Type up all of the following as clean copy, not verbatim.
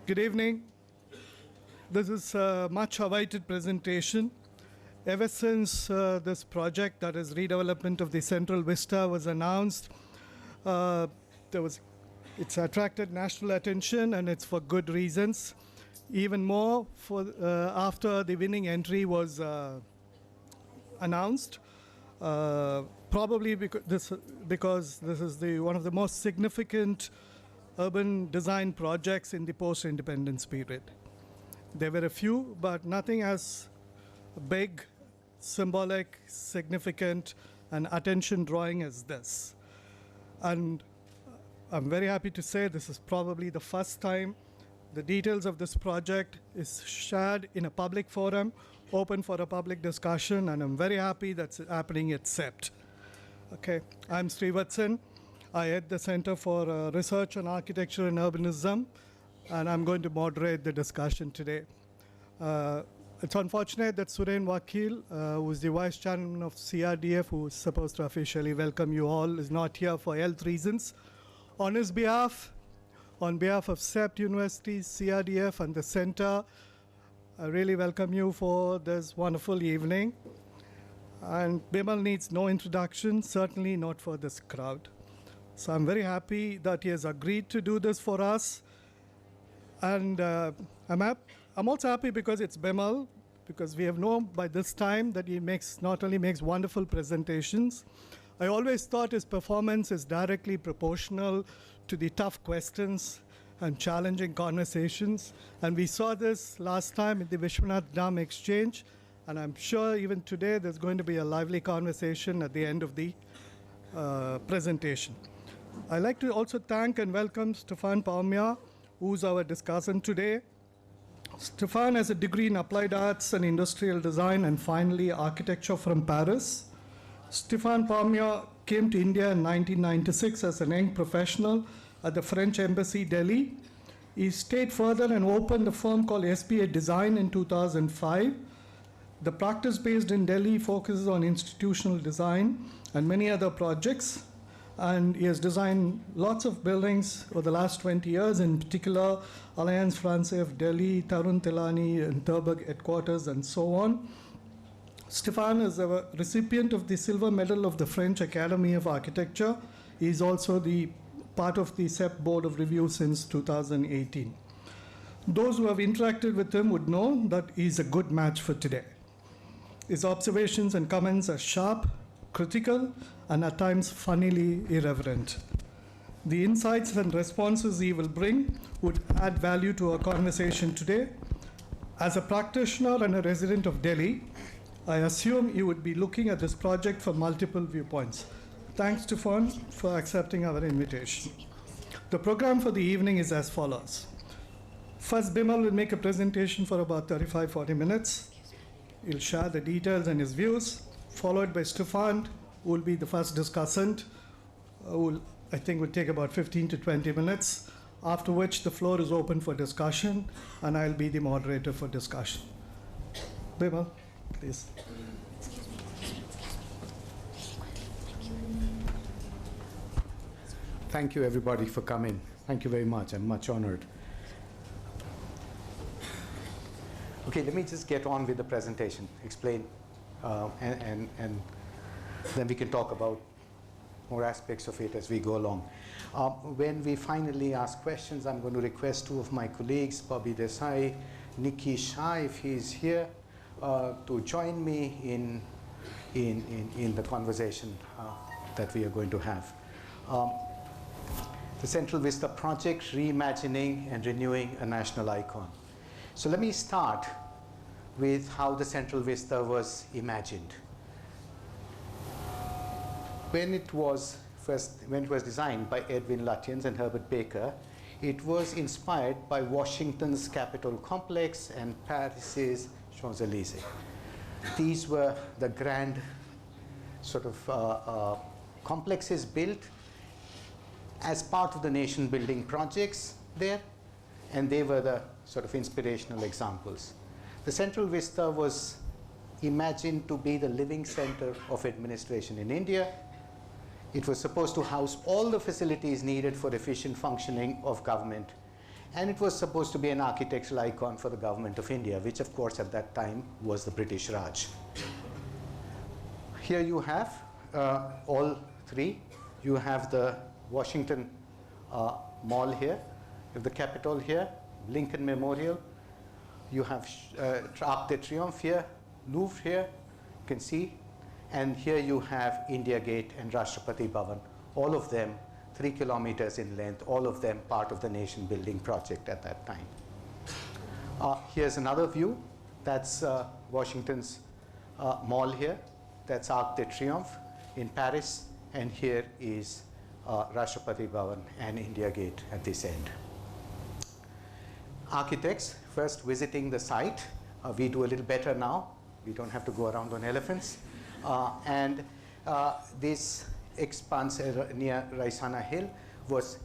Good evening. This is a much awaited presentation. Ever since this project, that is redevelopment of the Central Vista, was announced, it's attracted national attention, and it's for good reasons. Even more after the winning entry was announced, probably because this is one of the most significant urban design projects in the post-independence period. There were a few, but nothing as big, symbolic, significant, and attention-drawing as this. And I'm very happy to say this is probably the first time the details of this project is shared in a public forum, open for a public discussion, and I'm very happy that's happening at CEPT. Okay, I'm Srivathsan. I head the Center for Research on Architecture and Urbanism, and I'm going to moderate the discussion today. It's unfortunate that Suren Vakil, who is the Vice Chairman of CRDF, who is supposed to officially welcome you all, is not here for health reasons. On his behalf, on behalf of CEPT University, CRDF, and the Center, I really welcome you for this wonderful evening. And Bimal needs no introduction, certainly not for this crowd. So I'm very happy that he has agreed to do this for us. And I'm also happy because it's Bimal, because we have known by this time that he not only makes wonderful presentations. I always thought his performance is directly proportional to the tough questions and challenging conversations. And we saw this last time in the Vishwanath Dham exchange. And I'm sure even today there's going to be a lively conversation at the end of the presentation. I'd like to also thank and welcome Stephane Paumier, who's our discussant today. Stephane has a degree in Applied Arts and Industrial Design and finally Architecture from Paris. Stephane Paumier came to India in 1996 as a young professional at the French Embassy, Delhi. He stayed further and opened a firm called SPA Design in 2005. The practice based in Delhi focuses on institutional design and many other projects. And he has designed lots of buildings over the last 20 years, in particular Alliance Française of Delhi, Tarun Tilani and Terburg headquarters, and so on. Stephane is a recipient of the Silver Medal of the French Academy of Architecture. He is also the part of the CEPT Board of Review since 2018. Those who have interacted with him would know that he is a good match for today. His observations and comments are sharp, critical, and at times funnily irreverent. The insights and responses he will bring would add value to our conversation today. As a practitioner and a resident of Delhi, I assume you would be looking at this project from multiple viewpoints. Thanks, Stephane, for accepting our invitation. The program for the evening is as follows. First, Bimal will make a presentation for about 35-40 minutes. He'll share the details and his views, followed by Stephane, who will be the first discussant, who I think will take about 15 to 20 minutes, after which the floor is open for discussion, and I'll be the moderator for discussion. Bimal, please. Thank you, everybody, for coming. Thank you very much. I'm much honored. Okay, let me just get on with the presentation, explain, and then we can talk about more aspects of it as we go along. When we finally ask questions, I'm going to request two of my colleagues, Bobby Desai, Nikki Shah, if he's here, to join me in the conversation that we are going to have. The Central Vista Project, Reimagining and Renewing a National Icon. So let me start with how the Central Vista was imagined. When it was designed by Edwin Lutyens and Herbert Baker, it was inspired by Washington's Capitol complex and Paris's Champs-Élysées. These were the grand sort of complexes built as part of the nation building projects there, and they were the sort of inspirational examples. The Central Vista was imagined to be the living center of administration in India. It was supposed to house all the facilities needed for efficient functioning of government And it was supposed to be an architectural icon for the government of India, which of course at that time was the British Raj. Here you have all three. You have the Washington Mall here, you have the Capitol here, Lincoln Memorial, you have Arc de Triomphe here, Louvre here, you can see, and here you have India Gate and Rashtrapati Bhavan, all of them 3 kilometers in length, all of them part of the nation building project at that time. Here's another view. That's Washington's mall here. That's Arc de Triomphe in Paris. And here is Rashtrapati Bhavan and India Gate at this end. Architects first visiting the site. We do a little better now. We don't have to go around on elephants. This expanse near Raisana Hill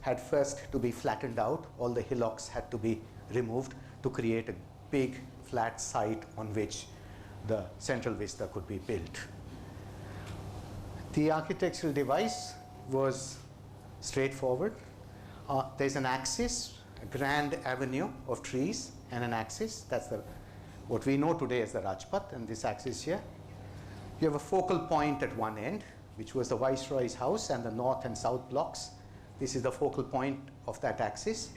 had first to be flattened out. All the hillocks had to be removed to create a big flat site on which the Central Vista could be built. The architectural device was straightforward. There's an axis, a grand avenue of trees and an axis. That's what we know today as the Rajpath, and this axis here. You have a focal point at one end, which was the Viceroy's house and the north and south blocks. This is the focal point of that axis.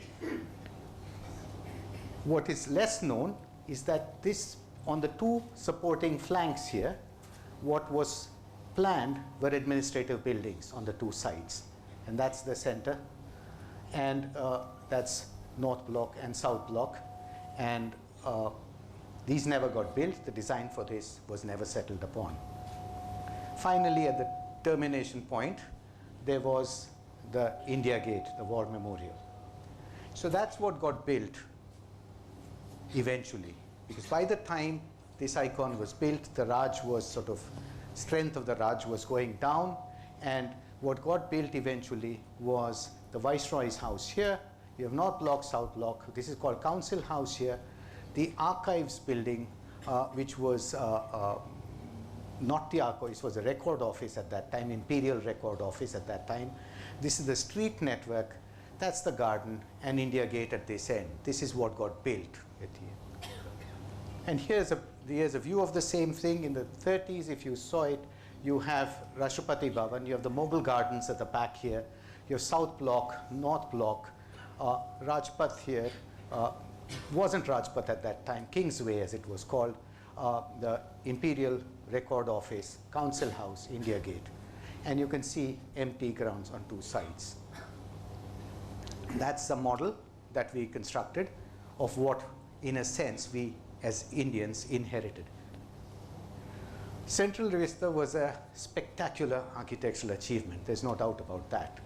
What is less known is that this, on the two supporting flanks here, what was planned were administrative buildings on the two sides. And that's the center. And that's North Block and South Block. And these never got built. The design for this was never settled upon. Finally, at the termination point, there was the India Gate, the War Memorial. So that's what got built eventually. Because by the time this icon was built, the Raj was sort of, strength of the Raj was going down, and what got built eventually was the Viceroy's house here. You have North Block, South Block. This is called Council House here. The Archives building, which was not the archives, was a record office at that time, Imperial Record Office at that time. This is the street network. That's the garden, and India Gate at this end. This is what got built at the end. And here's a view of the same thing. In the 30s, if you saw it, you have Rashtrapati Bhavan, you have the Mughal gardens at the back here, you have South Block, North Block, Rajpath here, wasn't Rajpath at that time, Kingsway as it was called, the Imperial Record Office, Council House, India Gate. And you can see empty grounds on two sides. That's the model that we constructed of what, in a sense, we as Indians inherited. Central Vista was a spectacular architectural achievement. There's no doubt about that.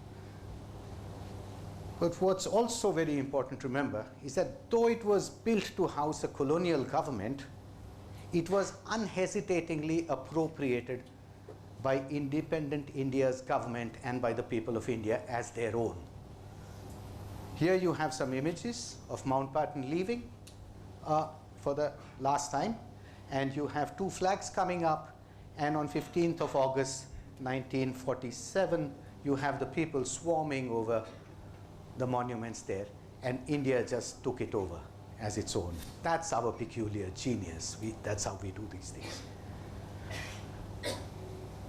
But what's also very important to remember is that though it was built to house a colonial government, it was unhesitatingly appropriated by independent India's government and by the people of India as their own. Here you have some images of Mountbatten leaving for the last time, and you have two flags coming up, and on 15th of August 1947 you have the people swarming over the monuments there, and India just took it over as its own. That's our peculiar genius. That's how we do these things.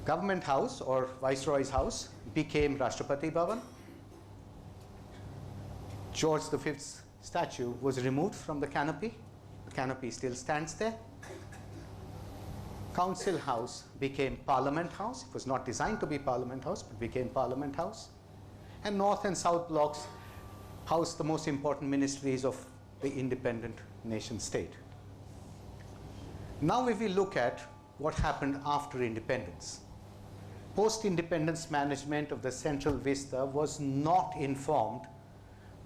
Government House, or Viceroy's house, became Rashtrapati Bhavan. George V's statue was removed from the canopy. The canopy still stands there. Council House became Parliament House. It was not designed to be Parliament House, but became Parliament House. And North and South Blocks housed the most important ministries of the independent nation state. Now if we look at what happened after independence, post-independence management of the Central Vista was not informed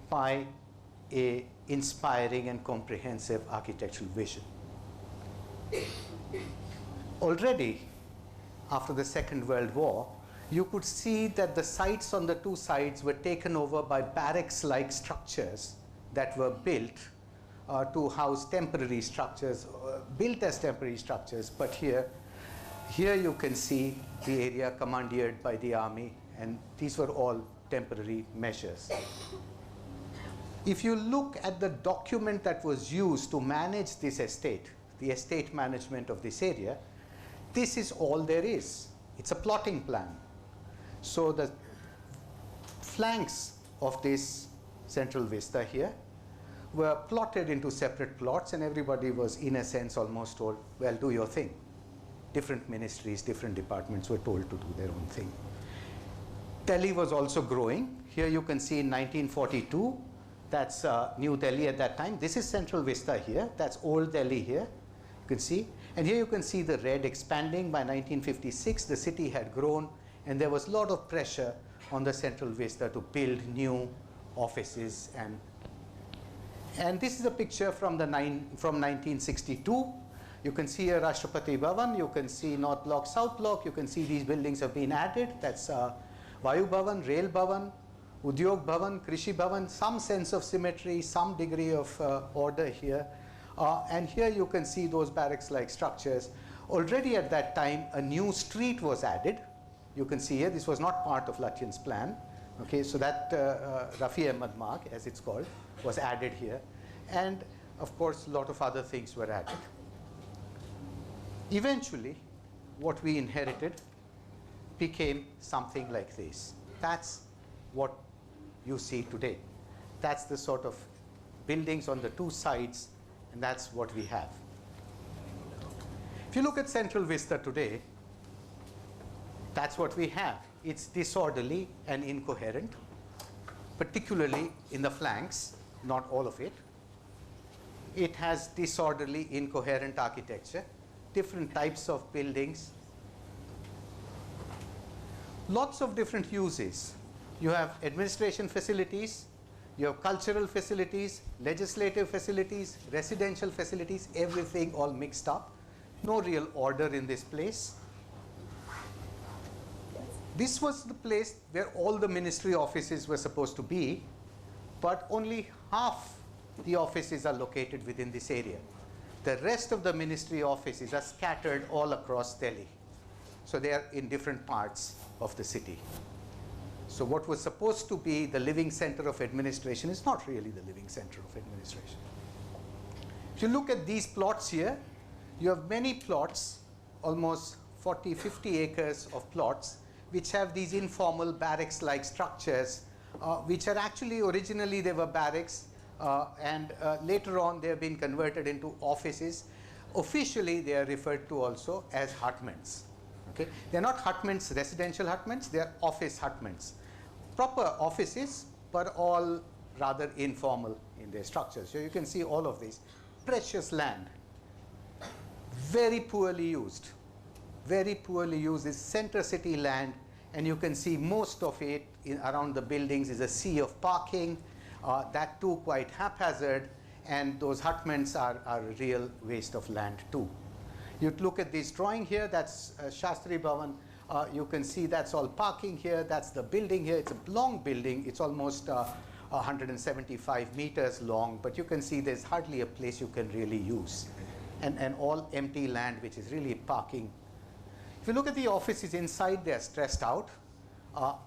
by an inspiring and comprehensive architectural vision. Already after the Second World War, you could see that the sites on the two sides were taken over by barracks-like structures that were built to house temporary structures, built as temporary structures. But here you can see the area commandeered by the army, and these were all temporary measures. If you look at the document that was used to manage this estate, the estate management of this area, this is all there is. It's a plotting plan. So the flanks of this Central Vista here were plotted into separate plots, and everybody was, in a sense, almost told, well, do your thing. Different ministries, different departments were told to do their own thing. Delhi was also growing. Here you can see in 1942, that's New Delhi at that time. This is Central Vista here. That's Old Delhi here. You can see. And here you can see the red expanding. By 1956, the city had grown, and there was a lot of pressure on the Central Vista to build new offices. And this is a picture from 1962. You can see a Rashtrapati Bhavan. You can see North Block, South Block. You can see these buildings have been added. That's Vayu Bhavan, Rail Bhavan, Udyog Bhavan, Krishi Bhavan, some sense of symmetry, some degree of order here. And here you can see those barracks-like structures. Already at that time, a new street was added. You can see here, this was not part of Lutyens' plan. Okay, so that Rafi Ahmad Marg, as it's called, was added here. And of course, a lot of other things were added. Eventually, what we inherited became something like this. That's what you see today. That's the sort of buildings on the two sides, and that's what we have. If you look at Central Vista today, that's what we have. It's disorderly and incoherent, particularly in the flanks, not all of it. It has disorderly, incoherent architecture, different types of buildings, lots of different uses. You have administration facilities, you have cultural facilities, legislative facilities, residential facilities, everything all mixed up. No real order in this place. This was the place where all the ministry offices were supposed to be, but only half the offices are located within this area. The rest of the ministry offices are scattered all across Delhi. So they are in different parts of the city. So what was supposed to be the living center of administration is not really the living center of administration. If you look at these plots here, you have many plots, almost 40, 50 acres of plots, which have these informal barracks-like structures, which are actually originally they were barracks, and later on they have been converted into offices. Officially, they are referred to also as hutments. Okay? They're not hutments, residential hutments, they're office hutments. Proper offices, but all rather informal in their structures. So you can see all of these. Precious land, very poorly used. Very poorly used is center city land, and you can see most of it around the buildings is a sea of parking, that too quite haphazard, and those hutments are a real waste of land too. You look at this drawing here, that's Shastri Bhavan. You can see that's all parking here, that's the building here. It's a long building, it's almost 175 meters long, but you can see there's hardly a place you can really use. And all empty land, which is really parking. If you look at the offices inside, they're stressed out,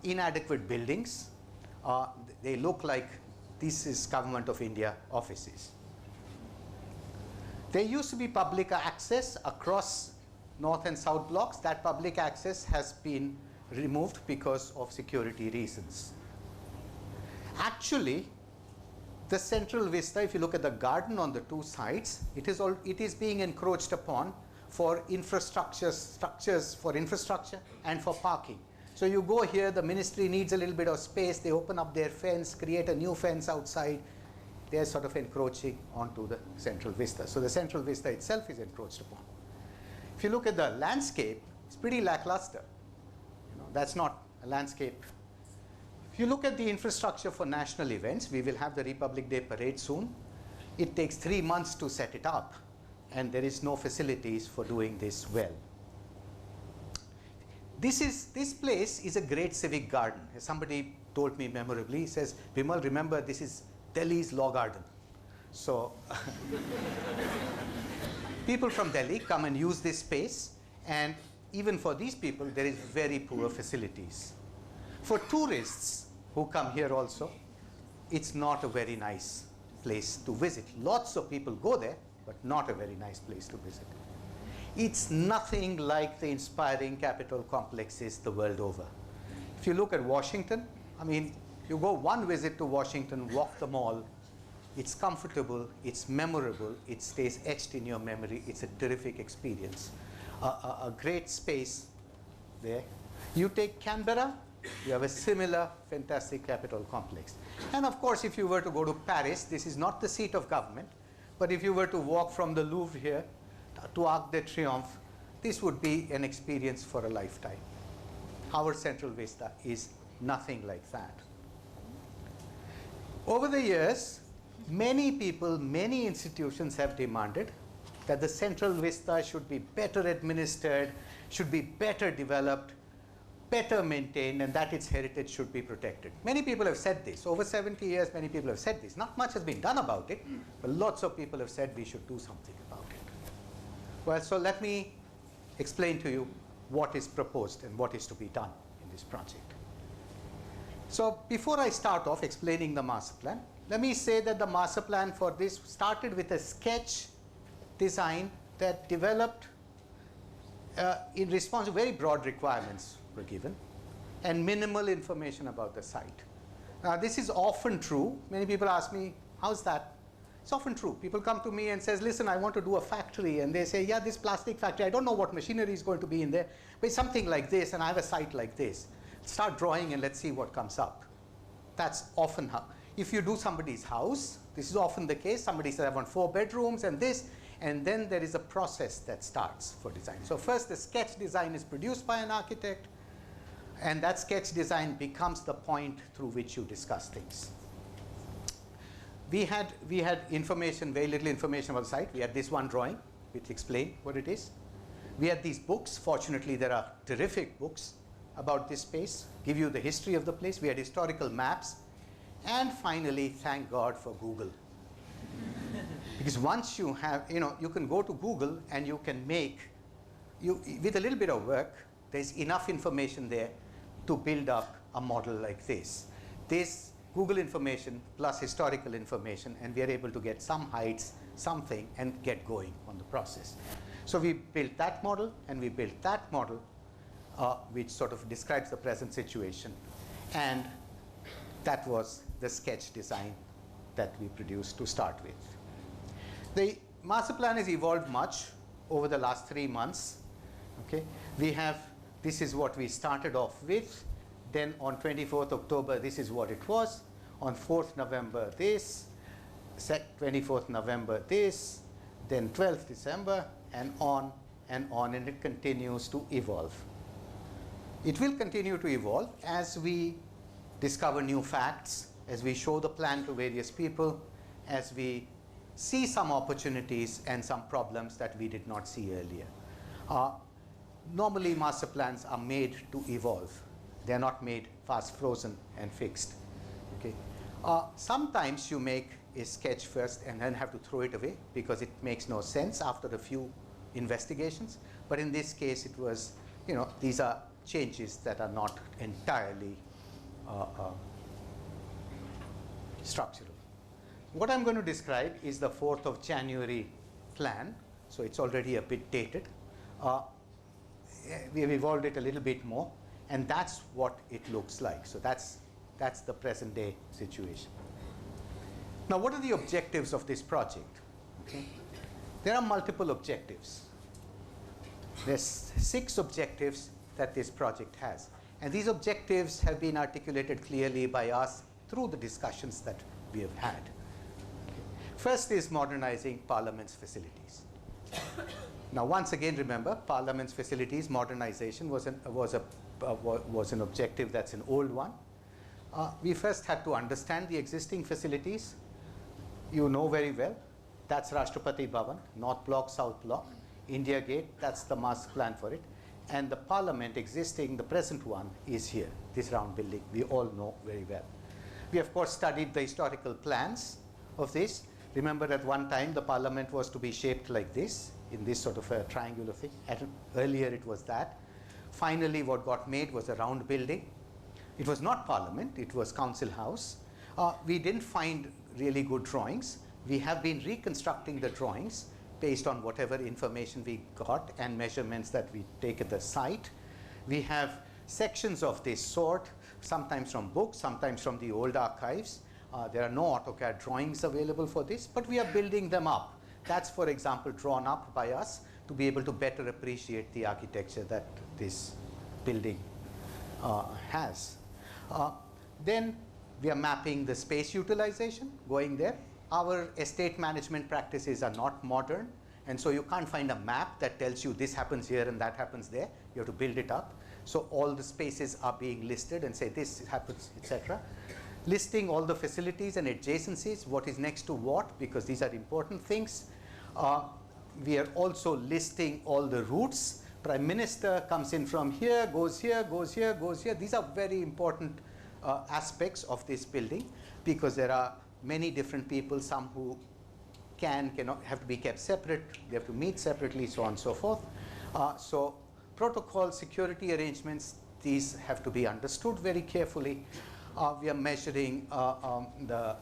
inadequate buildings. They look like this is Government of India offices. There used to be public access across north and south blocks. That public access has been removed because of security reasons. Actually, the Central Vista, if you look at the garden on the two sides, it is being encroached upon for structures for infrastructure and for parking. So you go here, the ministry needs a little bit of space, they open up their fence, create a new fence outside. They're sort of encroaching onto the Central Vista. So the Central Vista itself is encroached upon. If you look at the landscape, it's pretty lackluster. That's not a landscape. If you look at the infrastructure for national events, we will have the Republic Day parade soon. It takes 3 months to set it up, and there is no facilities for doing this well. This place is a great civic garden. As somebody told me memorably, he says, Bimal, remember, this is Delhi's law garden. So people from Delhi come and use this space, and even for these people, there is very poor facilities. For tourists who come here also, it's not a very nice place to visit. Lots of people go there, but not a very nice place to visit. It's nothing like the inspiring capital complexes the world over. If you look at Washington, I mean, you go one visit to Washington, walk the mall, it's comfortable, it's memorable, it stays etched in your memory, it's a terrific experience. A great space there. You take Canberra, you have a similar fantastic capital complex. And of course, if you were to go to Paris, this is not the seat of government, but if you were to walk from the Louvre here to Arc de Triomphe, this would be an experience for a lifetime. Our Central Vista is nothing like that. Over the years, many people, many institutions have demanded that the Central Vista should be better administered, should be better developed, better maintained, and that its heritage should be protected. Many people have said this. Over 70 years, many people have said this. Not much has been done about it, but lots of people have said we should do something about it. Well, so let me explain to you what is proposed and what is to be done in this project. So before I start off explaining the master plan, let me say that the master plan for this started with a sketch design that developed in response to very broad requirements were given and minimal information about the site. Now, this is often true. Many people ask me, how's that? It's often true. People come to me and says, listen, I want to do a factory. And they say, yeah, this plastic factory, I don't know what machinery is going to be in there, but it's something like this, and I have a site like this. Start drawing and let's see what comes up. That's often how. If you do somebody's house, this is often the case. Somebody says, I want 4 bedrooms and this, and then there is a process that starts for design. So first, the sketch design is produced by an architect, and that sketch design becomes the point through which you discuss things. We had information, very little information about the site. We had this one drawing, which explained what it is. We had these books. Fortunately, there are terrific books about this space, give you the history of the place. We had historical maps. And finally, thank God for Google. Because once you have, you can go to Google and you can make, with a little bit of work, there's enough information there to build up a model like this. This Google information plus historical information, and we are able to get some heights, something, and get going on the process. So we built that model, and we built that model, which sort of describes the present situation. And that was the sketch design that we produced to start with. The master plan has evolved much over the last 3 months. Okay, this is what we started off with. Then on 24th October, this is what it was. On 4th November, this. 24th November, this. Then 12th December, and on, and it continues to evolve. It will continue to evolve as we discover new facts, as we show the plan to various people, as we see some opportunities and some problems that we did not see earlier. Normally, master plans are made to evolve. They are not made fast frozen and fixed. Okay. Sometimes you make a sketch first and then have to throw it away because it makes no sense after a few investigations. But in this case, it was, these are changes that are not entirely structural. What I'm going to describe is the 4th of January plan. So it's already a bit dated. We have evolved it a little bit more, and that's what it looks like. So that's the present day situation. Now, what are the objectives of this project? Okay. There are multiple objectives. There's 6 objectives that this project has. And these objectives have been articulated clearly by us through the discussions that we have had. Okay. First is modernizing Parliament's facilities. Now, once again, remember, Parliament's facilities modernization was an objective that's an old one. We first had to understand the existing facilities. You know very well, that's Rashtrapati Bhavan, North Block, South Block. India Gate, that's the master plan for it. And the Parliament existing, the present one, is here, this round building. We all know very well. We, of course, studied the historical plans of this. Remember, at one time, the Parliament was to be shaped like this, in this sort of a triangular thing. Earlier, it was that. Finally, what got made was a round building. It was not Parliament, it was Council House. We didn't find really good drawings. We have been reconstructing the drawings based on whatever information we got and measurements that we take at the site. We have sections of this sort, sometimes from books, sometimes from the old archives. There are no AutoCAD drawings available for this, but we are building them up. That's, for example, drawn up by us to be able to better appreciate the architecture that this building has. Then we are mapping the space utilization going there. Our estate management practices are not modern, and so you can't find a map that tells you this happens here and that happens there. You have to build it up. So all the spaces are being listed and say this happens, etc. Listing all the facilities and adjacencies, what is next to what, because these are important things. We are also listing all the routes. Prime Minister comes in from here, goes here, goes here, goes here. These are very important aspects of this building, because there are many different people, some who cannot, have to be kept separate, they have to meet separately, so on and so forth. So protocol, security arrangements, these have to be understood very carefully. We are measuring the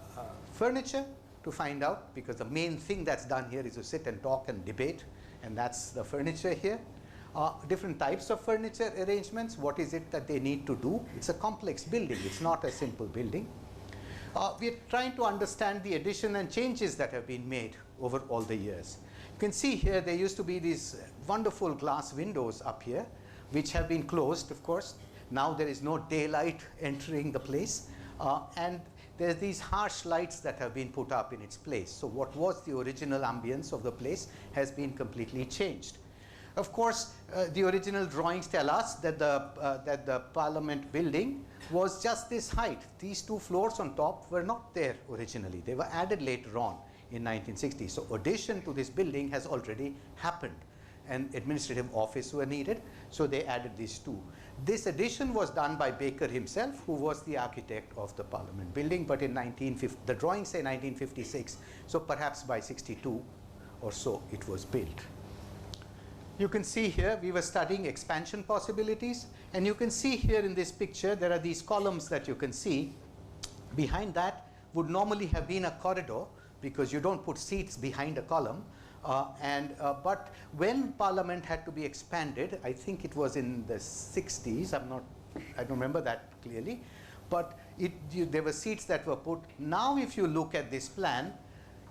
furniture to find out, because the main thing that's done here is to sit and talk and debate, and that's the furniture here. Different types of furniture arrangements, what is it that they need to do? It's a complex building, it's not a simple building. We're trying to understand the addition and changes that have been made over all the years. You can see here there used to be these wonderful glass windows up here, which have been closed, of course. Now there is no daylight entering the place, and there's these harsh lights that have been put up in its place. So what was the original ambience of the place has been completely changed. Of course, the original drawings tell us that the Parliament building was just this height. These two floors on top were not there originally. They were added later on in 1960. So addition to this building has already happened. An administrative office were needed, so they added these two. This addition was done by Baker himself, who was the architect of the Parliament building, but in 1950, the drawings say 1956, so perhaps by 62 or so it was built. You can see here we were studying expansion possibilities, and you can see here in this picture there are these columns that you can see. Behind that would normally have been a corridor, because you don't put seats behind a column. But when Parliament had to be expanded, I think it was in the 60s, I don't remember that clearly, but there were seats that were put. Now if you look at this plan,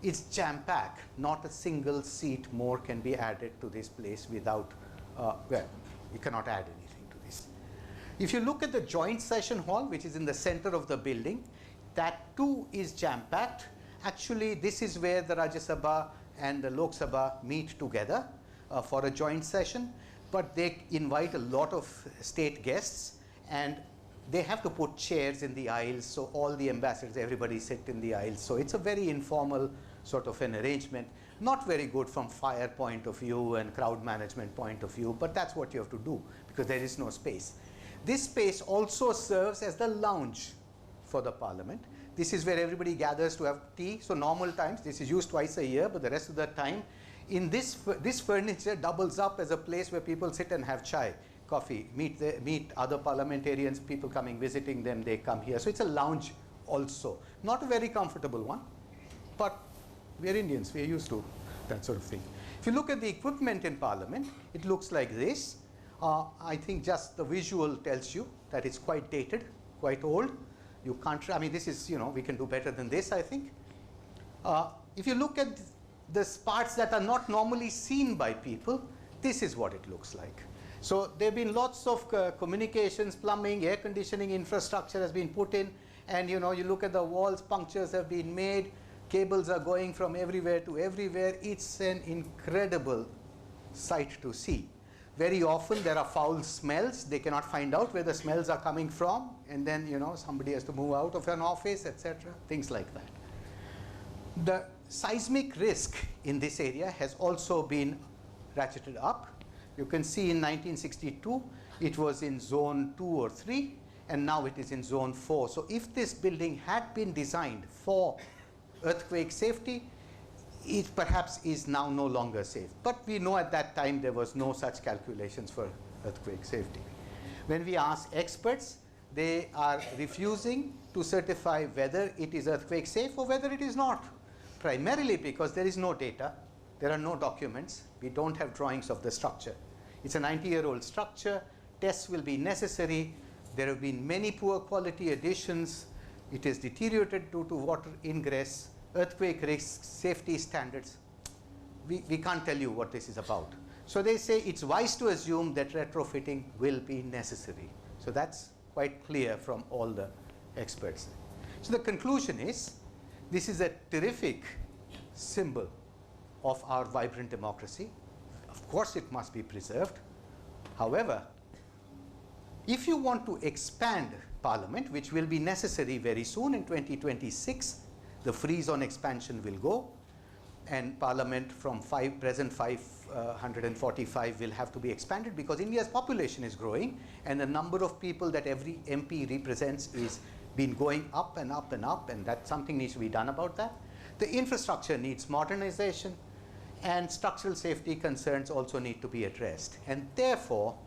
it's jam-packed. Not a single seat more can be added to this place without, well, you cannot add anything to this. If you look at the joint session hall, which is in the center of the building, that too is jam-packed. Actually, this is where the Rajya Sabha and the Lok Sabha meet together for a joint session, but they invite a lot of state guests, and they have to put chairs in the aisles, so all the ambassadors, everybody sit in the aisles. So it's a very informal sort of an arrangement, not very good from fire point of view and crowd management point of view, but that's what you have to do, because there is no space. This space also serves as the lounge for the Parliament. This is where everybody gathers to have tea. So normal times, this is used twice a year, but the rest of the time, in this furniture doubles up as a place where people sit and have chai, coffee, meet other parliamentarians, people coming, visiting them, they come here. So it's a lounge also. Not a very comfortable one, but we're Indians, we're used to that sort of thing. If you look at the equipment in Parliament, it looks like this. I think just the visual tells you that it's quite dated, quite old. You can't, I mean, this is, you know, we can do better than this, I think. If you look at the parts that are not normally seen by people, this is what it looks like. So there have been lots of communications, plumbing, air conditioning infrastructure has been put in, and you know, you look at the walls, punctures have been made, cables are going from everywhere to everywhere. It's an incredible sight to see. Very often there are foul smells. They cannot find out where the smells are coming from, and then, you know, somebody has to move out of an office, etc. Things like that. The seismic risk in this area has also been ratcheted up. You can see in 1962 it was in zone 2 or 3, and now it is in zone 4. So if this building had been designed for earthquake safety, it perhaps is now no longer safe. But we know at that time there was no such calculations for earthquake safety. When we ask experts, they are refusing to certify whether it is earthquake safe or whether it is not. Primarily because there is no data, there are no documents, we don't have drawings of the structure. It's a 90-year-old structure, tests will be necessary, there have been many poor quality additions, it is deteriorated due to water ingress, earthquake risks, safety standards. We can't tell you what this is about. So they say it's wise to assume that retrofitting will be necessary. So that's quite clear from all the experts. So the conclusion is, this is a terrific symbol of our vibrant democracy. Of course it must be preserved. However, if you want to expand Parliament, which will be necessary very soon in 2026, the freeze on expansion will go, and Parliament from present 545 will have to be expanded because India's population is growing and the number of people that every MP represents is been going up and up and up, and that something needs to be done about that. The infrastructure needs modernization, and structural safety concerns also need to be addressed. And therefore,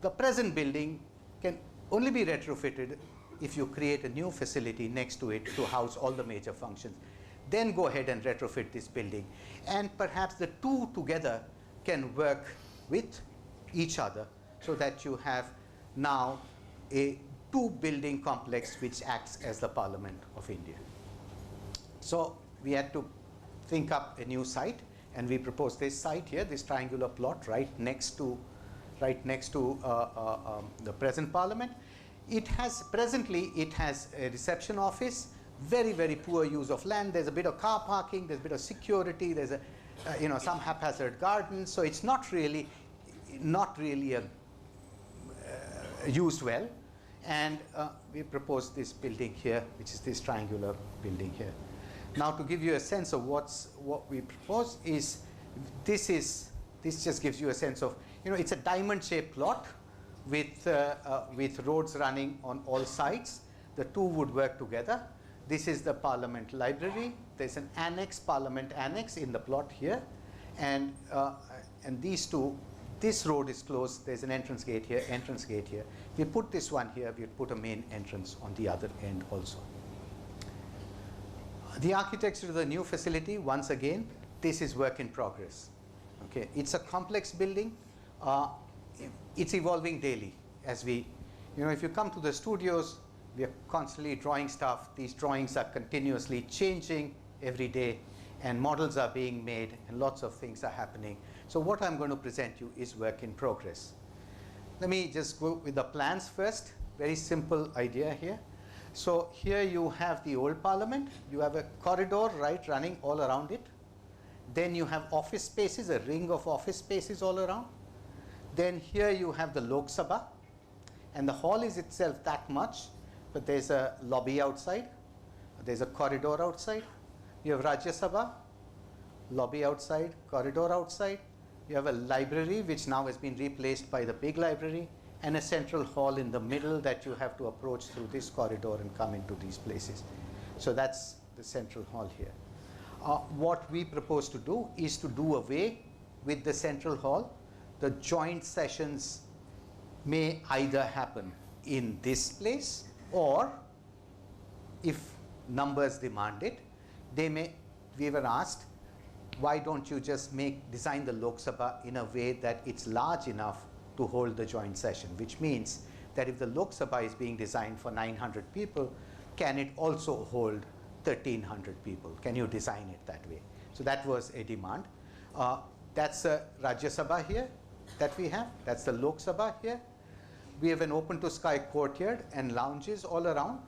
the present building can only be retrofitted if you create a new facility next to it to house all the major functions. Then go ahead and retrofit this building. And perhaps the two together can work with each other so that you have now a two-building complex which acts as the Parliament of India. So we had to think up a new site, and we proposed this site here, this triangular plot right next to the present Parliament. Presently it has a reception office, very, very poor use of land. There's a bit of car parking, there's a bit of security, there's some haphazard gardens. So it's not really used well. And we proposed this building here, which is this triangular building here. Now, to give you a sense of what we propose is, this just gives you a sense of, it's a diamond-shaped plot with roads running on all sides. The two would work together. This is the Parliament Library. There's an annex, Parliament Annex in the plot here. And these two, this road is closed. There's an entrance gate here, entrance gate here. We put this one here. We put a main entrance on the other end also. The architecture of the new facility, once again, this is work in progress. Okay, it's a complex building. It's evolving daily. As if you come to the studios, we are constantly drawing stuff. These drawings are continuously changing every day, and models are being made, and lots of things are happening. So what I'm going to present you is work in progress. Let me just go with the plans first. Very simple idea here. So here you have the old Parliament. You have a corridor, right, running all around it. Then you have office spaces, a ring of office spaces all around. Then here you have the Lok Sabha, and the hall is itself that much, but there's a lobby outside. There's a corridor outside. You have Rajya Sabha, lobby outside, corridor outside. You have a library, which now has been replaced by the big library, and a central hall in the middle that you have to approach through this corridor and come into these places. So that's the central hall here. What we propose to do is to do away with the central hall. The joint sessions may either happen in this place, or if numbers demand it, we were asked, why don't you just design the Lok Sabha in a way that it's large enough to hold the joint session, which means that if the Lok Sabha is being designed for 900 people, can it also hold 1,300 people? Can you design it that way? So that was a demand. That's a Rajya Sabha here that we have. That's the Lok Sabha here. We have an open to sky courtyard and lounges all around,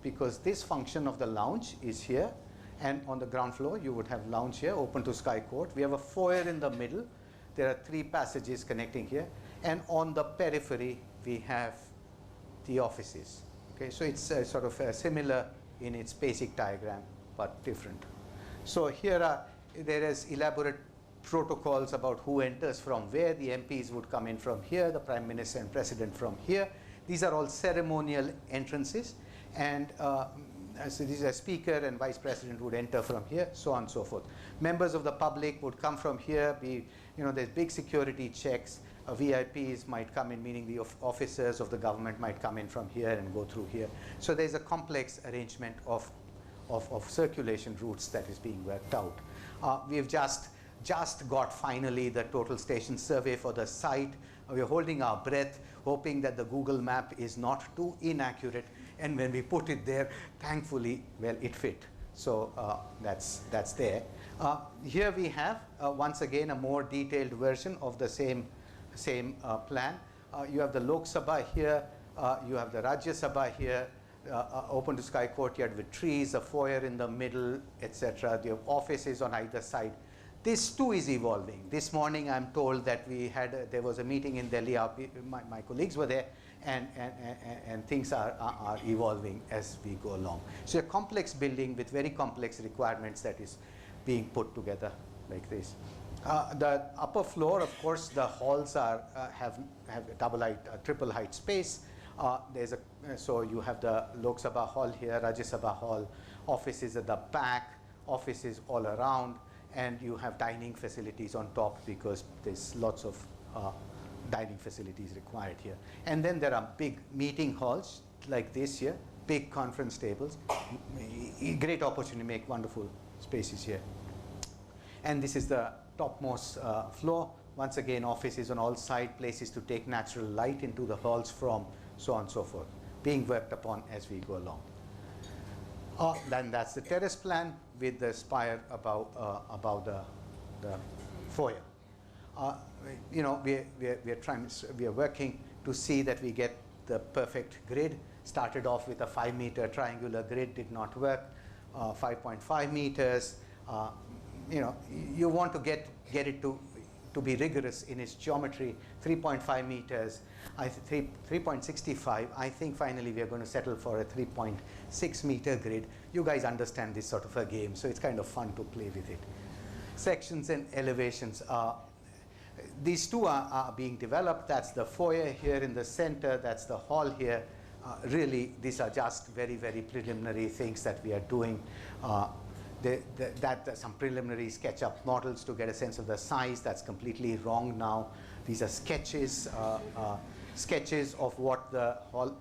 because this function of the lounge is here. And on the ground floor, you would have lounge here, open to sky court. We have a foyer in the middle. There are 3 passages connecting here. And on the periphery, we have the offices. Okay, so it's sort of similar in its basic diagram, but different. So here there is elaborate protocols about who enters from where. The MPs would come in from here, the Prime Minister and President from here. These are all ceremonial entrances. And so this is a Speaker and Vice President would enter from here, so on and so forth. Members of the public would come from here. There's big security checks. VIPs might come in, meaning the officers of the government might come in from here and go through here. So there's a complex arrangement of circulation routes that is being worked out. We've just got finally the total station survey for the site. We're holding our breath, hoping that the Google map is not too inaccurate. And when we put it there, thankfully, well, it fit. So that's there. Here we have, once again, a more detailed version of the same plan. You have the Lok Sabha here. You have the Rajya Sabha here. Open to sky courtyard with trees, a foyer in the middle, etc. You have offices on either side. This too is evolving. This morning I'm told that there was a meeting in Delhi. My colleagues were there, and things are evolving as we go along. So a complex building with very complex requirements that is being put together like this. The upper floor, of course, the halls have triple height space. So you have the Lok Sabha hall here, Rajya Sabha hall, offices at the back, offices all around, and you have dining facilities on top because there's lots of dining facilities required here. And then there are big meeting halls like this here, big conference tables, great opportunity to make wonderful spaces here. And this is the topmost floor. Once again, offices on all sides, places to take natural light into the halls from, so on and so forth, being worked upon as we go along. Then that's the terrace plan with the spire above the foyer. We are working to see that we get the perfect grid. Started off with a 5-meter triangular grid, did not work. 5.5 meters. You want to get it to be rigorous in its geometry. 3.5 meters. 3.65. I think finally we are going to settle for a 3.6 meter grid. You guys understand this sort of a game, so it's kind of fun to play with it. Sections and elevations. These two are being developed. That's the foyer here in the center. That's the hall here. Really, these are just very, very preliminary things that we are doing. Some preliminary SketchUp models to get a sense of the size. That's completely wrong now. These are sketches of what the hall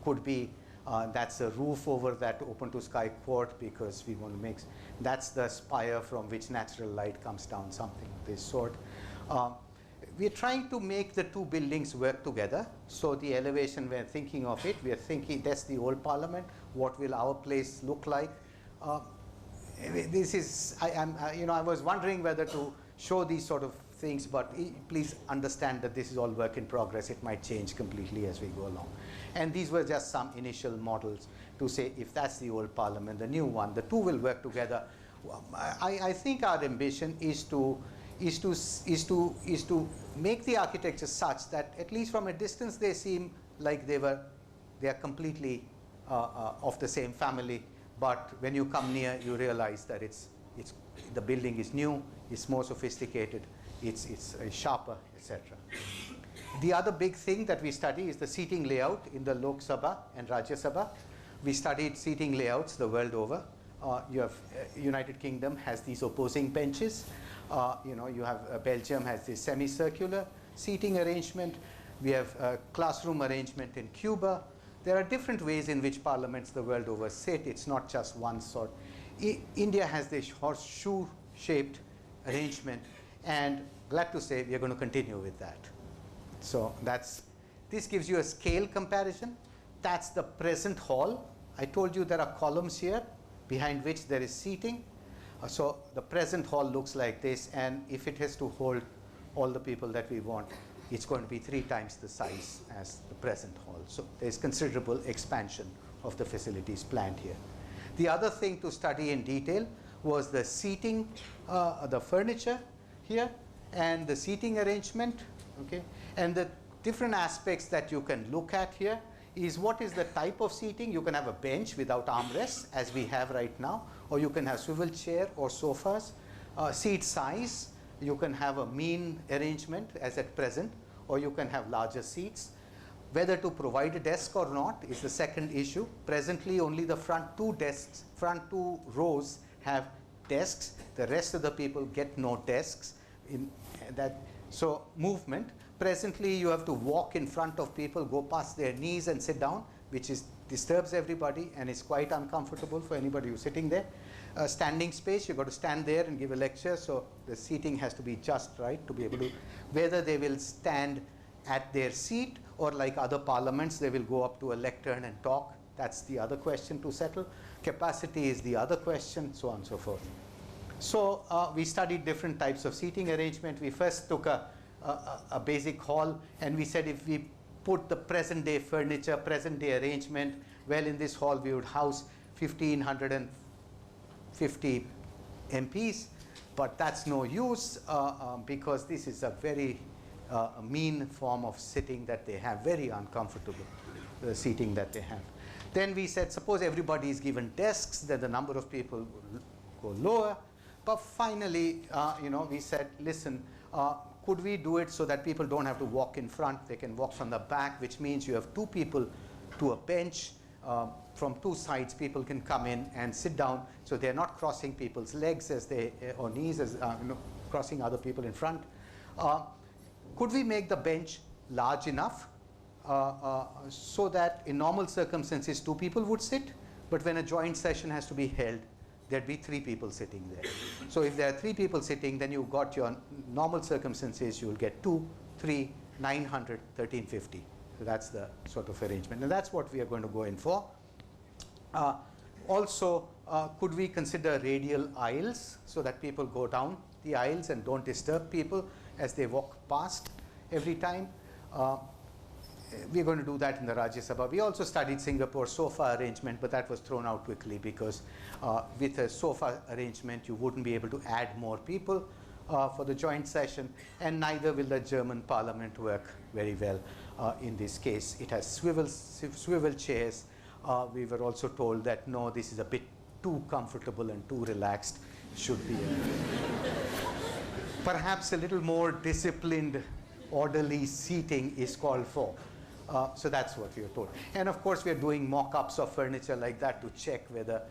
could be. That's a roof over that open to sky court because we want to make. That's the spire from which natural light comes down, something of this sort. We're trying to make the two buildings work together. So the elevation, we're thinking of it. We're thinking that's the old Parliament. What will our place look like? This is, I was wondering whether to show these sort of things, but please understand that this is all work in progress. It might change completely as we go along. And these were just some initial models to say if that's the old Parliament, the new one, the two will work together. I think our ambition is to make the architecture such that at least from a distance they seem like they are completely of the same family. But when you come near, you realize that the building is new, it's more sophisticated, it's sharper, etc. The other big thing that we study is the seating layout in the Lok Sabha and Rajya Sabha. We studied seating layouts the world over. You have United Kingdom has these opposing benches. You have Belgium has this semicircular seating arrangement. We have classroom arrangement in Cuba. There are different ways in which parliaments the world over sit. It's not just one sort. India has this horseshoe-shaped arrangement, and glad to say we are going to continue with that. So this gives you a scale comparison. That's the present hall. I told you there are columns here behind which there is seating. So the present hall looks like this, and if it has to hold all the people that we want, it's going to be 3 times the size as the present hall. So there's considerable expansion of the facilities planned here. The other thing to study in detail was the seating, the furniture here, and the seating arrangement, okay? And the different aspects that you can look at here is what is the type of seating. You can have a bench without armrests, as we have right now, or you can have swivel chair or sofas. Seat size, you can have a mean arrangement as at present, or you can have larger seats. Whether to provide a desk or not is the second issue. Presently, only the front two rows have desks. The rest of the people get no desks in that. So movement, presently you have to walk in front of people, go past their knees and sit down, which disturbs everybody and is quite uncomfortable for anybody who's sitting there. Standing space, you've got to stand there and give a lecture, so the seating has to be just right to be able to, whether they will stand at their seat or like other parliaments, they will go up to a lectern and talk. That's the other question to settle. Capacity is the other question, so on and so forth. So we studied different types of seating arrangement. We first took a basic hall, and we said if we put the present day furniture, present day arrangement, well, in this hall we would house 1,550 MPs, but that's no use because this is a very mean form of sitting that they have, very uncomfortable seating that they have. Then we said, suppose everybody is given desks, then the number of people will go lower. But finally, we said, listen, could we do it so that people don't have to walk in front, they can walk from the back, which means you have two people to a bench. From two sides, people can come in and sit down, so they're not crossing people's legs as they, or knees, as crossing other people in front. Could we make the bench large enough so that in normal circumstances, two people would sit, but when a joint session has to be held, there'd be three people sitting there. So if there are three people sitting, then you've got your normal circumstances, you'll get 2, 3, 900, 1350. So that's the sort of arrangement. And that's what we are going to go in for. Also, could we consider radial aisles so that people go down the aisles and don't disturb people as they walk past every time? We're going to do that in the Rajya Sabha. We also studied Singapore sofa arrangement, but that was thrown out quickly because with a sofa arrangement, you wouldn't be able to add more people for the joint session, and neither will the German parliament work very well in this case. It has swivel chairs. We were also told that, no, this is a bit too comfortable and too relaxed. Should be perhaps a little more disciplined, orderly seating is called for. So that's what we were told. And of course, we are doing mock-ups of furniture like that to check whether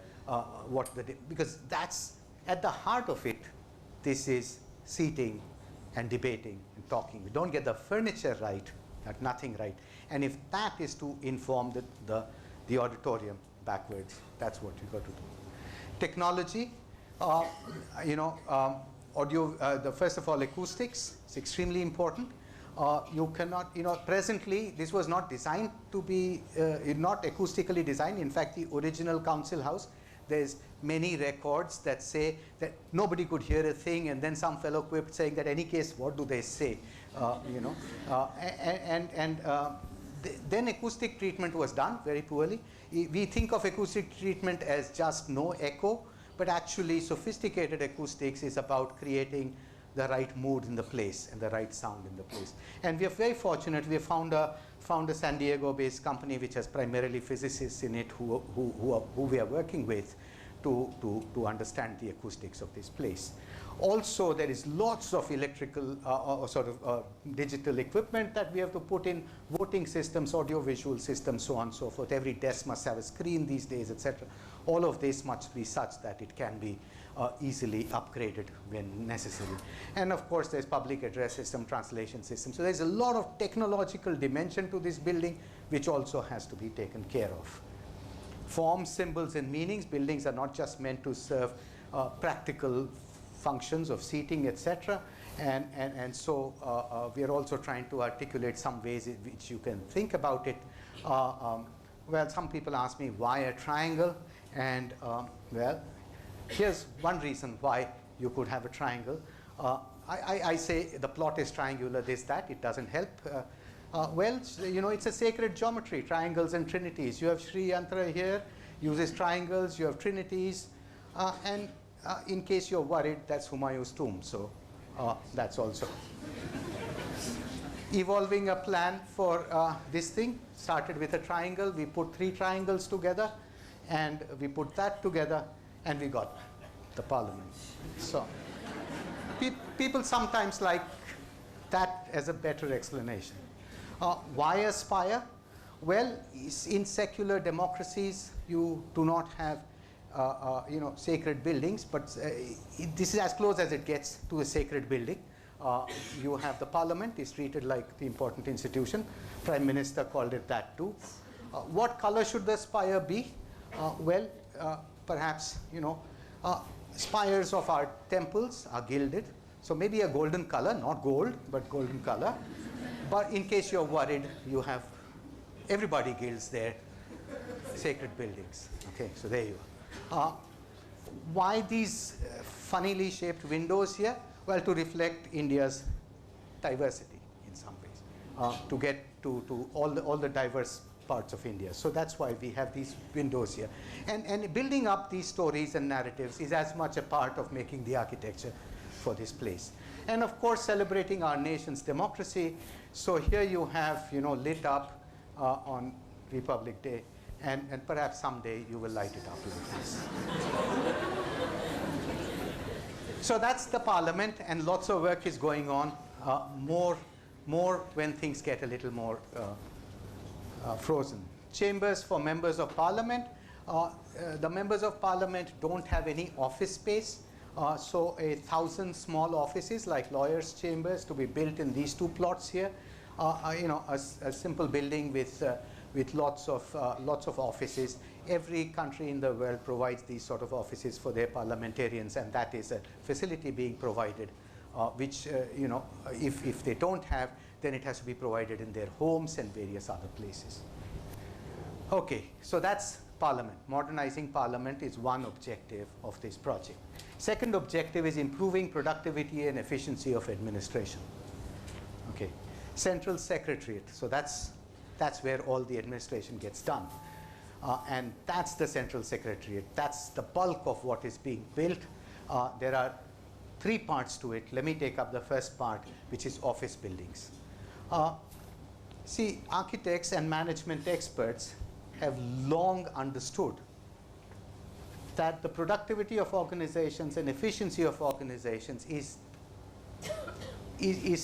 because that's at the heart of it. This is seating and debating and talking. We don't get the furniture right, got nothing right. And if that is to inform the auditorium backwards, that's what we've got to do. Technology, audio. First of all, acoustics is extremely important. You cannot, presently this was not designed to be, not acoustically designed. In fact, the original council house, there's many records that say that nobody could hear a thing, and then some fellow quipped saying that any case, what do they say? Then acoustic treatment was done very poorly. We think of acoustic treatment as just no echo, but actually sophisticated acoustics is about creating the right mood in the place and the right sound in the place. And we are very fortunate. We have found a San Diego-based company which has primarily physicists in it who we are working with to understand the acoustics of this place. Also, there is lots of electrical digital equipment that we have to put in, voting systems, audiovisual systems, so on and so forth. Every desk must have a screen these days, etc. All of this must be such that it can be easily upgraded when necessary. And of course, there's public address system, translation system. So there's a lot of technological dimension to this building, which also has to be taken care of. Forms, symbols, and meanings. Buildings are not just meant to serve practical functions of seating, etc. And so we are also trying to articulate some ways in which you can think about it. Well, some people ask me, why a triangle? And well, here's one reason why you could have a triangle. I say the plot is triangular, this, that. It doesn't help. Well, it's a sacred geometry, triangles and trinities. You have Sri Yantra here, uses triangles. You have trinities. And in case you're worried, that's Humayun's tomb. So that's also. Evolving a plan for this thing. Started with a triangle. We put 3 triangles together. And we put that together. And we got the parliament. So people sometimes like that as a better explanation. Why a spire? Well, in secular democracies, you do not have sacred buildings, but this is as close as it gets to a sacred building. You have the parliament is treated like the important institution. Prime Minister called it that too. What color should the spire be? Perhaps, spires of our temples are gilded. So maybe a golden color, not gold, but golden color. But in case you're worried, you have everybody gilds their sacred buildings. Okay, so there you are. Why these funnily shaped windows here? Well, to reflect India's diversity in some ways, to get to all the diverse parts of India. So that's why we have these windows here. And building up these stories and narratives is as much a part of making the architecture for this place. And of course, celebrating our nation's democracy. So here you have, lit up on Republic Day, and perhaps someday you will light it up with this. So that's the parliament, and lots of work is going on. More when things get a little more frozen. Chambers for members of parliament. The members of parliament don't have any office space. So 1,000 small offices like lawyers' chambers to be built in these two plots here. A simple building with lots of offices. Every country in the world provides these sort of offices for their parliamentarians, and that is a facility being provided, which if they don't have, then it has to be provided in their homes and various other places. Okay, so that's Parliament. Modernizing Parliament is one objective of this project. Second objective is improving productivity and efficiency of administration. Okay, Central Secretariat. So that's where all the administration gets done. And that's the Central Secretariat. That's the bulk of what is being built. There are 3 parts to it. Let me take up the first part, which is office buildings. See, architects and management experts have long understood that the productivity of organizations and efficiency of organizations is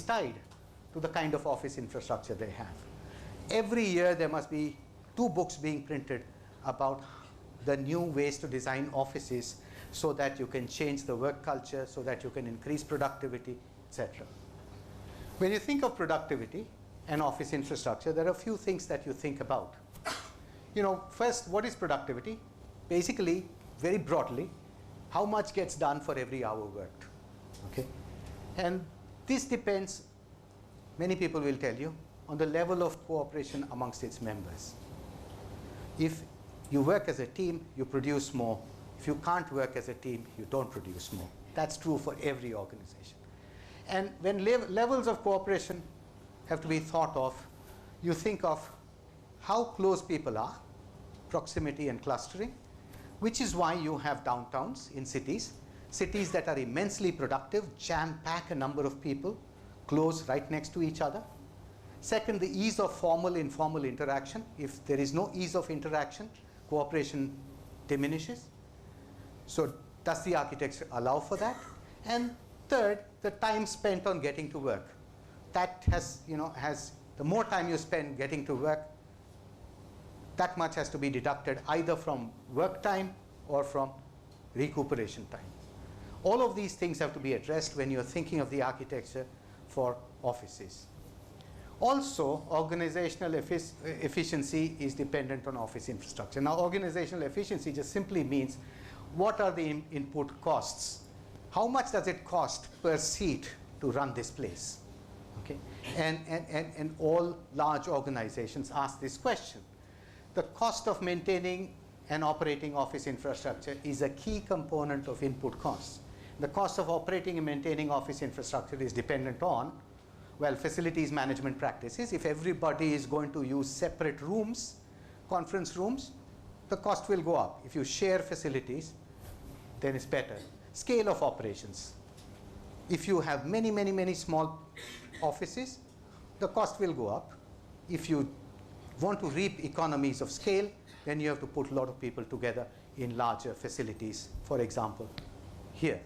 tied to the kind of office infrastructure they have. Every year there must be 2 books being printed about the new ways to design offices so that you can change the work culture, so that you can increase productivity, etc. When you think of productivity and office infrastructure, there are a few things that you think about. First, what is productivity? Basically, very broadly, how much gets done for every hour worked. Okay? And this depends, many people will tell you, on the level of cooperation amongst its members. If you work as a team, you produce more. If you can't work as a team, you don't produce more. That's true for every organization. And when levels of cooperation have to be thought of, you think of how close people are, proximity and clustering, which is why you have downtowns in cities that are immensely productive, jam-pack a number of people, close right next to each other. Second, the ease of formal-informal interaction. If there is no ease of interaction, cooperation diminishes. So does the architecture allow for that? And third, the time spent on getting to work. That the more time you spend getting to work, that much has to be deducted either from work time or from recuperation time. All of these things have to be addressed when you're thinking of the architecture for offices. Also, organizational efficiency is dependent on office infrastructure. Now, organizational efficiency just simply means what are the input costs? How much does it cost per seat to run this place? Okay? And all large organizations ask this question. The cost of maintaining and operating office infrastructure is a key component of input costs. The cost of operating and maintaining office infrastructure is dependent on, well, facilities management practices. If everybody is going to use separate rooms, conference rooms, the cost will go up. If you share facilities, then it's better. Scale of operations. If you have many small offices, the cost will go up. If you want to reap economies of scale, then you have to put a lot of people together in larger facilities, for example, here.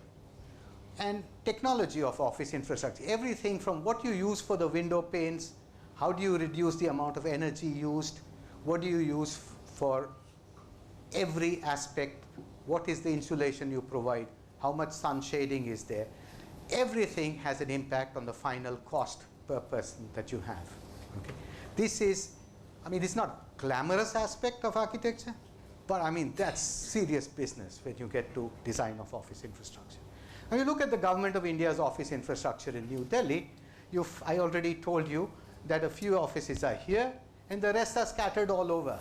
And technology of office infrastructure, everything from what you use for the window panes, how do you reduce the amount of energy used, what do you use for every aspect, what is the insulation you provide, how much sun shading is there. everything has an impact on the final cost per person that you have. Okay? This is, I mean, it's not glamorous aspect of architecture, but I mean, that's serious business when you get to design of office infrastructure. When you look at the Government of India's office infrastructure in New Delhi, I already told you that a few offices are here and the rest are scattered all over.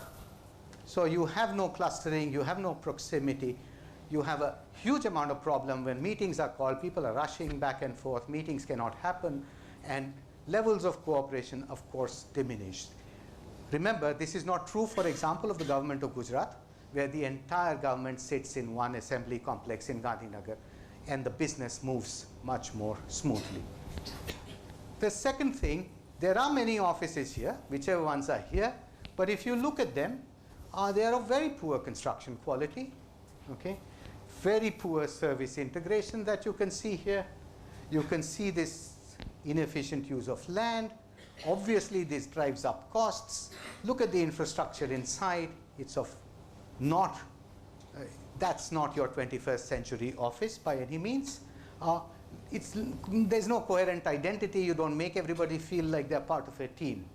So you have no clustering, you have no proximity, you have a huge amount of problem when meetings are called, people are rushing back and forth, meetings cannot happen, and levels of cooperation, of course, diminish. Remember, this is not true, for example, of the government of Gujarat, where the entire government sits in one assembly complex in Gandhinagar, and the business moves much more smoothly. The second thing, there are many offices here, whichever ones are here, but if you look at them, they are of very poor construction quality, okay? Very poor service integration that you can see here. You can see this inefficient use of land. Obviously, this drives up costs. Look at the infrastructure inside. It's of not, that's not your 21st century office by any means. There's no coherent identity. You don't make everybody feel like they're part of a team.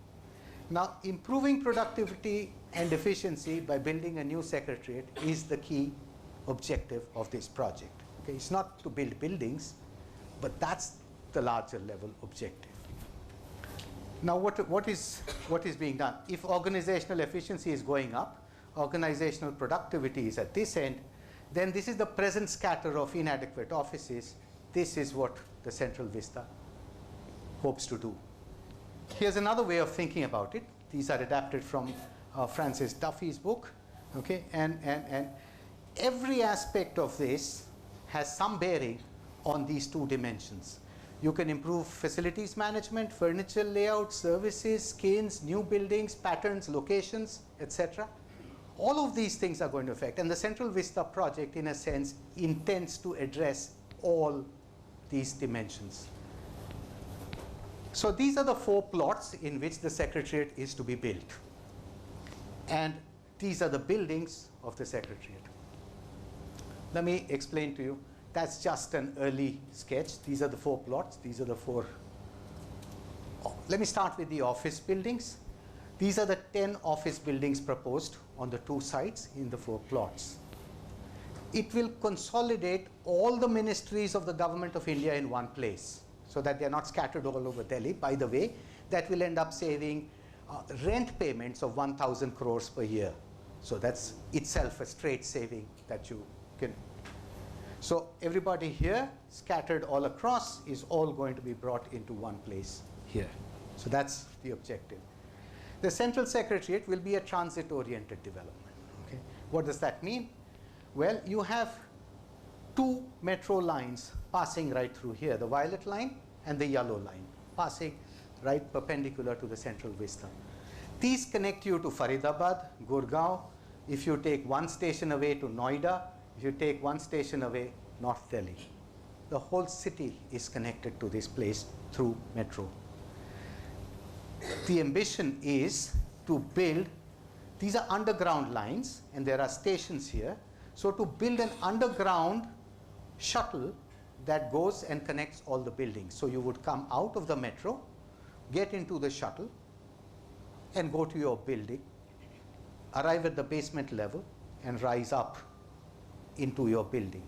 Now, improving productivity and efficiency by building a new secretariat is the key objective of this project. Okay? It's not to build buildings, but that's the larger level objective. Now, what is being done? If organizational efficiency is going up, organizational productivity is at this end, then this is the present scatter of inadequate offices. This is what the Central Vista hopes to do. Here's another way of thinking about it. These are adapted from Francis Duffy's book. Okay? And every aspect of this has some bearing on these two dimensions. You can improve facilities management, furniture layout, services, skins, new buildings, patterns, locations, etc. All of these things are going to affect. And the Central Vista project, in a sense, intends to address all these dimensions. So these are the 4 plots in which the Secretariat is to be built. And these are the buildings of the Secretariat. Let me explain to you. That's just an early sketch. These are the 4 plots. These are the 4. Let me start with the office buildings. These are the 10 office buildings proposed on the 2 sides in the 4 plots. It will consolidate all the ministries of the Government of India in one place, so that they're not scattered all over Delhi. By the way, that will end up saving rent payments of 1,000 crores per year. So that's itself a straight saving that you can. So everybody here, scattered all across, is all going to be brought into one place here. So that's the objective. The Central Secretariat will be a transit-oriented development. Okay? What does that mean? Well, you have 2 metro lines passing right through here, the violet line and the yellow line, passing right perpendicular to the Central Vista. These connect you to Faridabad, Gurgaon. If you take 1 station away to Noida, if you take 1 station away, North Delhi. The whole city is connected to this place through metro. The ambition is to build, these are underground lines, and there are stations here. So to build an underground shuttle that goes and connects all the buildings. So you would come out of the metro, get into the shuttle, and go to your building, arrive at the basement level, and rise up into your building.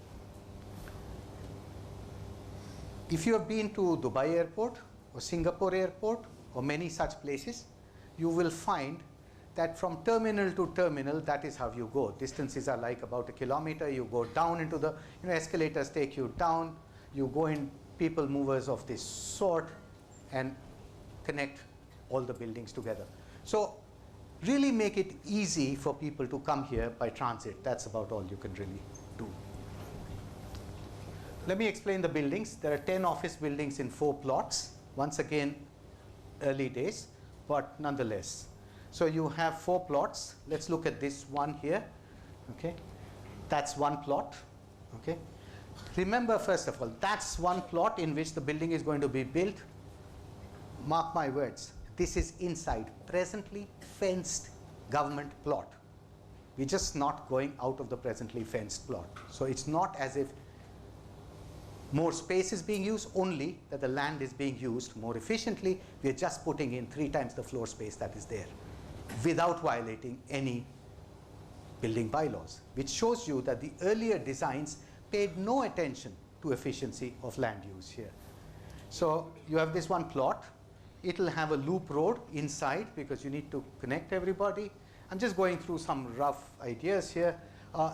If you have been to Dubai Airport or Singapore Airport or many such places, you will find that from terminal to terminal, that is how you go. Distances are like about 1 kilometer. You go down into the, escalators take you down. You go in people movers of this sort and connect all the buildings together. So really make it easy for people to come here by transit. That's about all you can really do. Let me explain the buildings. There are 10 office buildings in 4 plots. Once again, early days, but nonetheless. So you have 4 plots. Let's look at this one here. Okay, that's 1 plot. Okay, remember, first of all, that's 1 plot in which the building is going to be built. Mark my words, this is inside presently fenced government plot. We're just not going out of the presently fenced plot. So it's not as if More space is being used, only that the land is being used more efficiently. We are just putting in 3 times the floor space that is there without violating any building bylaws, which shows you that the earlier designs paid no attention to efficiency of land use here. So you have this one plot. It will have a loop road inside because you need to connect everybody. I'm just going through some rough ideas here.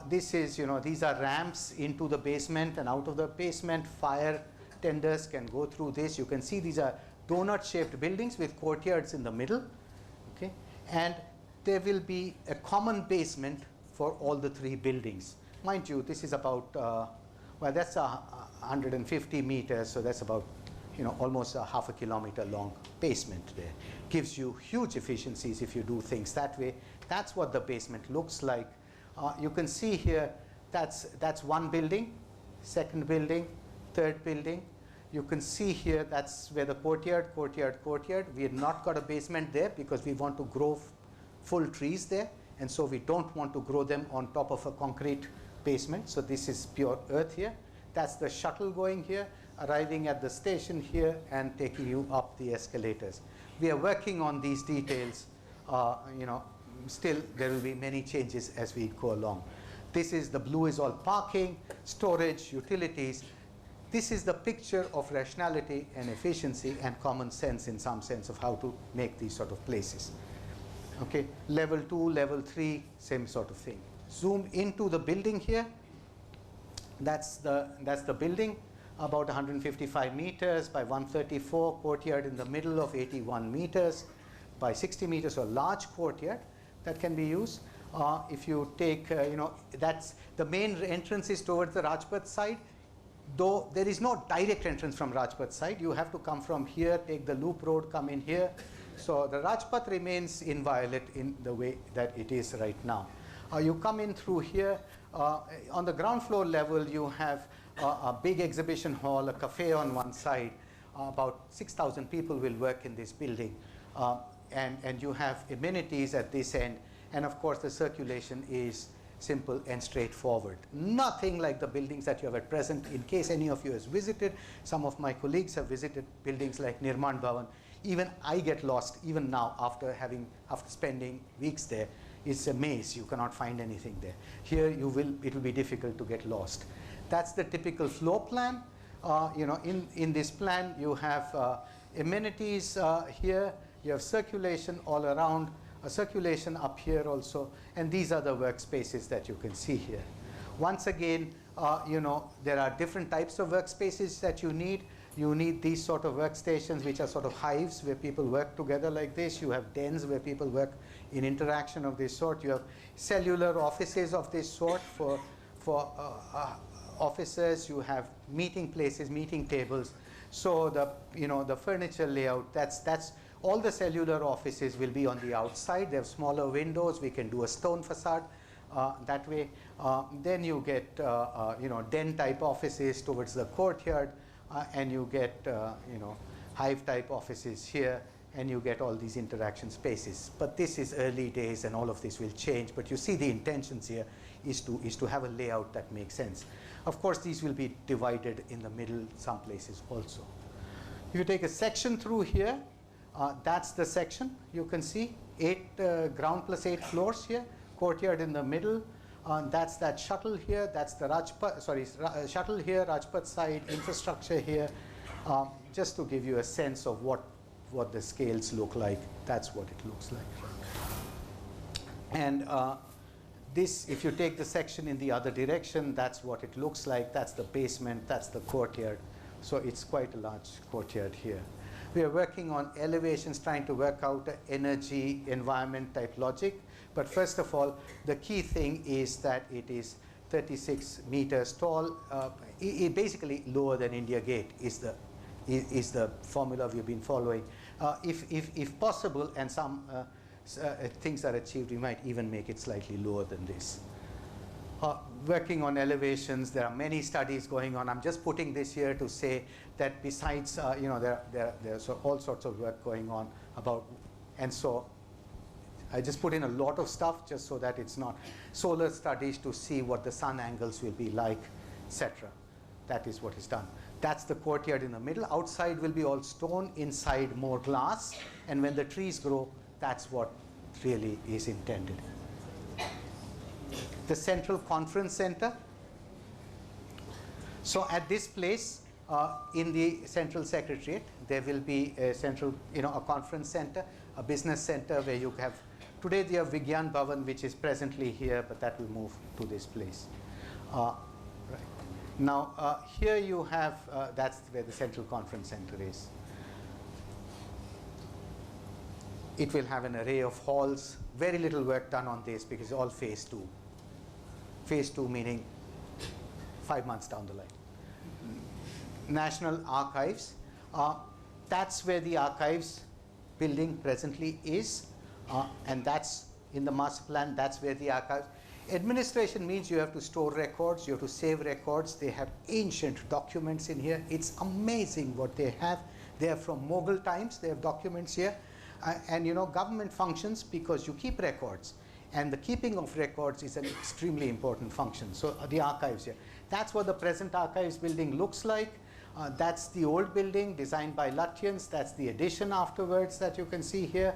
This is, these are ramps into the basement and out of the basement. Fire tenders can go through this. You can see these are donut-shaped buildings with courtyards in the middle. Okay? And there will be a common basement for all the 3 buildings. Mind you, this is about, well, that's 150 meters, so that's about, almost a half a kilometer long basement there. Gives you huge efficiencies if you do things that way. That's what the basement looks like. You can see here, that's one building, second building, third building. You can see here, that's where the courtyard. We have not got a basement there because we want to grow full trees there. And so we don't want to grow them on top of a concrete basement. So this is pure earth here. That's the shuttle going here, arriving at the station here and taking you up the escalators. We are working on these details. Still there will be many changes as we go along. This is, the blue is all parking, storage, utilities. This is the picture of rationality and efficiency and common sense in some sense of how to make these sort of places. Okay, level 2, level 3, same sort of thing. Zoom into the building here. That's the building, about 155 meters by 134, courtyard in the middle of 81 meters by 60 meters, so a large courtyard that can be used. If you take, that's the main entrance is towards the Rajpath side. Though there is no direct entrance from Rajpath side, you have to come from here, take the loop road, come in here. So the Rajpath remains inviolate in the way that it is right now. You come in through here. On the ground floor level, you have a big exhibition hall, a cafe on one side. About 6,000 people will work in this building. And you have amenities at this end. And of course, the circulation is simple and straightforward. Nothing like the buildings that you have at present. In case any of you has visited, some of my colleagues have visited buildings like Nirman Bhavan. Even I get lost, even now, after spending weeks there. It's a maze. You cannot find anything there. Here, it will be difficult to get lost. That's the typical floor plan. In this plan, you have amenities here. You have circulation all around, a circulation up here also, and these are the workspaces that you can see here. Once again, there are different types of workspaces that you need. You need these sort of workstations, which are sort of hives where people work together like this. You have dens where people work in interaction of this sort. You have cellular offices of this sort for officers. You have meeting places, meeting tables. So the furniture layout, that's all the cellular offices will be on the outside. They have smaller windows. We can do a stone facade that way. Then you get den type offices towards the courtyard. And you get hive type offices here, and you get all these interaction spaces. But this is early days, and all of this will change. But you see the intentions here is to have a layout that makes sense. Of course, these will be divided in the middle some places also. If you take a section through here, that's the section. You can see 8 ground plus 8 floors here, courtyard in the middle. That's that shuttle here. That's the shuttle here, Rajpath side, infrastructure here. Just to give you a sense of what the scales look like, that's what it looks like. And this, if you take the section in the other direction, that's what it looks like. That's the basement, that's the courtyard. So it's quite a large courtyard here. We are working on elevations, trying to work out energy, environment type logic. But first of all, the key thing is that it is 36 meters tall. Basically lower than India Gate is the formula we've been following. If possible, and some things are achieved, we might even make it slightly lower than this. Working on elevations, there are many studies going on. I'm just putting this here to say that besides, there's all sorts of work going on about, and so I just put in a lot of stuff just so that it's not solar studies to see what the sun angles will be like, etc. that is what is done. That's the courtyard in the middle. Outside will be all stone, inside more glass, and when the trees grow, that's what really is intended. The Central Conference Center. So at this place, in the Central Secretariat, there will be a central, a conference center, a business center where you have, today they have Vigyan Bhavan, which is presently here, but that will move to this place. Right. Now, here you have, that's where the Central Conference Center is. It will have an array of halls, very little work done on this because it's all phase 2. Phase 2 meaning 5 months down the line. National Archives. That's where the archives building presently is, and that's in the master plan. That's where the archives. Administration means you have to store records, you have to save records. They have ancient documents in here. It's amazing what they have. They are from Mughal times. They have documents here, and government functions because you keep records, and the keeping of records is an extremely important function. So the archives here. That's what the present archives building looks like. That's the old building designed by Lutyens. That's the addition afterwards that you can see here.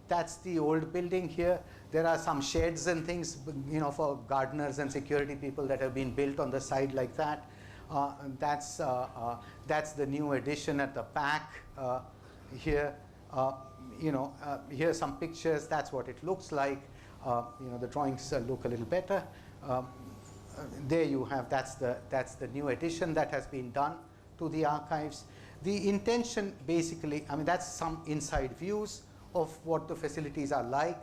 That's the old building here. There are some sheds and things, for gardeners and security people that have been built on the side like that. That's the new addition at the back here. Here's some pictures. That's what it looks like. The drawings look a little better. There you have, that's the new addition that has been done to the archives. The intention basically, that's some inside views of what the facilities are like.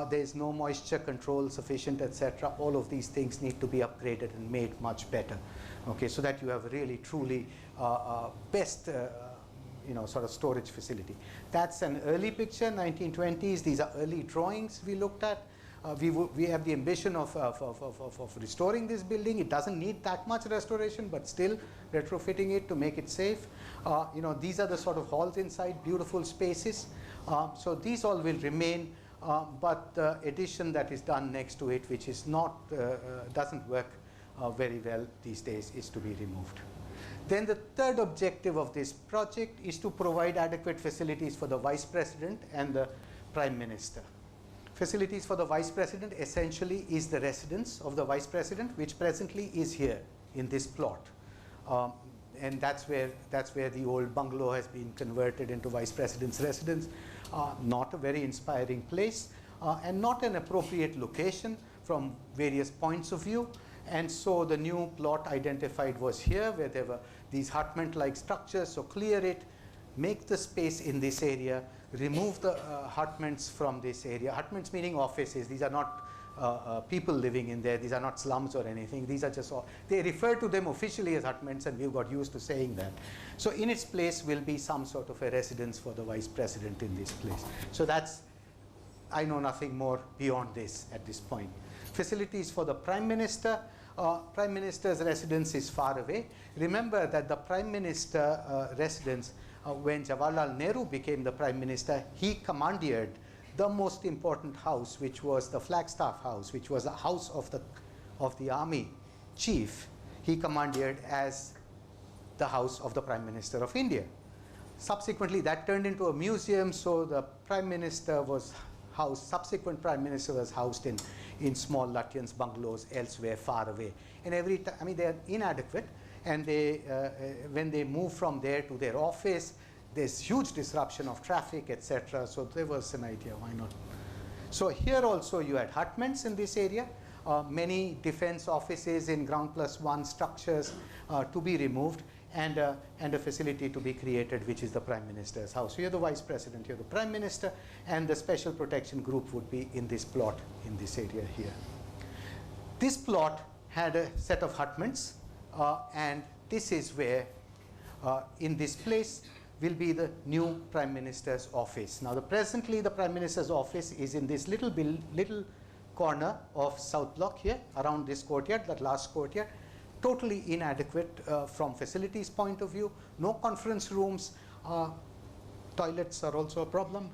There's no moisture control sufficient, etc. All of these things need to be upgraded and made much better. Okay, so that you have really truly best sort of storage facility. That's an early picture, 1920s. These are early drawings we looked at. We have the ambition of restoring this building. It doesn't need that much restoration, but still retrofitting it to make it safe. These are the sort of halls inside, beautiful spaces. So these all will remain, but the addition that is done next to it, which is not doesn't work very well these days, is to be removed. Then the third objective of this project is to provide adequate facilities for the Vice President and the Prime Minister. Facilities for the Vice President essentially is the residence of the Vice President, which presently is here in this plot. And that's where the old bungalow has been converted into Vice President's residence. Not a very inspiring place, and not an appropriate location from various points of view. And so the new plot identified was here, where there were these hutment-like structures. So clear it, make the space in this area, remove the hutments from this area. Hutments meaning offices. These are not people living in there. These are not slums or anything. These are just, they refer to them officially as hutments, and we've got used to saying that. So in its place will be some sort of a residence for the Vice President in this place. So that's, I know nothing more beyond this at this point. Facilities for the Prime Minister. Prime Minister's residence is far away. Remember that the Prime Minister residence, when Jawaharlal Nehru became the Prime Minister, he commandeered the most important house, which was the Flagstaff House, which was the house of the army chief. He commandeered as the house of the Prime Minister of India. Subsequently, that turned into a museum, so the Prime Minister was housed, subsequent Prime Minister was housed in small Lutyens bungalows elsewhere far away. And every time, they are inadequate, and they, when they move from there to their office, there's huge disruption of traffic, etc. So there was an idea, why not? So here also you had hutments in this area, many defense offices in ground plus one structures to be removed, and a facility to be created, which is the Prime Minister's house. So you're the Vice President, you're the Prime Minister, and the Special Protection Group would be in this plot, in this area here. This plot had a set of hutments, and this is where, in this place, will be the new Prime Minister's office. Now, presently the Prime Minister's office is in this little corner of South Block here, around this courtyard, that last courtyard. Totally inadequate from facilities point of view. No conference rooms. Toilets are also a problem,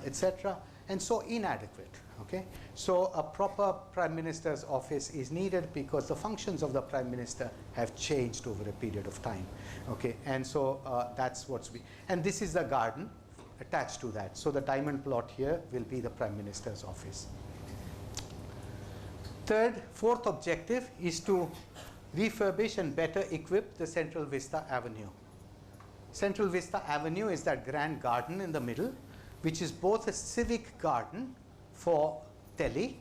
etc. and so inadequate. Okay? So a proper Prime Minister's office is needed because the functions of the Prime Minister have changed over a period of time. Okay? And so that's what's and this is the garden attached to that. So the diamond plot here will be the Prime Minister's office. Fourth objective is to refurbish and better equip the Central Vista Avenue. Central Vista Avenue is that grand garden in the middle, which is both a civic garden for Delhi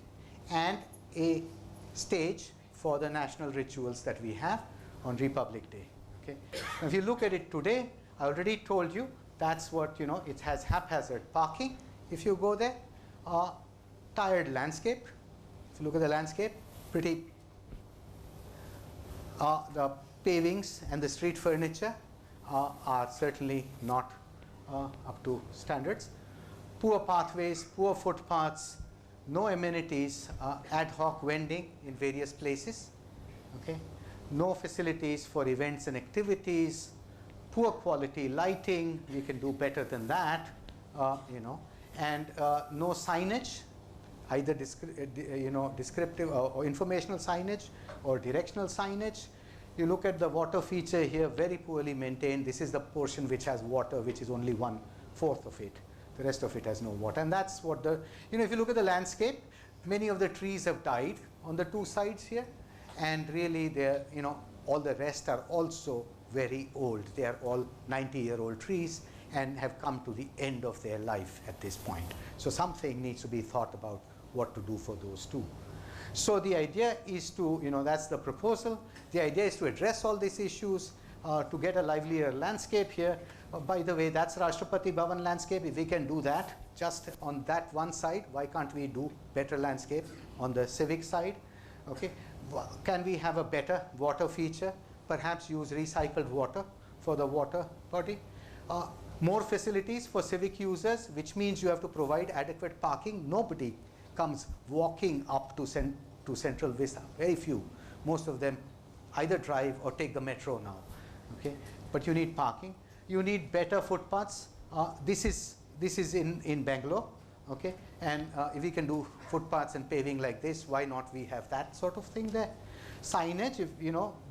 and a stage for the national rituals that we have on Republic Day. Okay? Now, if you look at it today, I already told you that's what, it has haphazard parking. If you go there, tired landscape. If you look at the landscape, pretty, the pavings and the street furniture are certainly not up to standards. Poor pathways, poor footpaths, no amenities, ad hoc vending in various places, okay? No facilities for events and activities, poor quality lighting, we can do better than that, and no signage, either descriptive or informational signage or directional signage. You look at the water feature here, very poorly maintained. This is the portion which has water, which is only 1/4 of it. The rest of it has no water. And that's what if you look at the landscape, many of the trees have died on the two sides here. And really, they're, all the rest are also very old. They are all 90-year-old trees and have come to the end of their life at this point. So something needs to be thought about what to do for those two. So the idea is to, that's the proposal. The idea is to address all these issues, to get a livelier landscape here. By the way, that's Rashtrapati Bhavan landscape. If we can do that just on that one side, why can't we do better landscape on the civic side? Okay. Can we have a better water feature? Perhaps use recycled water for the water body. More facilities for civic users, which means you have to provide adequate parking. Nobody comes walking up to Central Vista. Very few. Most of them either drive or take the metro now. Okay? But you need parking. You need better footpaths. This is in Bangalore. Okay? And if we can do footpaths and paving like this, why not we have that sort of thing there? Signage, if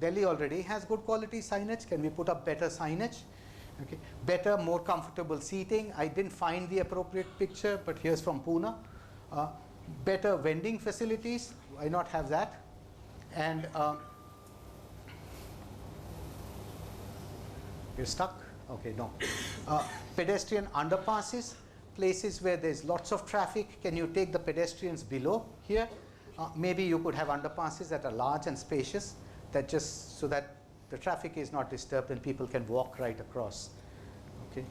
Delhi already has good quality signage, can we put up better signage? Okay. Better, more comfortable seating. I didn't find the appropriate picture, but here's from Pune. Better vending facilities, why not have that? And you're stuck? Okay, no. Pedestrian underpasses, places where there's lots of traffic. Can you take the pedestrians below here? Maybe you could have underpasses that are large and spacious, that just so that the traffic is not disturbed and people can walk right across. Okay.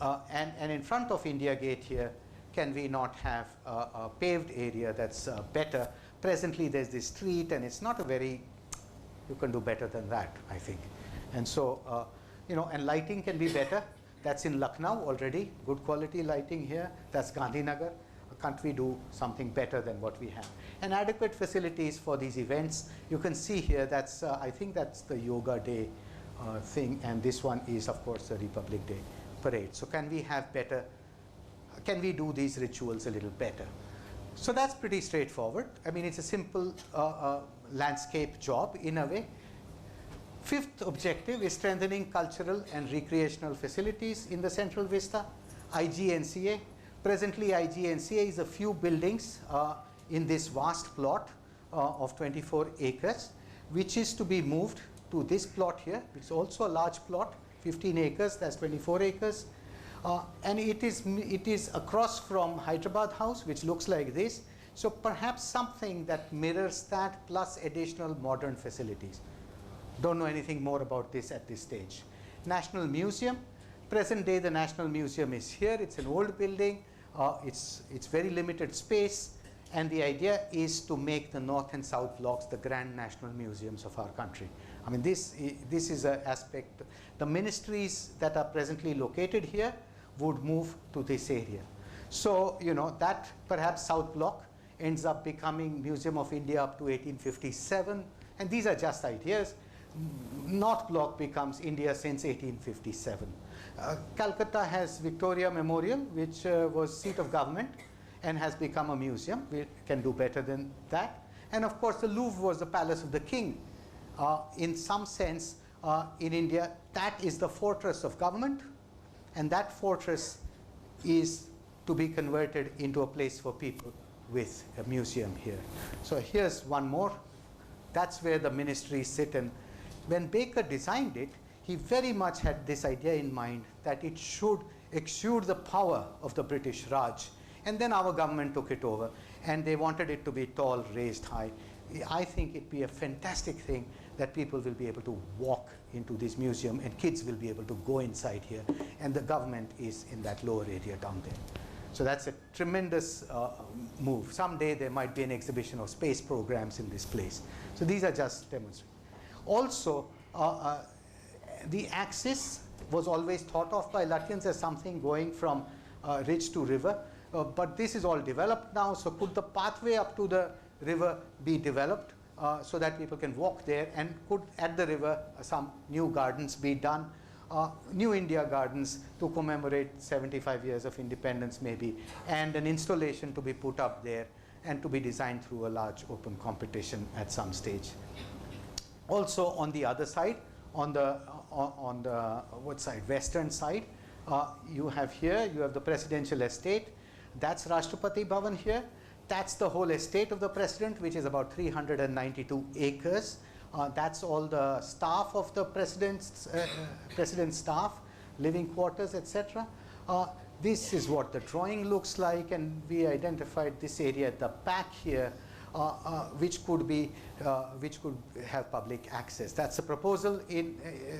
And in front of India Gate here, can we not have a paved area that's better? Presently, there's this street, and it's not a very, you can do better than that, I think. And so, and lighting can be better. That's in Lucknow already, good quality lighting here. That's Gandhinagar. Can't we do something better than what we have? And adequate facilities for these events. You can see here, that's I think that's the Yoga Day thing, and this one is, of course, the Republic Day parade. So can we have better, can we do these rituals a little better? So that's pretty straightforward. I mean, it's a simple landscape job in a way. Fifth objective is strengthening cultural and recreational facilities in the Central Vista. IGNCA. Presently, IGNCA is a few buildings in this vast plot of 24 acres, which is to be moved to this plot here. It's also a large plot, 15 acres, that's 24 acres. And it is across from Hyderabad House, which looks like this. So perhaps something that mirrors that plus additional modern facilities. Don't know anything more about this at this stage. National Museum. Present day, the National Museum is here. It's an old building. It's very limited space. And the idea is to make the North and South blocks the grand national museums of our country. I mean, this is an aspect. The ministries that are presently located here would move to this area. So, that perhaps South Block ends up becoming Museum of India up to 1857. And these are just ideas. North Block becomes India since 1857. Calcutta has Victoria Memorial, which was seat of government and has become a museum. We can do better than that. And of course, the Louvre was the palace of the king. In some sense, in India, that is the fortress of government, and that fortress is to be converted into a place for people with a museum here. So here's one more. That's where the ministries sit. And when Baker designed it, he very much had this idea in mind that it should exude the power of the British Raj. And then our government took it over, and they wanted it to be tall, raised high. I think it'd be a fantastic thing that people will be able to walk into this museum, and kids will be able to go inside here, and the government is in that lower area down there. So that's a tremendous move. Someday there might be an exhibition of space programs in this place. So these are just demonstrations. Also, the axis was always thought of by Lutyens as something going from ridge to river, but this is all developed now. So could the pathway up to the river be developed so that people can walk there, and could at the river some new gardens be done, New India Gardens to commemorate 75 years of independence maybe, and an installation to be put up there and to be designed through a large open competition at some stage. Also on the other side, on the what side? Western side, you have the presidential estate. That's Rashtrapati Bhavan here. That's the whole estate of the president, which is about 392 acres. That's all the staff of the president's staff, living quarters, etc. This is what the drawing looks like, and we identified this area at the back here, which could have public access. That's a proposal,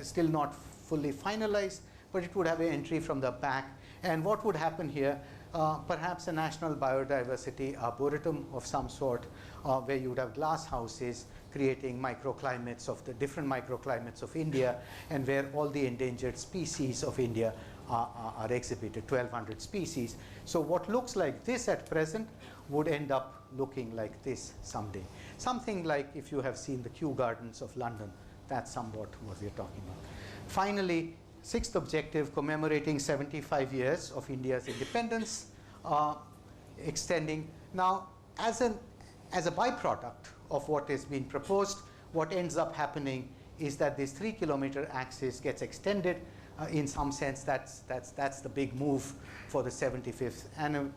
still not fully finalized, but it would have an entry from the back. And what would happen here? Perhaps a national biodiversity arboretum of some sort, where you would have glass houses creating microclimates of the different microclimates of India, and where all the endangered species of India are exhibited, 1,200 species. So what looks like this at present would end up looking like this someday. Something like, if you have seen the Kew Gardens of London, that's somewhat what we're talking about. Finally, sixth objective, commemorating 75 years of India's independence, extending. Now, as a byproduct of what has been proposed, what ends up happening is that this 3-kilometer axis gets extended. In some sense, that's the big move for the 75th annum.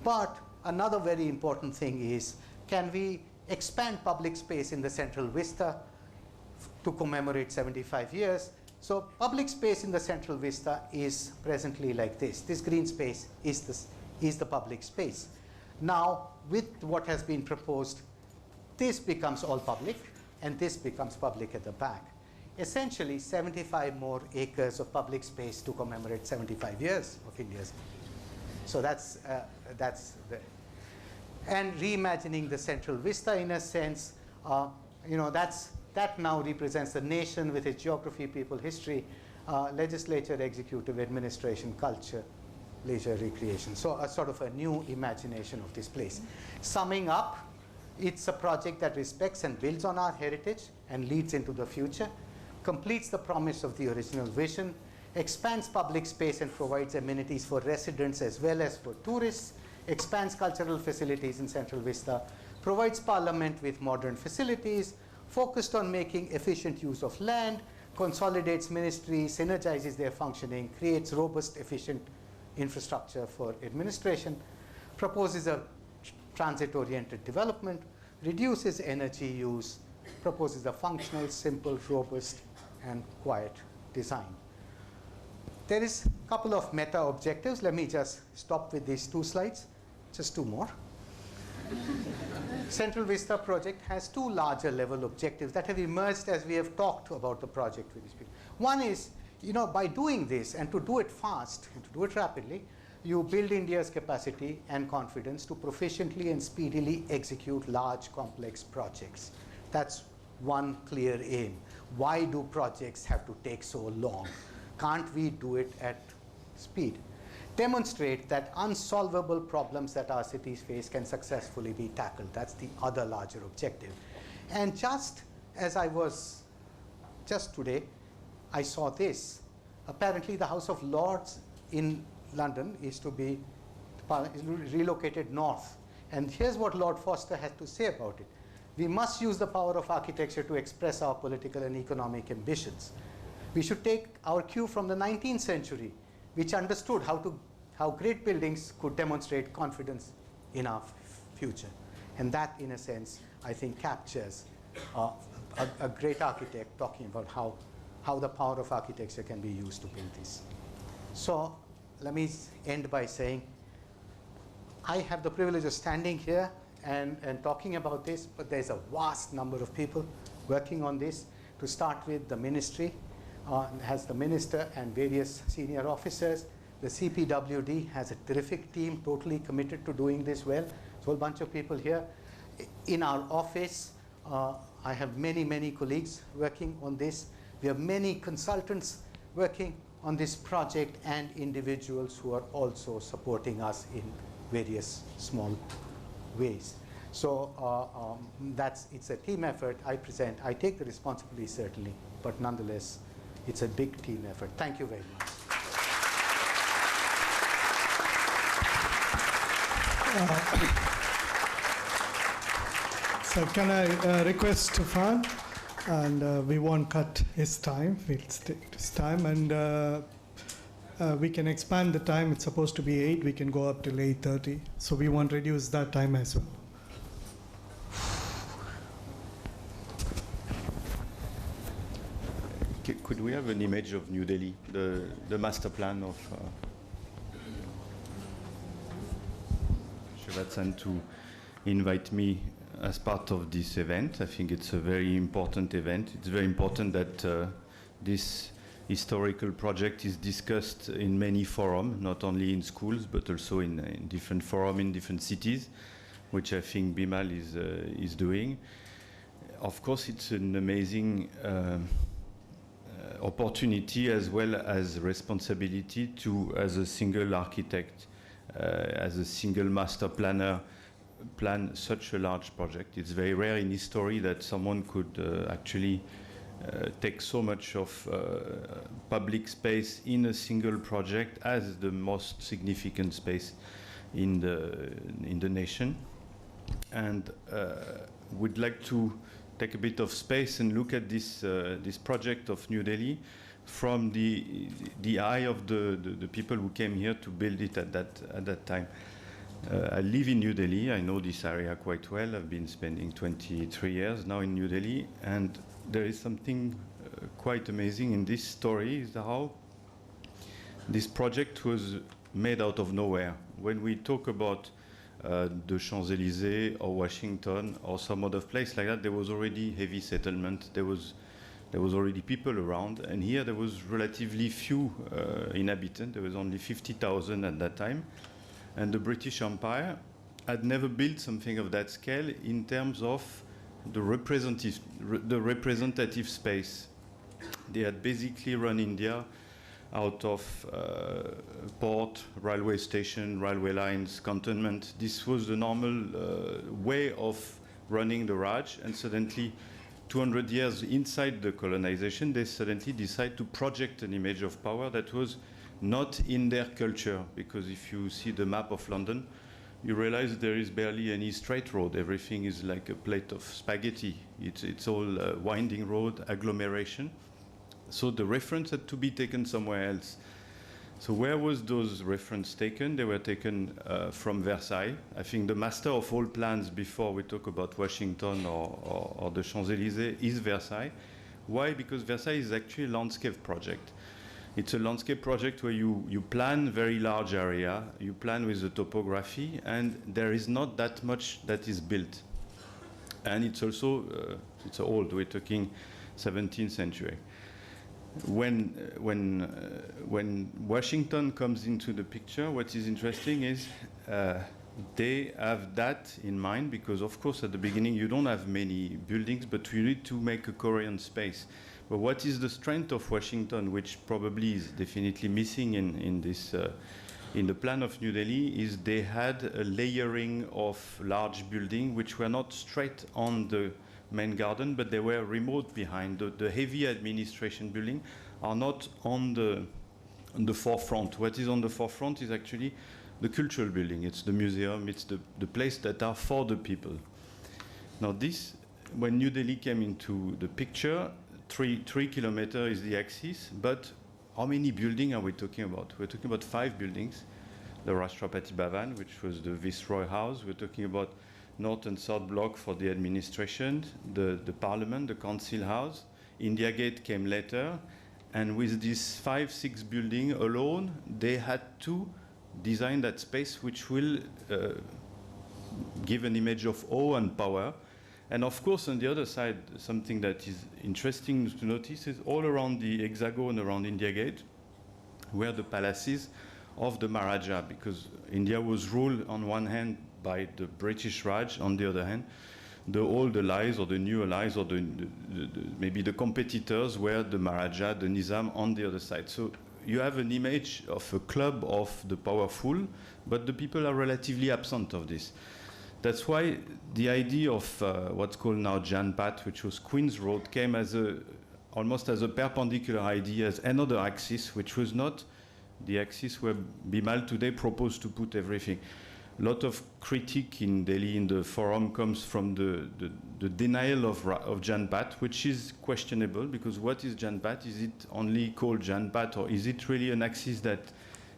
But another very important thing is, can we expand public space in the Central Vista to commemorate 75 years? So public space in the Central Vista is presently like this. This green space is the public space. Now, with what has been proposed, this becomes all public, and this becomes public at the back. Essentially, 75 more acres of public space to commemorate 75 years of India's. So that's and reimagining the Central Vista in a sense, that now represents the nation with its geography, people, history, legislature, executive, administration, culture, leisure, recreation. So a sort of a new imagination of this place. Summing up, it's a project that respects and builds on our heritage and leads into the future, completes the promise of the original vision, expands public space and provides amenities for residents as well as for tourists, expands cultural facilities in Central Vista, provides Parliament with modern facilities, focused on making efficient use of land, consolidates ministries, synergizes their functioning, creates robust, efficient infrastructure for administration, proposes a transit-oriented development, reduces energy use, proposes a functional, simple, robust, and quiet design. There is a couple of meta objectives. Let me just stop with these 2 slides, just 2 more. Central Vista project has 2 larger level objectives that have emerged as we have talked about the project with these people. One is, by doing this, and to do it fast, and to do it rapidly, you build India's capacity and confidence to proficiently and speedily execute large, complex projects. That's one clear aim. Why do projects have to take so long? Can't we do it at speed? Demonstrate that unsolvable problems that our cities face can successfully be tackled. That's the other larger objective. And just as I was just today, I saw this. apparently the House of Lords in London is to be relocated north. And here's what Lord Foster had to say about it. We must use the power of architecture to express our political and economic ambitions. We should take our cue from the 19th century, which understood how great buildings could demonstrate confidence in our future. And that, in a sense, I think captures a great architect talking about how the power of architecture can be used to build this. So let me end by saying, I have the privilege of standing here and talking about this, but there's a vast number of people working on this. To start with, the ministry has the minister and various senior officers. The CPWD has a terrific team, totally committed to doing this well. There's a whole bunch of people here. In our office, I have many, many colleagues working on this. We have many consultants working on this project and individuals who are also supporting us in various small ways. So it's a team effort. I take the responsibility certainly, but nonetheless, it's a big team effort. Thank you very much. So can I request Stephane, and we won't cut his time, we'll stick to his time, and we can expand the time. It's supposed to be 8, we can go up till 8:30, so we won't reduce that time as well. Could we have an image of New Delhi, the master plan of Srivathsan to invite me as part of this event? I think it's a very important event. It's very important that this historical project is discussed in many forums, not only in schools, but also in different forums in different cities, which I think Bimal is doing. Of course, it's an amazing opportunity as well as responsibility to, as a single architect, as a single master planner, plan such a large project. It's very rare in history that someone could actually take so much of public space in a single project as the most significant space in the nation. And would like to take a bit of space and look at this project of New Delhi from the eye of the people who came here to build it at that time. I live in New Delhi. I know this area quite well. I've been spending 23 years now in New Delhi, and there is something quite amazing in this story, is how this project was made out of nowhere. When we talk about the Champs-Élysées or Washington or some other place like that, there was already heavy settlement. There was already people around, and here there was relatively few inhabitants. There was only 50,000 at that time, and the British Empire had never built something of that scale in terms of the representative space. They had basically run India out of port, railway station, railway lines, cantonment. This was the normal way of running the Raj, and suddenly 200 years inside the colonization, they suddenly decide to project an image of power that was not in their culture, because if you see the map of London, you realize there is barely any straight road. Everything is like a plate of spaghetti. It's all winding road, agglomeration. So the reference had to be taken somewhere else. So where was those references taken? They were taken from Versailles. I think the master of all plans before we talk about Washington or the Champs-Élysées is Versailles. Why? Because Versailles is actually a landscape project. It's a landscape project where you plan very large area, you plan with the topography, and there is not that much that is built. And it's also, it's old, we're talking 17th century. When Washington comes into the picture, what is interesting is they have that in mind, because of course at the beginning you don't have many buildings, but you need to make a coherent space. But what is the strength of Washington, which probably is definitely missing in the plan of New Delhi, is they had a layering of large buildings which were not straight on the main garden, but they were remote behind. The heavy administration building are not on the forefront. What is on the forefront is actually the cultural building. It's the museum, it's the place that are for the people. Now this, when New Delhi came into the picture, 3 kilometers is the axis, but how many buildings are we talking about? We're talking about 5 buildings. The Rashtrapati Bhavan, which was the Viceroy House. We're talking about North and South Block for the administration, the Parliament, the Council House. India Gate came later. And with these 5-6 buildings alone, they had to design that space which will give an image of awe and power. And of course, on the other side, something that is interesting to notice is all around the hexagon around India Gate were the palaces of the Maharaja, because India was ruled on one hand by the British Raj, on the other hand, the old allies or the new allies or maybe the competitors were the Maharaja, the Nizam on the other side. So you have an image of a club of the powerful, but the people are relatively absent of this. That's why the idea of what's called now Janpat, which was Queen's Road, came as almost as a perpendicular idea as another axis, which was not the axis where Bimal today proposed to put everything. A lot of critique in Delhi in the forum comes from the denial of Janpat, which is questionable, because what is Janpat? Is it only called Janpat, or is it really an axis that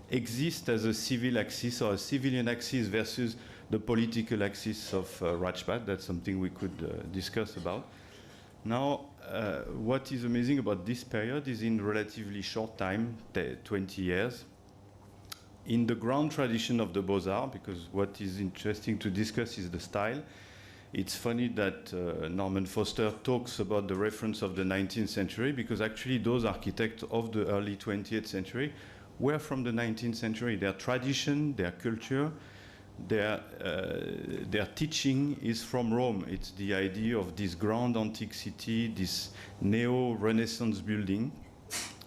exists as a civil axis or a civilian axis versus the political axis of Rajpat? That's something we could discuss about. Now, what is amazing about this period is in relatively short time, 20 years, in the ground tradition of the Beaux-Arts, because what is interesting to discuss is the style. It's funny that Norman Foster talks about the reference of the 19th century, because actually those architects of the early 20th century were from the 19th century. Their tradition, their culture, their teaching is from Rome. It's the idea of this grand antique city, this neo-Renaissance building.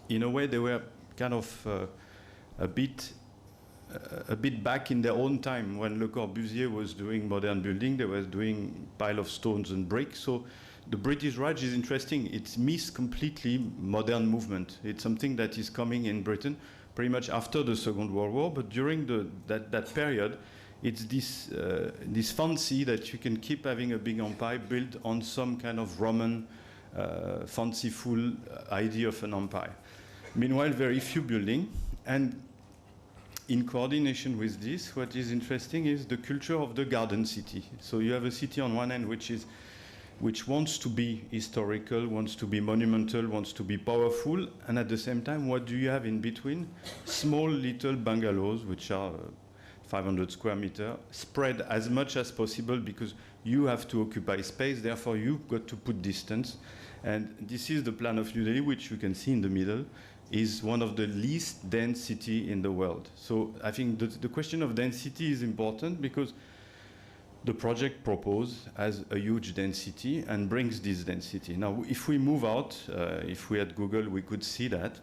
In a way, they were kind of a bit back in their own time. When Le Corbusier was doing modern building, they were doing pile of stones and bricks. So the British Raj is interesting. It's missed completely modern movement. It's something that is coming in Britain pretty much after the Second World War, but during that period, it's this fancy that you can keep having a big empire built on some kind of Roman fanciful idea of an empire. Meanwhile, very few buildings. And in coordination with this, what is interesting is the culture of the garden city. So you have a city on one end which wants to be historical, wants to be monumental, wants to be powerful, and at the same time, what do you have in between? Small little bungalows, which are 500 square meters, spread as much as possible, because you have to occupy space, therefore you've got to put distance. And this is the plan of New Delhi, which you can see in the middle, is one of the least dense cities in the world. So I think the question of density is important, because the project proposed has a huge density and brings this density. Now, if we move out, if we had Google, we could see that.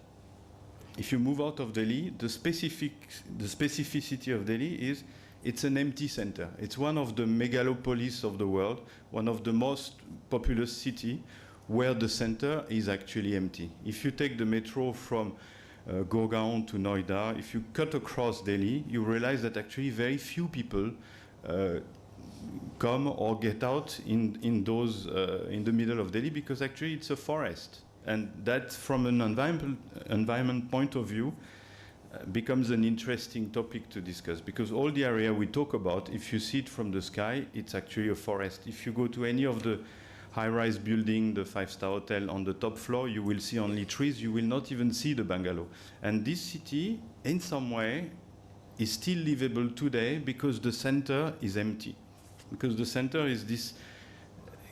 If you move out of Delhi, the specificity of Delhi is it's an empty center. It's one of the megalopolis of the world, one of the most populous cities, where the center is actually empty. If you take the metro from Gurgaon to Noida, if you cut across Delhi, you realize that actually very few people come or get out in the middle of Delhi, because actually it's a forest. And that, from an environment point of view, becomes an interesting topic to discuss, because all the area we talk about, if you see it from the sky, it's actually a forest. If you go to any of the high-rise building, the 5-star hotel on the top floor, you will see only trees. You will not even see the bungalow. And this city, in some way, is still livable today because the center is empty. Because the center is this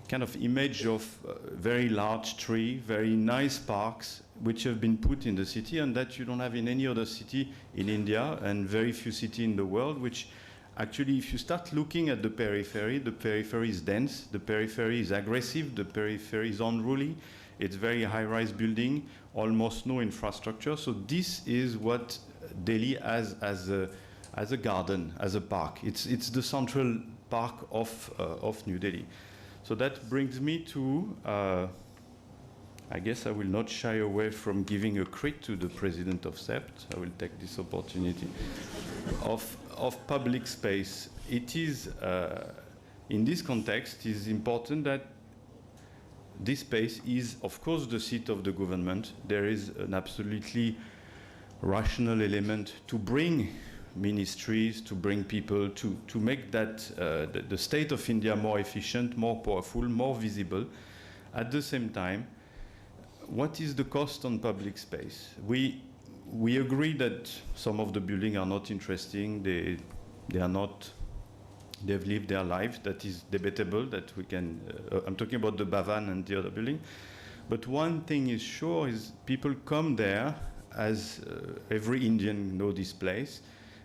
kind of image of very large tree, very nice parks, which have been put in the city, and that you don't have in any other city in India, and very few cities in the world, which actually, if you start looking at the periphery is dense, the periphery is aggressive, the periphery is unruly, it's very high-rise building, almost no infrastructure. So this is what Delhi has as a garden, as a park. It's the central park of New Delhi. So that brings me to I guess I will not shy away from giving a credit to the president of CEPT. I will take this opportunity of public space. It is, in this context, it is important that this space is, of course, the seat of the government. There is an absolutely rational element to bring ministries, to bring people, to make that the state of India more efficient, more powerful, more visible. At the same time, what is the cost on public space? We agree that some of the buildings are not interesting. They are not. They've lived their life. That is debatable. That we can. I'm talking about the Bhavan and the other building. But one thing is sure is people come there, as every Indian knows this place.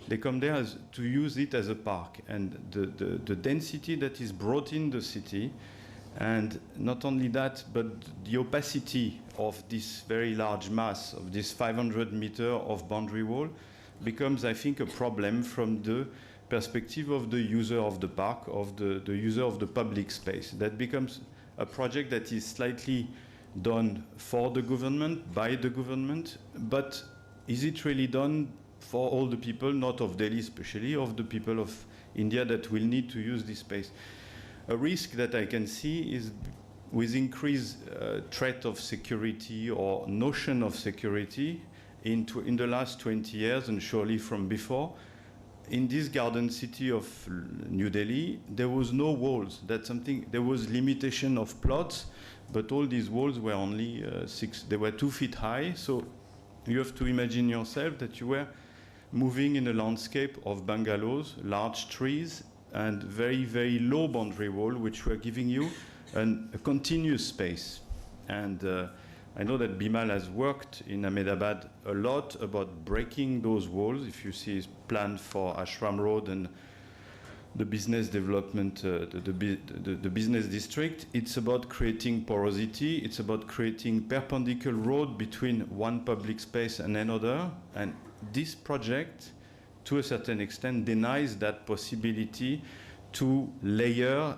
They come there to use it as a park, and the density that is brought in the city, and not only that, but the opacity of this very large mass, of this 500 meter of boundary wall, becomes, I think, a problem from the perspective of the user of the park, of the user of the public space. That becomes a project that is slightly done for the government, by the government, but is it really done for all the people, not of Delhi especially, of the people of India that will need to use this space? A risk that I can see is with increased threat of security or notion of security in the last 20 years, and surely from before, in this garden city of New Delhi, there was no walls. That's something, there was limitation of plots, but all these walls were only they were 2 feet high. So you have to imagine yourself that you were moving in a landscape of bungalows, large trees, and very, very low boundary wall, which were giving you a continuous space. And I know that Bimal has worked in Ahmedabad a lot about breaking those walls. If you see his plan for Ashram Road and the business development, the business district, it's about creating porosity. It's about creating perpendicular road between one public space and another. And this project, to a certain extent, denies that possibility to layer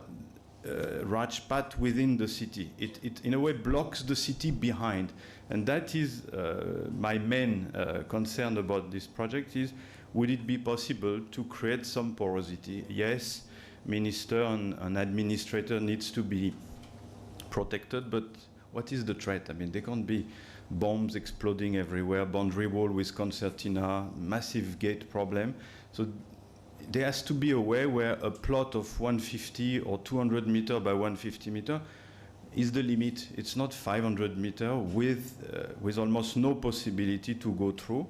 Rajpath within the city. It in a way blocks the city behind. And that is my main concern about this project is, would it be possible to create some porosity? Yes, minister and administrator needs to be protected, but what is the threat? I mean, there can't be bombs exploding everywhere, boundary wall with concertina, massive gate problem. So there has to be a way where a plot of 150 or 200 meter by 150 meter is the limit. It's not 500 meter with almost no possibility to go through,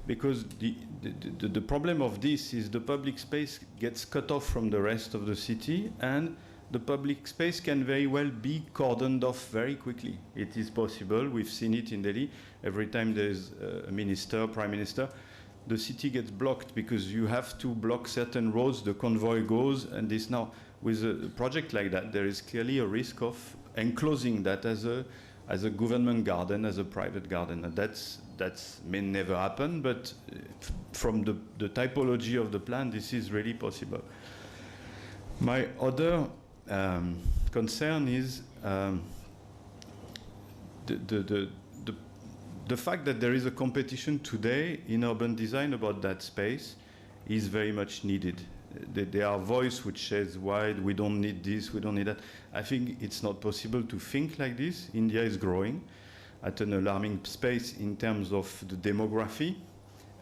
because the problem of this is the public space gets cut off from the rest of the city, and the public space can very well be cordoned off very quickly. It is possible. We've seen it in Delhi. Every time there's a minister, prime minister, the city gets blocked because you have to block certain roads, the convoy goes, and this now, with a project like that, there is clearly a risk of enclosing that as a government garden, as a private garden. And that's may never happen, but from the typology of the plan, this is really possible. My other concern is the fact that there is a competition today in urban design about that space is very much needed. There are voices which says, why we don't need this, we don't need that. I think it's not possible to think like this. India is growing at an alarming pace in terms of the demography,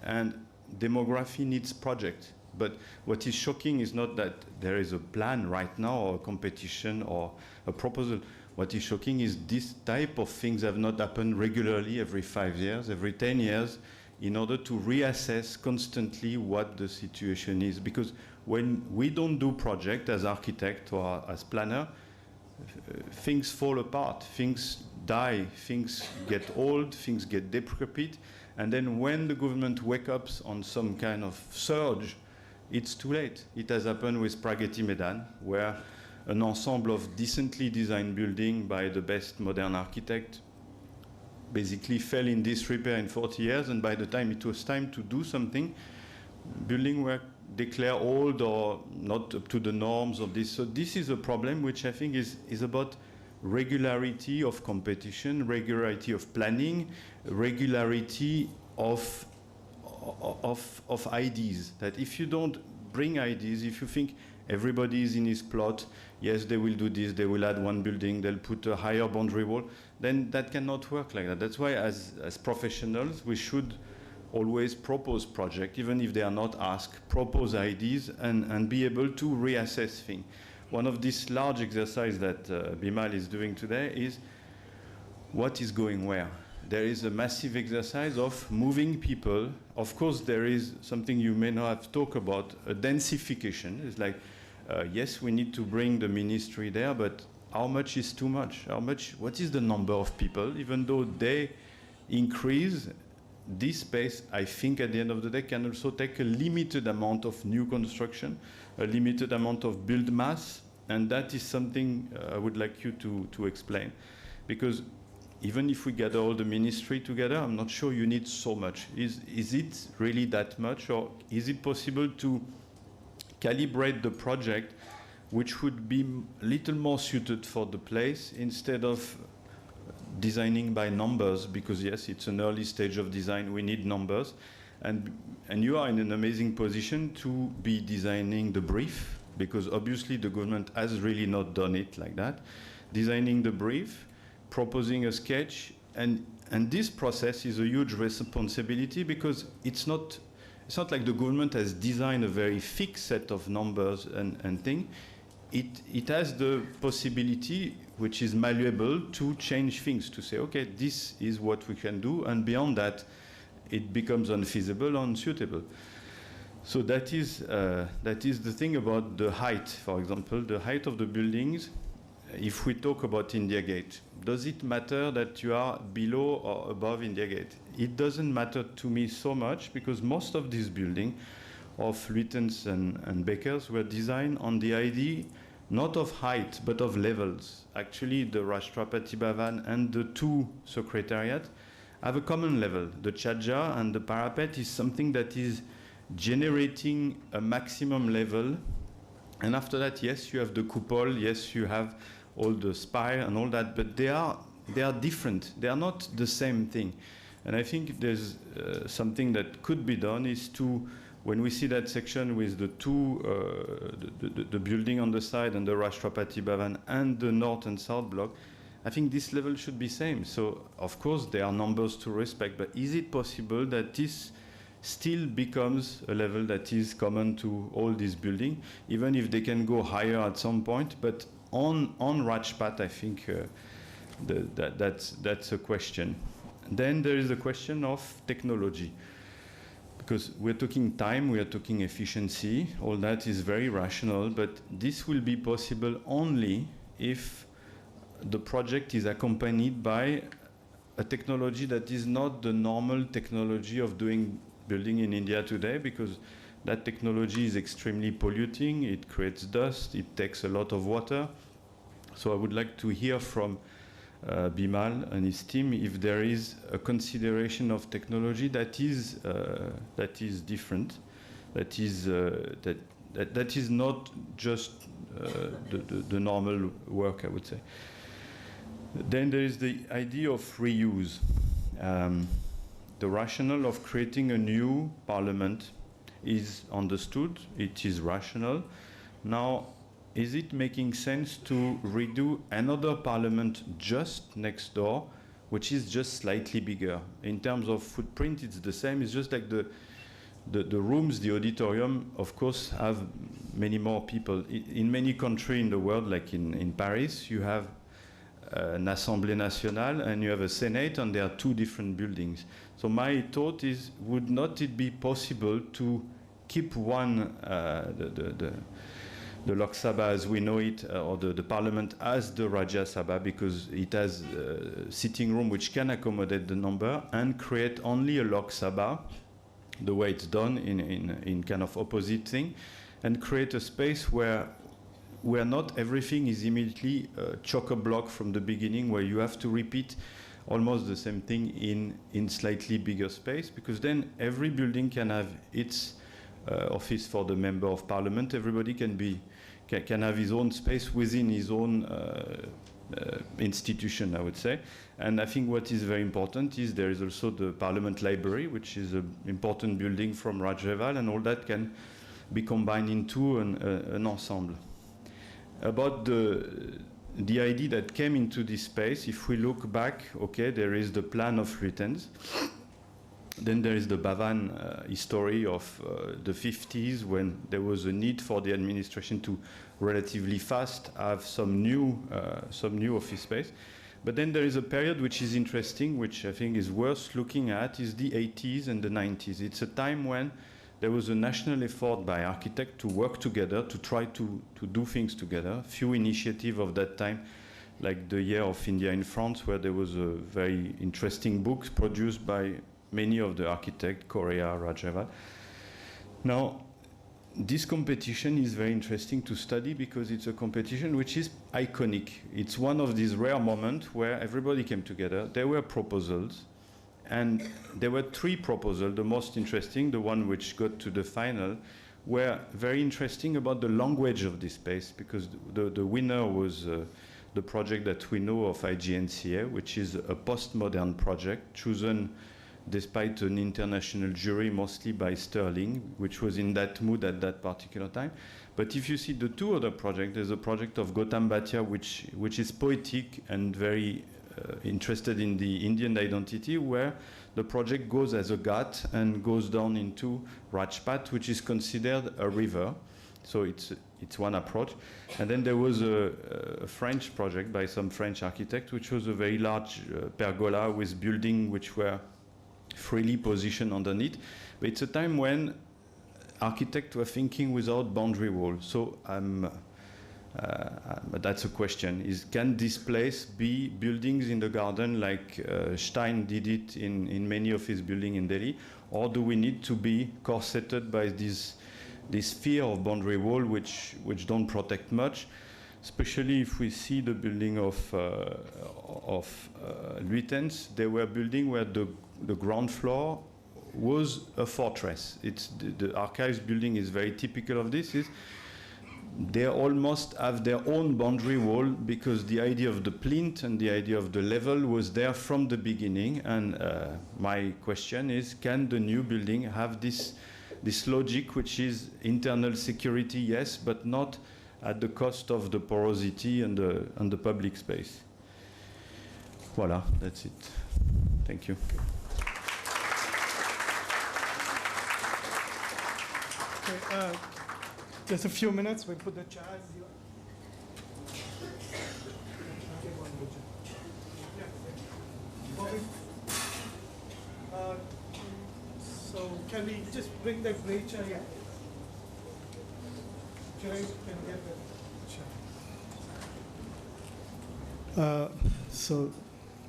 and demography needs project. But what is shocking is not that there is a plan right now or a competition or a proposal. What is shocking is this type of things have not happened regularly every 5 years, every 10 years, in order to reassess constantly what the situation is. Because when we don't do project as architect or as planner, things fall apart, things die, things get old, things get decrepit, and then when the government wakes up on some kind of surge, it's too late. It has happened with Pragati Maidan, where an ensemble of decently designed building by the best modern architect basically fell in disrepair in 40 years, and by the time it was time to do something, buildings were declared old or not up to the norms of this. So this is a problem which I think is about regularity of competition, regularity of planning, regularity of ideas. That if you don't bring ideas, if you think everybody is in his plot, yes, they will do this, they will add one building, they'll put a higher boundary wall, then that cannot work like that. That's why as professionals, we should always propose projects, even if they are not asked, propose ideas and be able to reassess things. One of these large exercises that Bimal is doing today is what is going where. There is a massive exercise of moving people. Of course, there is something you may not have talked about, a densification. It's like, yes, we need to bring the ministry there, but how much is too much? What is the number of people? Even though they increase, this space, I think at the end of the day, can also take a limited amount of new construction, a limited amount of build mass, and that is something I would like you to explain. Because even if we gather all the ministry together, I'm not sure you need so much. Is it really that much, or is it possible to calibrate the project which would be a little more suited for the place instead of designing by numbers? Because yes, it's an early stage of design, we need numbers, and you are in an amazing position to be designing the brief, because obviously the government has really not done it like that. Designing the brief, proposing a sketch, and this process is a huge responsibility, because it's not like the government has designed a very fixed set of numbers and things. It has the possibility, which is malleable, to change things, to say, okay, this is what we can do, and beyond that, it becomes unfeasible, unsuitable. So that is the thing about the height, for example, the height of the buildings. If we talk about India Gate, does it matter that you are below or above India Gate? It doesn't matter to me so much, because most of these buildings of Lutyens and Bakers were designed on the idea not of height, but of levels. Actually, the Rashtrapati Bhavan and the two Secretariat have a common level. The Chhaja and the parapet is something that is generating a maximum level. And after that, yes, you have the coupole, yes, you have all the spire and all that, but they are different. They are not the same thing. And I think there's something that could be done is to, when we see that section with the two, the building on the side and the Rashtrapati Bhavan and the north and south block, I think this level should be same. So, of course, there are numbers to respect, but is it possible that this still becomes a level that is common to all these buildings, even if they can go higher at some point? But on Rajpath, I think that's a question. Then there is a question of technology. Because we're talking time, we are talking efficiency, all that is very rational, but this will be possible only if the project is accompanied by a technology that is not the normal technology of doing building in India today, because that technology is extremely polluting, it creates dust, it takes a lot of water. So I would like to hear from Bimal and his team if there is a consideration of technology that is different, that is not just the normal work, I would say. Then there is the idea of reuse. The rationale of creating a new parliament is understood, it is rational. Now, is it making sense to redo another parliament just next door, which is just slightly bigger? In terms of footprint, it's the same. It's just like the rooms, the auditorium, of course, have many more people. In many countries in the world, like in Paris, you have an Assemblée Nationale and you have a Senate, and there are two different buildings. So my thought is, would not it be possible to keep one, the Lok Sabha as we know it, or the parliament as the Rajya Sabha, because it has a sitting room which can accommodate the number, and create only a Lok Sabha, the way it's done in kind of opposite thing, and create a space where not everything is immediately chock-a-block from the beginning, where you have to repeat almost the same thing in slightly bigger space, because then every building can have its office for the member of parliament. Everybody can have his own space within his own institution, I would say. And I think what is very important is there is also the Parliament Library, which is an important building from Rajreval, and all that can be combined into an ensemble. About the idea that came into this space, if we look back, okay, there is the plan of Lutyens. Then there is the Bavan history of the 50s, when there was a need for the administration to relatively fast have some new office space. But then there is a period which is interesting, which I think is worth looking at, is the 80s and the 90s. It's a time when there was a national effort by architects to work together, to try to do things together. Few initiatives of that time, like the Year of India in France, where there was a very interesting book produced by many of the architects, Correa, Rajreval. Now, this competition is very interesting to study because it's a competition which is iconic. It's one of these rare moments where everybody came together. There were proposals, and there were 3 proposals. The most interesting, the one which got to the final, were very interesting about the language of this space, because the winner was the project that we know of IGNCA, which is a postmodern project chosen despite an international jury, mostly by Sterling, which was in that mood at that particular time. But if you see the 2 other projects, there's a project of Gautam Bhatia, which is poetic and very interested in the Indian identity, where the project goes as a ghat and goes down into Rajpath, which is considered a river. So it's one approach. And then there was a French project by some French architect, which was a very large pergola with buildings which were freely positioned underneath. But it's a time when architects were thinking without boundary walls. So that's a question, is can this place be buildings in the garden like Stein did it in many of his buildings in Delhi, or do we need to be corseted by this fear of boundary wall which don't protect much, especially if we see the building of Lutyens. They were building where the ground floor was a fortress. It's the archives building is very typical of this. They almost have their own boundary wall, because the idea of the plinth and the idea of the level was there from the beginning. And my question is, can the new building have this logic, which is internal security, yes, but not at the cost of the porosity and the public space? Voilà, that's it. Thank you. Okay, just a few minutes, we put the chairs here. So can we just bring the gray chair here? Can get the chair? So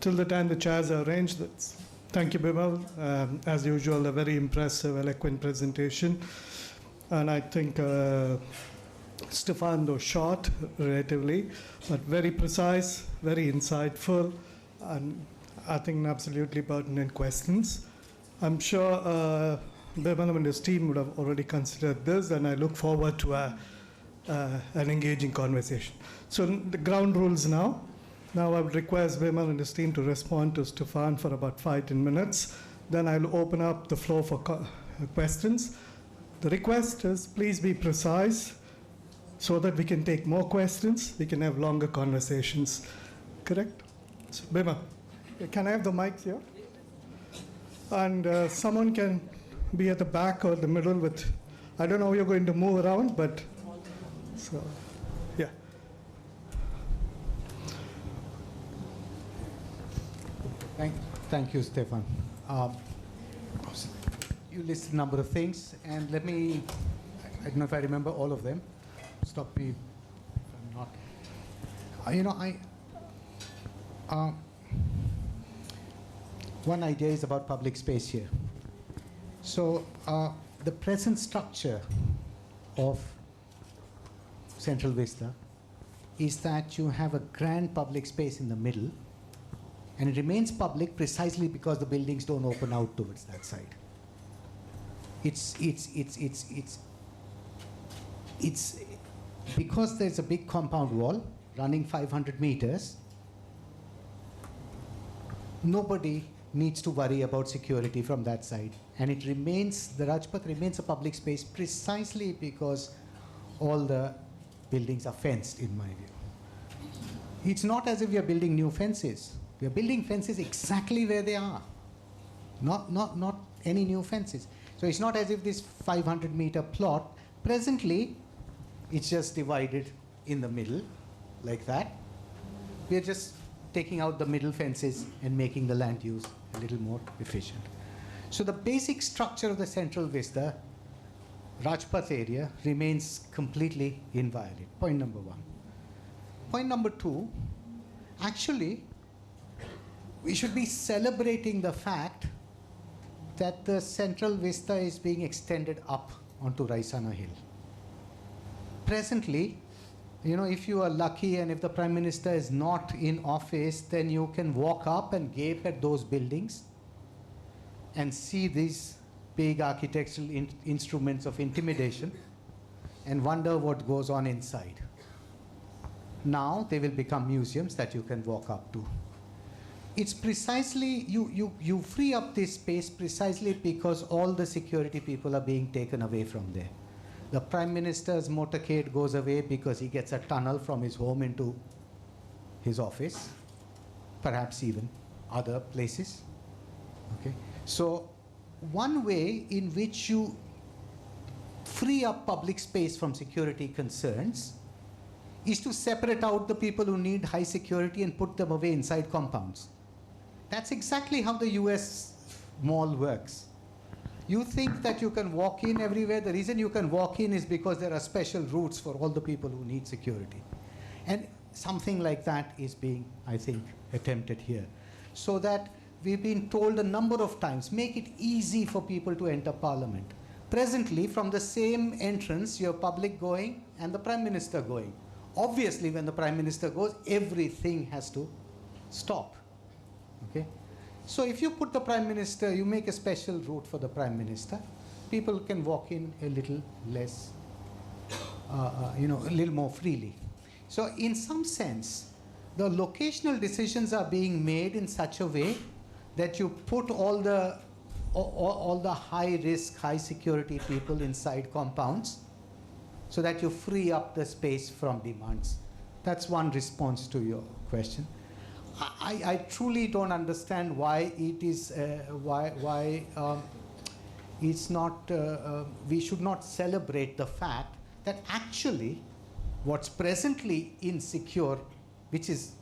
till the time the chairs are arranged, thank you, Bimal. As usual, a very impressive, eloquent presentation. And I think Stephane, though short relatively, but very precise, very insightful, and I think absolutely pertinent questions. I'm sure Bimal and his team would have already considered this, and I look forward to an engaging conversation. So the ground rules now. Now I would request Bimal and his team to respond to Stephane for about 5-10 minutes. Then I'll open up the floor for questions. The request is please be precise so that we can take more questions, we can have longer conversations. Correct? So, Bimal, can I have the mics here? And someone can be at the back or the middle with, I don't know how you're going to move around, but, so, yeah. Thank you, Stephane. You listed a number of things, and let me, I don't know if I remember all of them. Stop me if I'm not. One idea is about public space here. So the present structure of Central Vista is that you have a grand public space in the middle, and it remains public precisely because the buildings don't open out towards that side. It's because there's a big compound wall running 500 meters, nobody needs to worry about security from that side. And it remains, the Rajpath remains a public space precisely because all the buildings are fenced, in my view. It's not as if we are building new fences. We are building fences exactly where they are. Not any new fences. So it's not as if this 500-meter plot, presently, it's just divided in the middle, like that. We are just taking out the middle fences and making the land use a little more efficient. So the basic structure of the Central Vista, Rajpath area, remains completely inviolate. Point number one. Point number two, actually, we should be celebrating the fact that the Central Vista is being extended up onto Raisana Hill. Presently, you know, if you are lucky and if the Prime Minister is not in office, then you can walk up and gape at those buildings and see these big architectural instruments of intimidation and wonder what goes on inside. Now they will become museums that you can walk up to. It's precisely, you free up this space precisely because all the security people are being taken away from there. The Prime Minister's motorcade goes away because he gets a tunnel from his home into his office, perhaps even other places. Okay? So one way in which you free up public space from security concerns is to separate out the people who need high security and put them away inside compounds. That's exactly how the US mall works. You think that you can walk in everywhere. The reason you can walk in is because there are special routes for all the people who need security. And something like that is being, I think, attempted here. So that we've been told a number of times, make it easy for people to enter Parliament. Presently, from the same entrance, you have public going and the Prime Minister going. Obviously, when the Prime Minister goes, everything has to stop. Okay? So if you put the Prime Minister, you make a special route for the Prime Minister, people can walk in a little less, a little more freely. So in some sense, the locational decisions are being made in such a way that you put all the high risk, high security people inside compounds so that you free up the space from demands. That's one response to your question. I truly don't understand why it is it's not we should not celebrate the fact that actually what's presently insecure, which is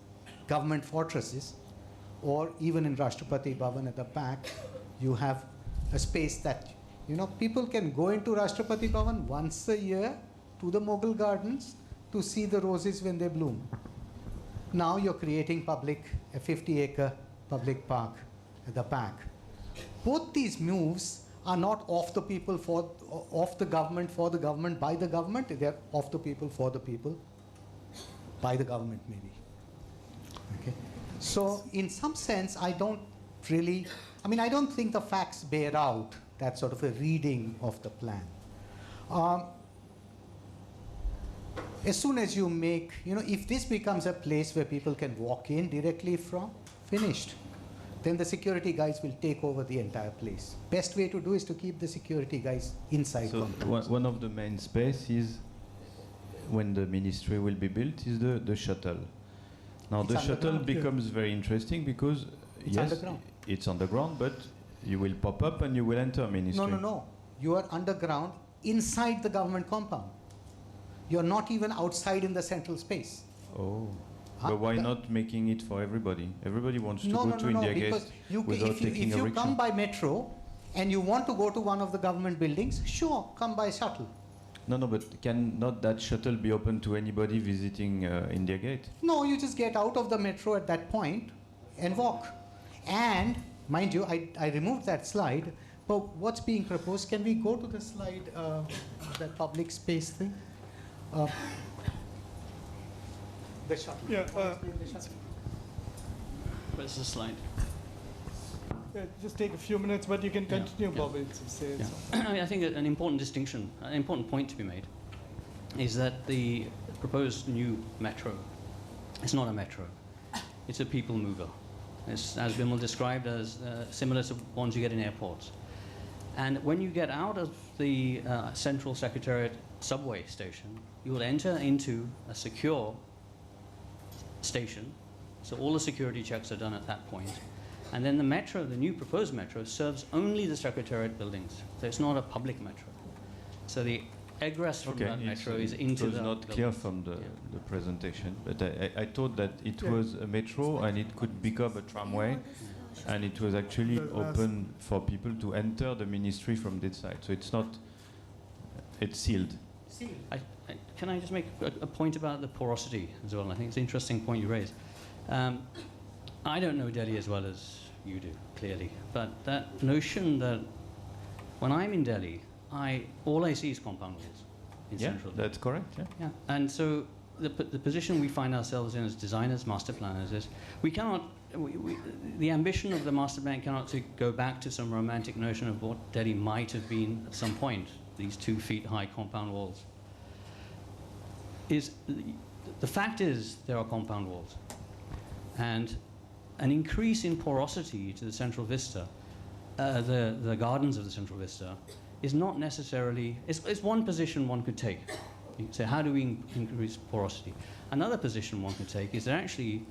government fortresses, or even in Rashtrapati Bhavan at the back, you have a space that people can go into Rashtrapati Bhavan once a year to the Mughal Gardens to see the roses when they bloom. Now you're creating a 50-acre public park at the back. Both these moves are not of the people, of the government, for the government, by the government. They're of the people, for the people, by the government maybe. Okay. So in some sense, I don't think the facts bear out that sort of a reading of the plan. As soon as you make, if this becomes a place where people can walk in directly from, finished, then the security guys will take over the entire place. Best way to do is to keep the security guys inside. So one of the main spaces when the ministry will be built is the shuttle. Now the shuttle becomes very interesting because it's underground, but you will pop up and you will enter ministry. No. You are underground inside the government compound. You're not even outside in the central space. Oh. But why not making it for everybody? Everybody wants to go to India Gate without taking a rickshaw. If you come by metro and you want to go to one of the government buildings, sure, come by shuttle. No, but can not that shuttle be open to anybody visiting India Gate? No, you just get out of the metro at that point and walk. And, mind you, I removed that slide, but what's being proposed, can we go to the slide, that public space thing? The shuttle. Yeah. Where's the slide? Just take a few minutes, but you can continue, Bobby. I think an important distinction, an important point to be made, is that the proposed new metro is not a metro. It's a people mover. It's, as Bimal described, as similar to ones you get in airports. And when you get out of the Central Secretariat subway station, you will enter into a secure station. So all the security checks are done at that point. And then the metro, the new proposed metro, serves only the Secretariat buildings. So it's not a public metro. So the egress from that metro is into the... It was not clear from the presentation, but I thought that it was a metro and it could become a tramway, and it was actually open for people to enter the ministry from this side. So it's not... It's sealed. Can I just make a point about the porosity as well? I think it's an interesting point you raised. I don't know Delhi as well as you do, clearly. But that notion that when I'm in Delhi, all I see is compound walls in Central. That's correct, yeah. And so the position we find ourselves in as designers, master planners, is we cannot... the ambition of the master plan cannot to go back to some romantic notion of what Delhi might have been at some point, these 2 feet high compound walls. The fact is there are compound walls. And an increase in porosity to the Central Vista, the gardens of the Central Vista, is not necessarily, it's one position one could take. You could say, how do we increase porosity? Another position one could take is that actually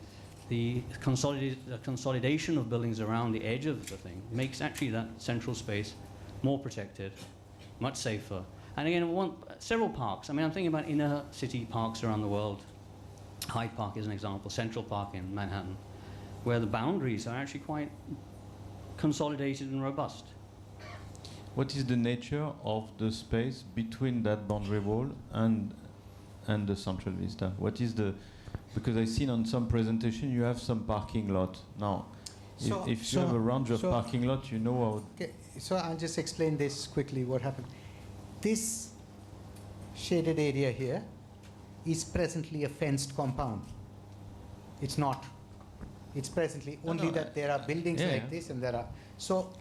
the consolidation of buildings around the edge of the thing makes actually that central space more protected, much safer. And again, several parks. I mean, I'm thinking about inner city parks around the world. Hyde Park is an example, Central Park in Manhattan, where the boundaries are actually quite consolidated and robust. What is the nature of the space between that boundary wall and the Central Vista? What is the... Because I've seen on some presentation you have some parking lot. Now, if you have a range of parking lot, you know how... Okay, so I'll just explain this quickly, what happened. This shaded area here is presently a fenced compound. It's not. It's presently only that there are buildings like this and there are... So,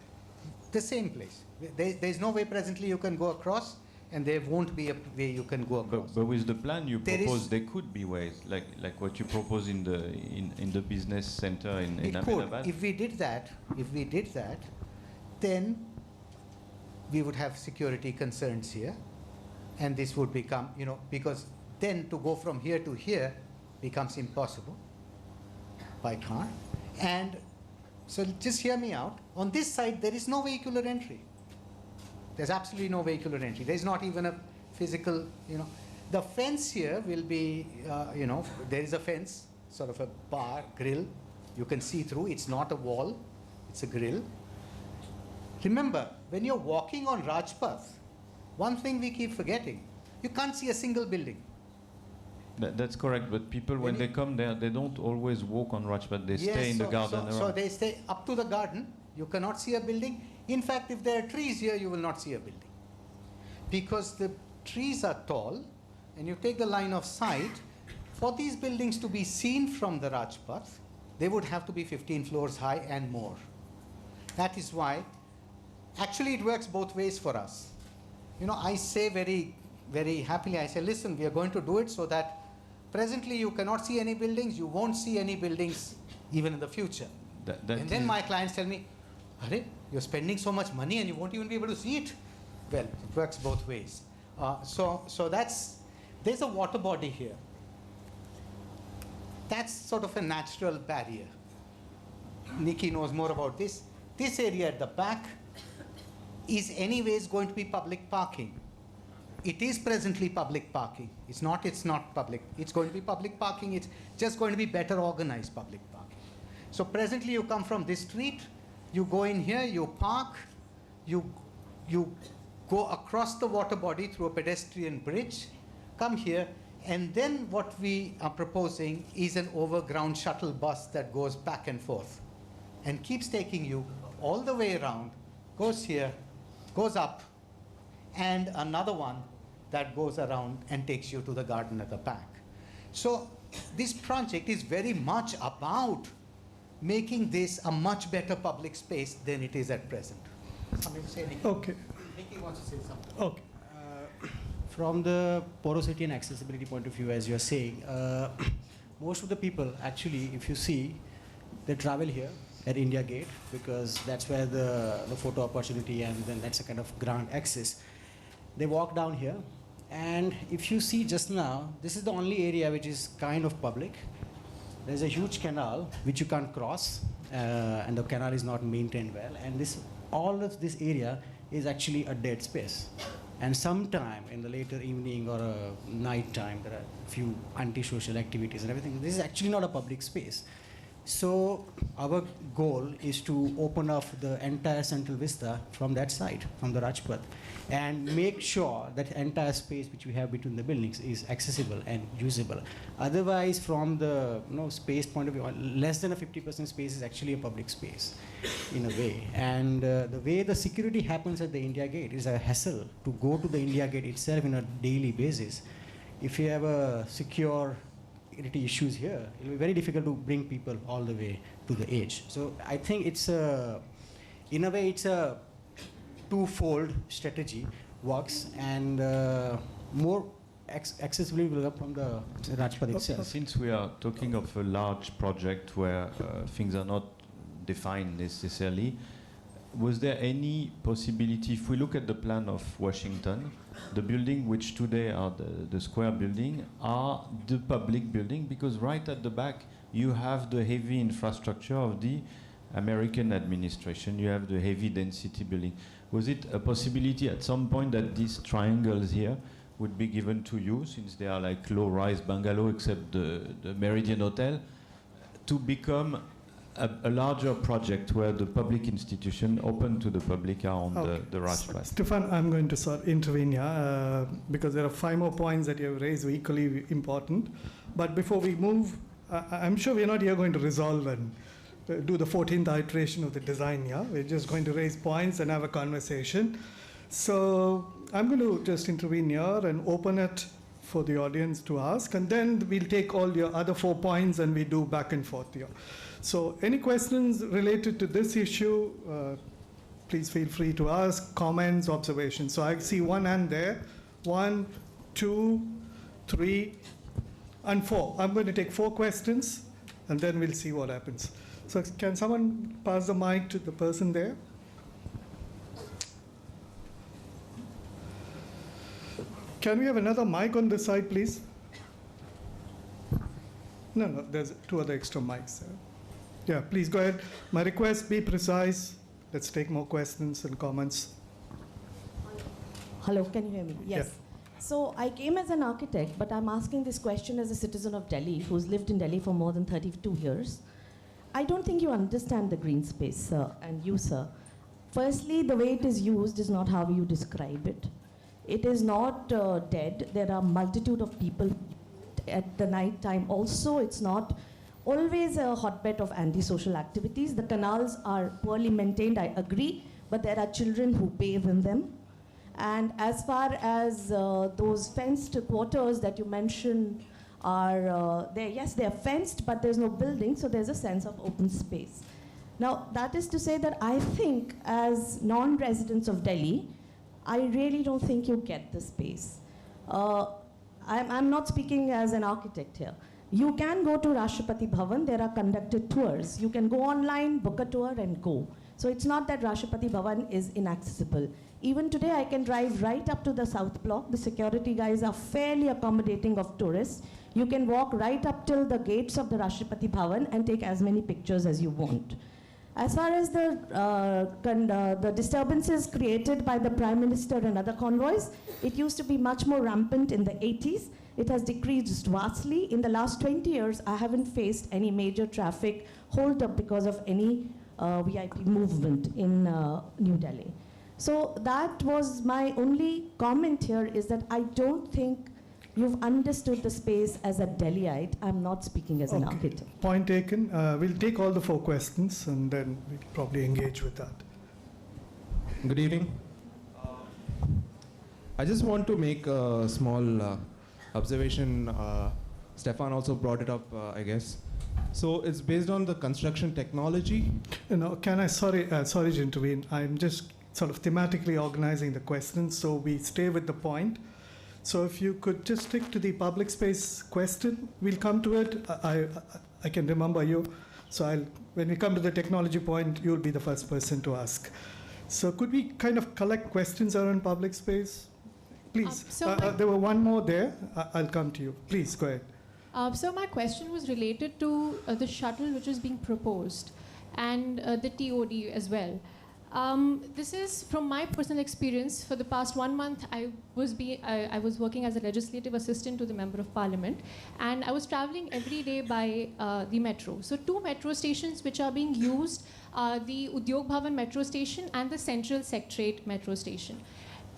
the same place. There's no way presently you can go across, and there won't be a way you can go across. But with the plan you propose, there could be ways, like what you propose in the business center in Ahmedabad. If we did that, then we would have security concerns here, and this would become, because then to go from here to here becomes impossible by car. And so just hear me out. On this side, there is no vehicular entry. There's absolutely no vehicular entry. There's not even a physical, The fence here will be, there is a fence, sort of a bar, grill. You can see through. It's not a wall. It's a grill. Remember, when you're walking on Rajpath, one thing we keep forgetting, you can't see a single building. That's correct, but people, when they come there, they don't always walk on Rajpath. They stay in the garden around. So they stay up to the garden. You cannot see a building. In fact, if there are trees here, you will not see a building. Because the trees are tall, and you take the line of sight, for these buildings to be seen from the Rajpath, they would have to be 15 floors high and more. That is why, actually it works both ways for us. I say very, very happily, I say, listen, we are going to do it so that presently you cannot see any buildings, you won't see any buildings even in the future. And then my clients tell me, Hare, you're spending so much money and you won't even be able to see it. Well, it works both ways. So there's a water body here. That's sort of a natural barrier. Nikki knows more about this. This area at the back is anyways going to be public parking. It is presently public parking. It's not public. It's going to be public parking. It's just going to be better organized public parking. So presently you come from this street, you go in here, you park, you go across the water body through a pedestrian bridge, come here, and then what we are proposing is an overground shuttle bus that goes back and forth and keeps taking you all the way around, goes here, goes up, and another one that goes around and takes you to the garden at the back. So this project is very much about making this a much better public space than it is at present. Somebody say Nikki. Okay. Nikki wants to say something. Okay. From the porosity and accessibility point of view, as you are saying, most of the people, actually, if you see, they travel here, at India Gate, because that's where the photo opportunity, and then that's a kind of grand access. They walk down here, and if you see just now, this is the only area which is kind of public. There's a huge canal which you can't cross, and the canal is not maintained well, and all of this area is actually a dead space. And sometime in the later evening or night time, there are a few antisocial activities and everything. This is actually not a public space. So our goal is to open up the entire Central Vista from that side, from the Rajpath, and make sure that entire space which we have between the buildings is accessible and usable. Otherwise, from the space point of view, less than a 50% space is actually a public space in a way. And the way the security happens at the India Gate is a hassle to go to the India Gate itself on a daily basis. If you have a security issues here, it will be very difficult to bring people all the way to the edge. So I think it's in a way, it's a twofold strategy works, and more accessibility will come from the Rajpath itself. Since we are talking of a large project where things are not defined necessarily, was there any possibility, if we look at the plan of Washington, the building which today are the square building are the public building, because right at the back you have the heavy infrastructure of the American administration, you have the heavy density building. Was it a possibility at some point that these triangles here would be given to you, since they are like low-rise bungalow except the Meridian Hotel, to become a larger project where the public institution open to the public are on the Rajpath? Stephane, I'm going to intervene here because there are 5 more points that you have raised equally important. But before we move, I'm sure we're not here going to resolve and do the 14th iteration of the design here. We're just going to raise points and have a conversation. So I'm going to just intervene here and open it for the audience to ask, and then we'll take all your other 4 points and we do back and forth here. So any questions related to this issue, please feel free to ask, comments, observations. So I see 1 hand there, 1, 2, 3, and 4. I'm going to take 4 questions, and then we'll see what happens. So can someone pass the mic to the person there? Can we have another mic on this side, please? No, there's 2 other extra mics there. Yeah, please go ahead. My request, be precise. Let's take more questions and comments. Hello, can you hear me? Yes. Yeah. So I came as an architect, but I'm asking this question as a citizen of Delhi who's lived in Delhi for more than 32 years. I don't think you understand the green space, sir, and you, sir. Firstly, the way it is used is not how you describe it. It is not dead. There are multitude of people at the night time. Also, it's not always a hotbed of antisocial activities. The canals are poorly maintained, I agree, but there are children who bathe in them. And as far as those fenced quarters that you mentioned are there, yes, they're fenced, but there's no building, so there's a sense of open space. Now, that is to say that I think as non-residents of Delhi, I really don't think you get the space. I'm not speaking as an architect here. You can go to Rashtrapati Bhavan, there are conducted tours. You can go online, book a tour and go. So it's not that Rashtrapati Bhavan is inaccessible. Even today I can drive right up to the South Block. The security guys are fairly accommodating of tourists. You can walk right up till the gates of the Rashtrapati Bhavan and take as many pictures as you want. As far as the disturbances created by the Prime Minister and other convoys, it used to be much more rampant in the 80s. It has decreased vastly. In the last 20 years, I haven't faced any major traffic hold up because of any VIP movement in New Delhi. So that was my only comment here, is that I don't think you've understood the space as a Delhiite. I'm not speaking as an architect. Point taken. We'll take all the 4 questions and then we'll probably engage with that. Good evening. I just want to make a small observation. Stephane also brought it up, I guess. So it's based on the construction technology. Can I, sorry to intervene. I'm just sort of thematically organizing the questions so we stay with the point. So if you could just stick to the public space question, we'll come to it. I can remember you So when we come to the technology point, you'll be the first person to ask. So could we kind of collect questions around public space? Please. There were one more there. I'll come to you. Please, go ahead. So my question was related to the shuttle which is being proposed and the TOD as well. This is from my personal experience. For the past 1 month, I was working as a legislative assistant to the Member of Parliament, and I was traveling every day by the metro. So 2 metro stations which are being used are the Udyog Bhavan metro station and the Central Secretariat metro station.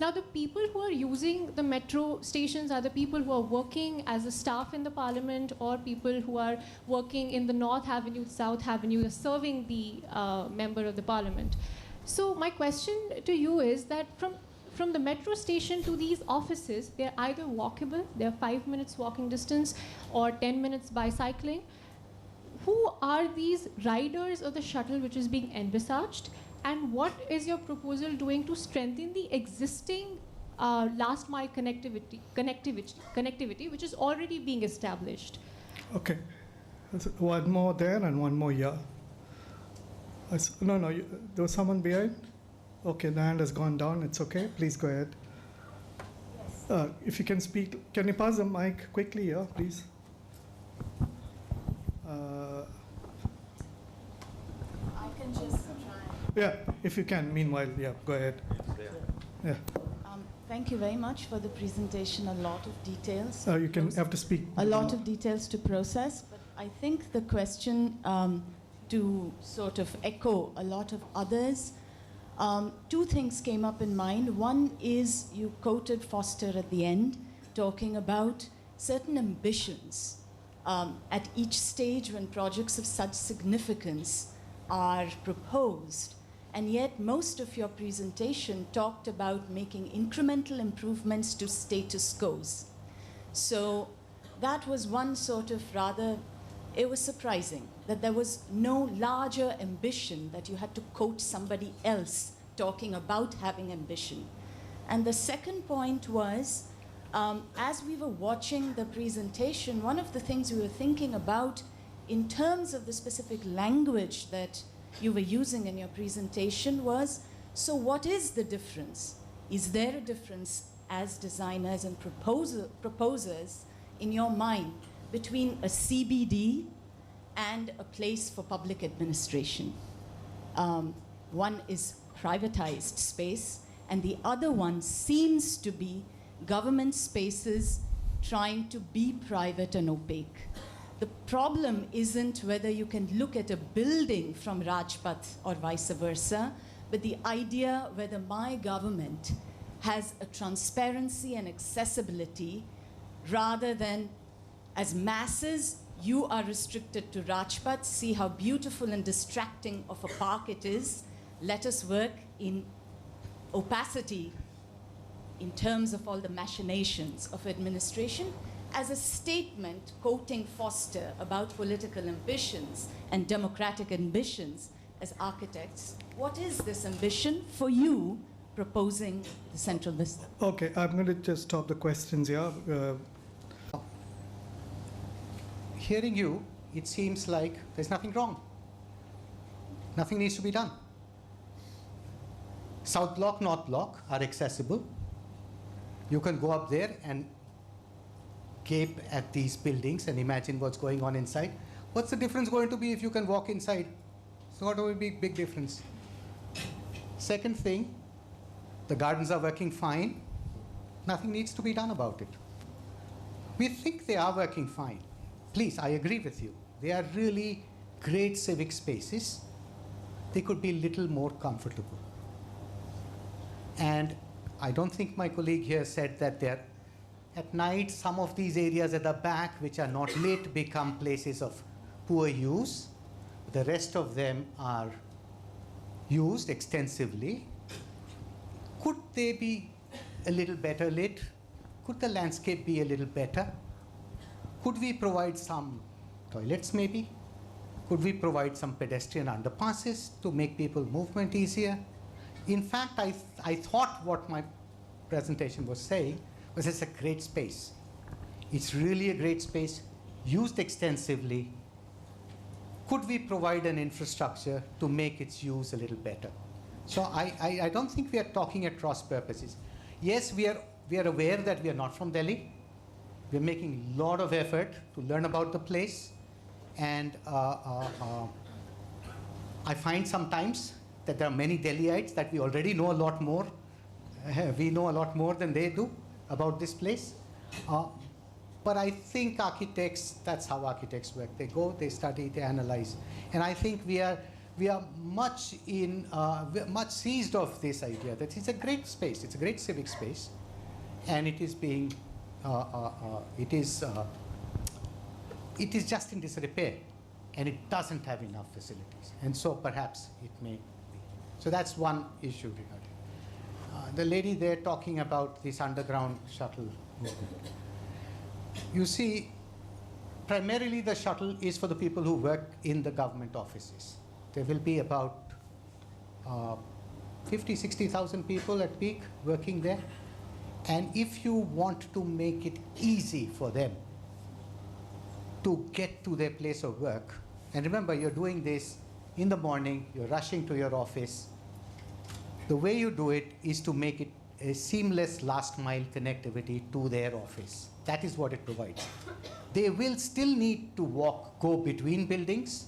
Now, the people who are using the metro stations are the people who are working as a staff in the Parliament, or people who are working in the North Avenue, South Avenue, serving the Member of the Parliament. So my question to you is that from the metro station to these offices, they're either walkable, they're 5 minutes walking distance, or 10 minutes bicycling. Who are these riders of the shuttle which is being envisaged? And what is your proposal doing to strengthen the existing last mile connectivity, which is already being established? Okay. One more there and one more here. No, there was someone behind? Okay, the hand has gone down. It's okay. Please go ahead. Yes. If you can speak, can you pass the mic quickly here, please? I can just try. Yeah, if you can. Meanwhile, yeah, go ahead. Yeah. Thank you very much for the presentation. A lot of details. You have to speak. A lot of details to process, but I think the question to sort of echo a lot of others, 2 things came up in mind. One is you quoted Foster at the end, talking about certain ambitions at each stage when projects of such significance are proposed. And yet most of your presentation talked about making incremental improvements to status quos. So that was one sort of it was surprising that there was no larger ambition, that you had to quote somebody else talking about having ambition. And the second point was, as we were watching the presentation, one of the things we were thinking about in terms of the specific language that you were using in your presentation was, so what is the difference? Is there a difference as designers and proposers in your mind between a CBD and a place for public administration? One is privatized space, and the other one seems to be government spaces trying to be private and opaque. The problem isn't whether you can look at a building from Rajpath or vice versa, but the idea whether my government has a transparency and accessibility rather than, as masses, you are restricted to Rajpath, see how beautiful and distracting of a park it is. Let us work in opacity in terms of all the machinations of administration, as a statement quoting Foster about political ambitions and democratic ambitions as architects. What is this ambition for you proposing the Central Vista? Okay, I'm going to just stop the questions here. Hearing you, it seems like there's nothing wrong. Nothing needs to be done. South Block, North Block are accessible. You can go up there and gape at these buildings and imagine what's going on inside. What's the difference going to be if you can walk inside? It's not going to be a big difference. Second thing, the gardens are working fine. Nothing needs to be done about it. We think they are working fine. Please, I agree with you. They are really great civic spaces. They could be a little more comfortable. And I don't think my colleague here said that they're at night, some of these areas at the back, which are not lit, become places of poor use. The rest of them are used extensively. Could they be a little better lit? Could the landscape be a little better? Could we provide some toilets maybe? Could we provide some pedestrian underpasses to make people movement easier? In fact, I thought what my presentation was saying was it's a great space. It's really a great space, used extensively. could we provide an infrastructure to make its use a little better? So I don't think we are talking at cross purposes. Yes, we are aware that we are not from Delhi. We're making a lot of effort to learn about the place. And I find sometimes that there are many Delhiites that we already know a lot more. We know a lot more than they do about this place. But I think architects, that's how architects work. They go, they study, they analyze. And I think we are much seized of this idea that it's a great space, it's a great civic space, and it is being, it is just in disrepair, and it doesn't have enough facilities. And so perhaps it may be. So that's one issue regarding. The lady there talking about this underground shuttle movement. You see, primarily the shuttle is for the people who work in the government offices. There will be about 50, 60,000 people at peak working there. And if you want to make it easy for them to get to their place of work, and remember, you're doing this in the morning, you're rushing to your office, the way you do it is to make it a seamless last mile connectivity to their office. That is what it provides. They will still need to go between buildings.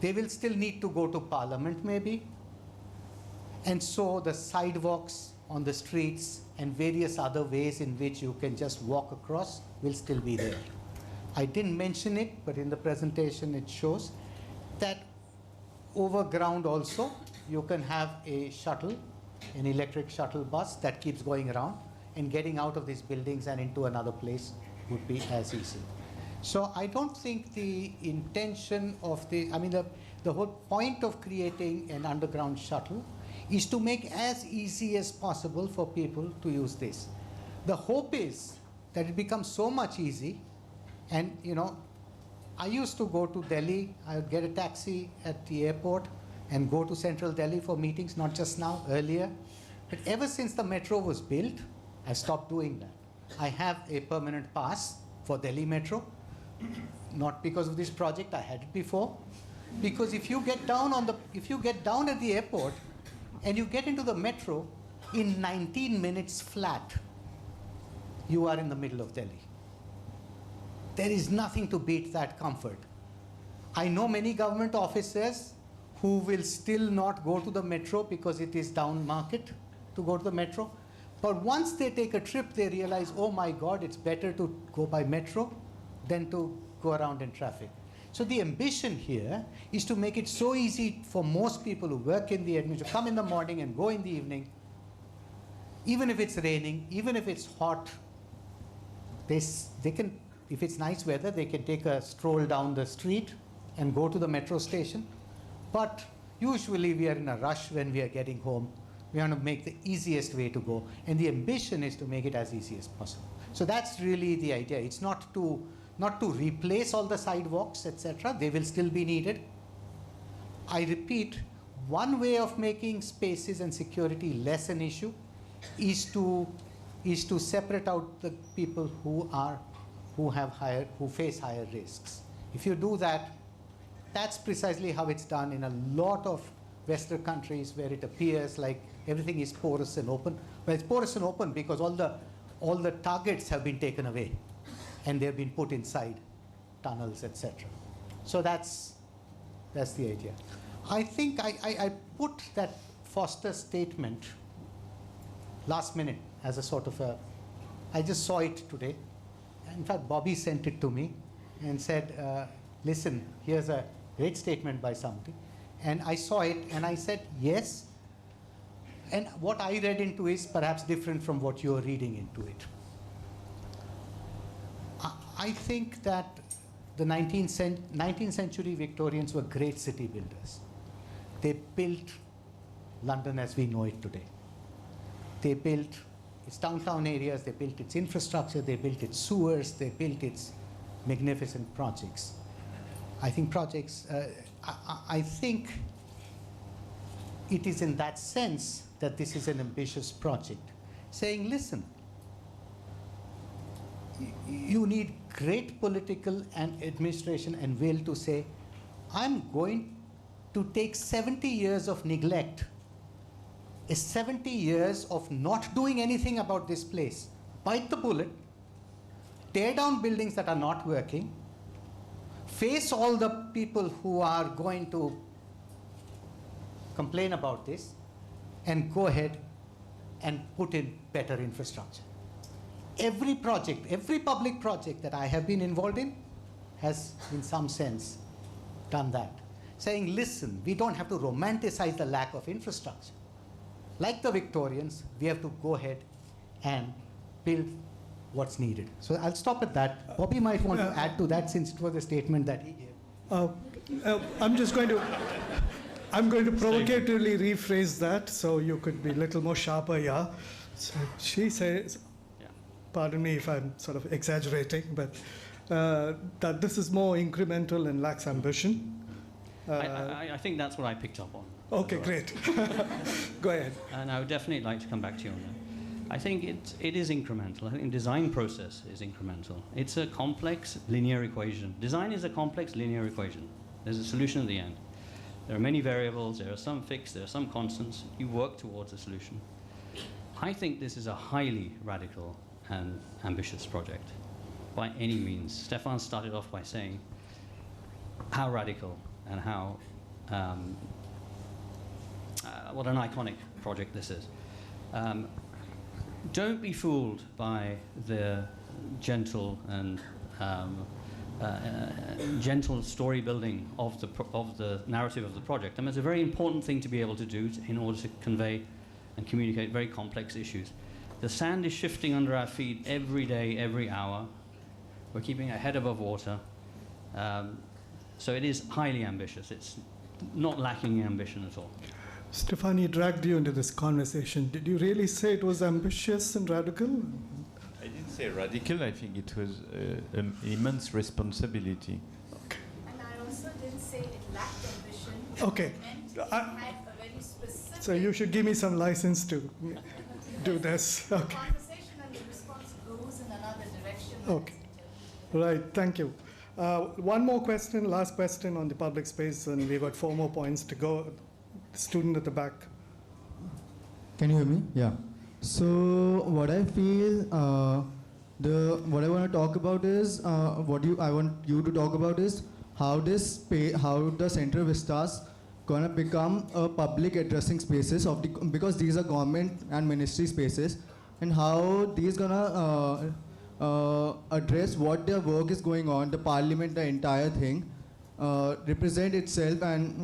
They will still need to go to Parliament maybe. And so the sidewalks on the streets and various other ways in which you can just walk across will still be there. I didn't mention it, but in the presentation it shows that overground also you can have a shuttle, an electric shuttle bus that keeps going around, and getting out of these buildings and into another place would be as easy. So I don't think the intention of the whole point of creating an underground shuttle is to make as easy as possible for people to use this. The hope is that it becomes so much easy, and I used to go to Delhi, I would get a taxi at the airport and go to Central Delhi for meetings, not just now, earlier. But ever since the metro was built, I stopped doing that. I have a permanent pass for Delhi Metro, not because of this project, I had it before. Because if you get down at the airport and you get into the metro, in 19 minutes flat, you are in the middle of Delhi. There is nothing to beat that comfort. I know many government officers who will still not go to the metro because it is down market to go to the metro. But once they take a trip, they realize, oh my God, it's better to go by metro than to go around in traffic. So the ambition here is to make it so easy for most people who work in the administration to come in the morning and go in the evening. Even if it's raining, even if it's hot, they can, if it's nice weather, they can take a stroll down the street and go to the metro station. But usually we are in a rush when we are getting home. We want to make the easiest way to go. And the ambition is to make it as easy as possible. So that's really the idea. It's not to replace all the sidewalks, etc. They will still be needed. I repeat, one way of making spaces and security less an issue is to separate out the people who face higher risks. If you do that, that's precisely how it's done in a lot of Western countries where it appears like everything is porous and open. Well, it's porous and open because all the targets have been taken away and they've been put inside tunnels, etc. So that's the idea. I think I put that Foster statement last minute as a sort of I just saw it today. In fact, Bobby sent it to me and said, listen, here's a great statement by somebody. And I saw it and I said, yes. And what I read into is perhaps different from what you're reading into it. I think that the 19th century Victorians were great city builders. They built London as we know it today. They built its downtown areas, they built its infrastructure, they built its sewers, they built its magnificent projects. I think I think it is in that sense that this is an ambitious project, saying, listen, you need great political and administration and will to say, I'm going to take 70 years of neglect, 70 years of not doing anything about this place, bite the bullet, tear down buildings that are not working, face all the people who are going to complain about this, and go ahead and put in better infrastructure. Every project, every public project that I have been involved in has, in some sense, done that. Saying, listen, we don't have to romanticize the lack of infrastructure. Like the Victorians, we have to go ahead and build what's needed. So I'll stop at that. Bobby might want to add to that, since it was a statement that he gave. I'm going to provocatively rephrase that so you could be a little more sharper, yeah. So she says, pardon me if I'm sort of exaggerating, but that this is more incremental and lacks ambition. I think that's what I picked up on. Okay, great. Go ahead. And I would definitely like to come back to you on that. I think it is incremental. I think the design process is incremental. It's a complex linear equation. Design is a complex linear equation. There's a solution at the end. There are many variables. There are some fixed. There are some constants. You work towards a solution. I think this is a highly radical and ambitious project by any means. Stephane started off by saying how radical and how what an iconic project this is. Don't be fooled by the gentle and gentle story building of the narrative of the project. I mean, it's a very important thing to be able to do in order to convey and communicate very complex issues. The sand is shifting under our feet every day, every hour. We're keeping our head above water. So it is highly ambitious. It's not lacking in ambition at all. Stephane dragged you into this conversation. Did you really say it was ambitious and radical? I didn't say radical. I think it was an immense responsibility. Okay. And I also didn't say it lacked ambition. Okay. It had a very specific... So you should give me some license to do this. Okay. The conversation and the response goes in another direction. Okay. Right, thank you. One more question, last question on the public space, and we've got 4 more points to go. The student at the back. Can you hear me? Yeah. So what I feel, what I want to talk about is, I want you to talk about is how the Central Vistas gonna become a public addressing spaces because these are government and ministry spaces, and how these gonna address what their work is going on, the parliament, the entire thing, represent itself and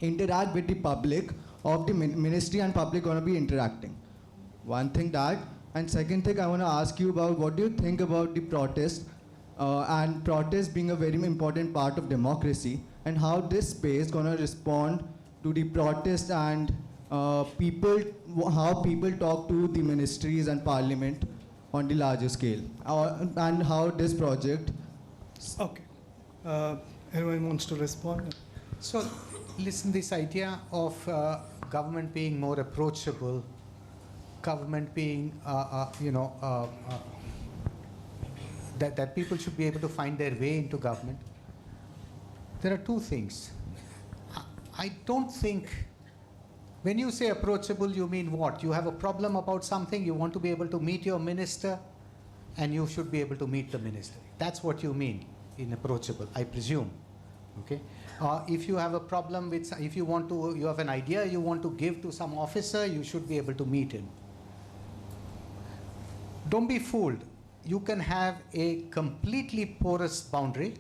interact with the public of the ministry, and public gonna be interacting. One thing that, and second thing I wanna ask you about, what do you think about the protest, and protest being a very important part of democracy, and how this space gonna respond to the protest and how people talk to the ministries and parliament on the larger scale, and how this project... Okay. Anyone wants to respond? So, listen, this idea of government being more approachable, government being, that people should be able to find their way into government. There are 2 things. I don't think, when you say approachable, you mean what? You have a problem about something, you want to be able to meet your minister, and you should be able to meet the minister. That's what you mean in approachable, I presume. Okay? If you have a problem with, if you have an idea you want to give to some officer, you should be able to meet him. Don't be fooled. You can have a completely porous boundary,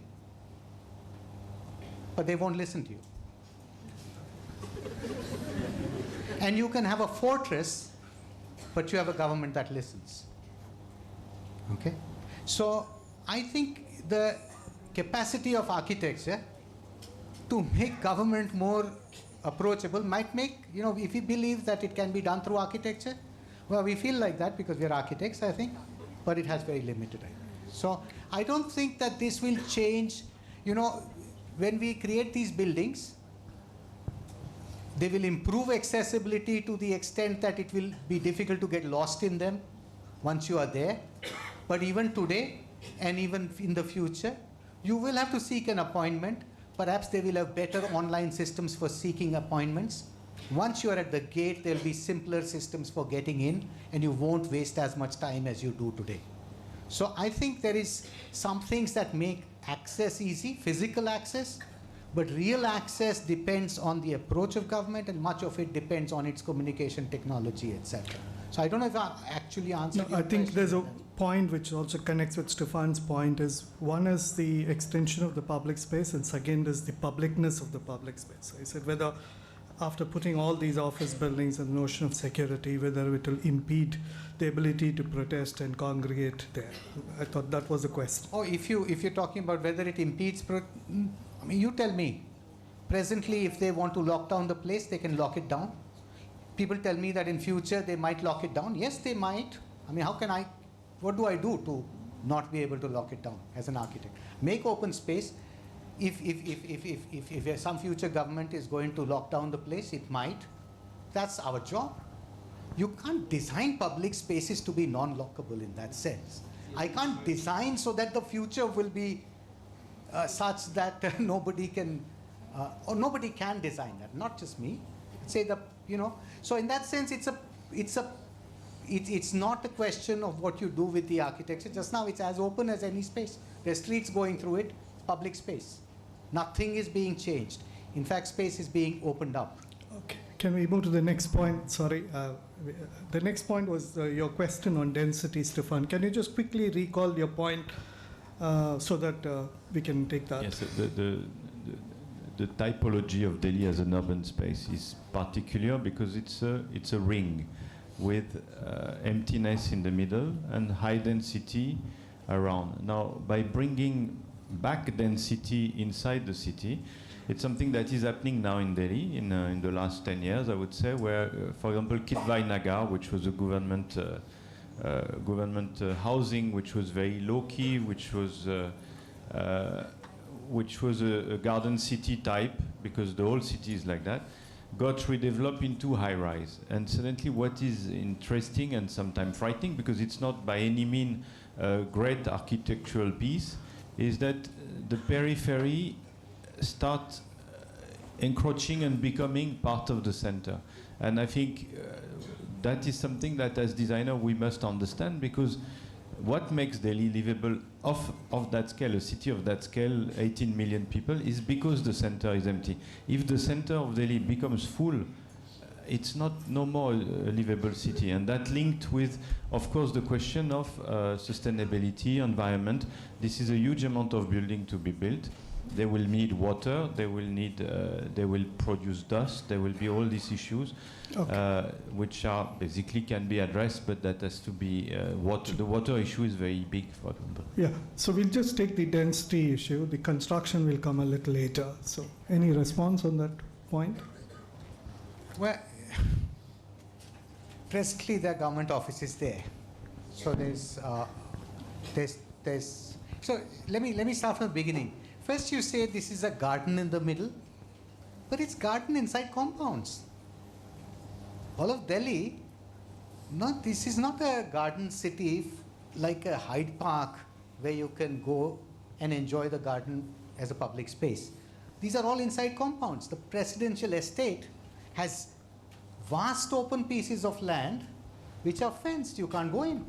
but they won't listen to you. And you can have a fortress, but you have a government that listens. Okay? So I think the capacity of architecture to make government more approachable might make, if we believe that it can be done through architecture, well, we feel like that because we're architects, I think, but it has very limited. So I don't think that this will change. When we create these buildings, they will improve accessibility to the extent that it will be difficult to get lost in them once you are there. But even today, and even in the future, you will have to seek an appointment. Perhaps they will have better online systems for seeking appointments. Once you are at the gate, there will be simpler systems for getting in, and you won't waste as much time as you do today. So I think there is some things that make access easy, physical access, but real access depends on the approach of government, and much of it depends on its communication technology, etc. So I don't know if I actually answered your I think question. there's a point which also connects with Stephane's point is, one is the extension of the public space, and second is the publicness of the public space. I said whether after putting all these office buildings and the notion of security, whether it will impede the ability to protest and congregate there. I thought that was the question. Oh, if you're talking about whether it impedes, I mean, you tell me. Presently, if they want to lock down the place, they can lock it down. People tell me that in future they might lock it down. Yes, they might. I mean, what do I do to not be able to lock it down as an architect? Make open space. If some future government is going to lock down the place, it might. That's our job. You can't design public spaces to be non-lockable in that sense. I can't design so that the future will be such that nobody can, or nobody can design that, not just me. Say that, so in that sense, it's not a question of what you do with the architecture. Just now, it's as open as any space. There's streets going through it, public space. Nothing is being changed. In fact, space is being opened up. Okay. Can we move to the next point? Sorry. The next point was your question on density, Stephane. Can you just quickly recall your point so that we can take that? Yes, the typology of Delhi as an urban space is particular because it's a ring with emptiness in the middle and high density around. Now, by bringing back density inside the city, it's something that is happening now in Delhi in the last 10 years, I would say, where, for example, Kitvai Nagar, which was a government housing, which was very low-key, which was a garden city type, because the whole city is like that, got redeveloped into high-rise. And suddenly what is interesting and sometimes frightening, because it's not by any means a great architectural piece, is that the periphery start encroaching and becoming part of the center. And I think that is something that as designer we must understand, because what makes Delhi livable of that scale, a city of that scale, 18 million people, is because the center is empty. If the center of Delhi becomes full, it's no more a livable city. And that linked with, of course, the question of sustainability, environment. This is a huge amount of building to be built. They will need water, they will produce dust, there will be all these issues, okay, which are basically can be addressed, but that has to be, the water issue is very big for them. Yeah, so we'll just take the density issue. The construction will come a little later. So any response on that point? Well, presently there are government offices there. So so let me start from the beginning. First you say this is a garden in the middle, but it's garden inside compounds. All of Delhi, this is not a garden city like a Hyde Park where you can go and enjoy the garden as a public space. These are all inside compounds. The presidential estate has vast open pieces of land which are fenced, you can't go in.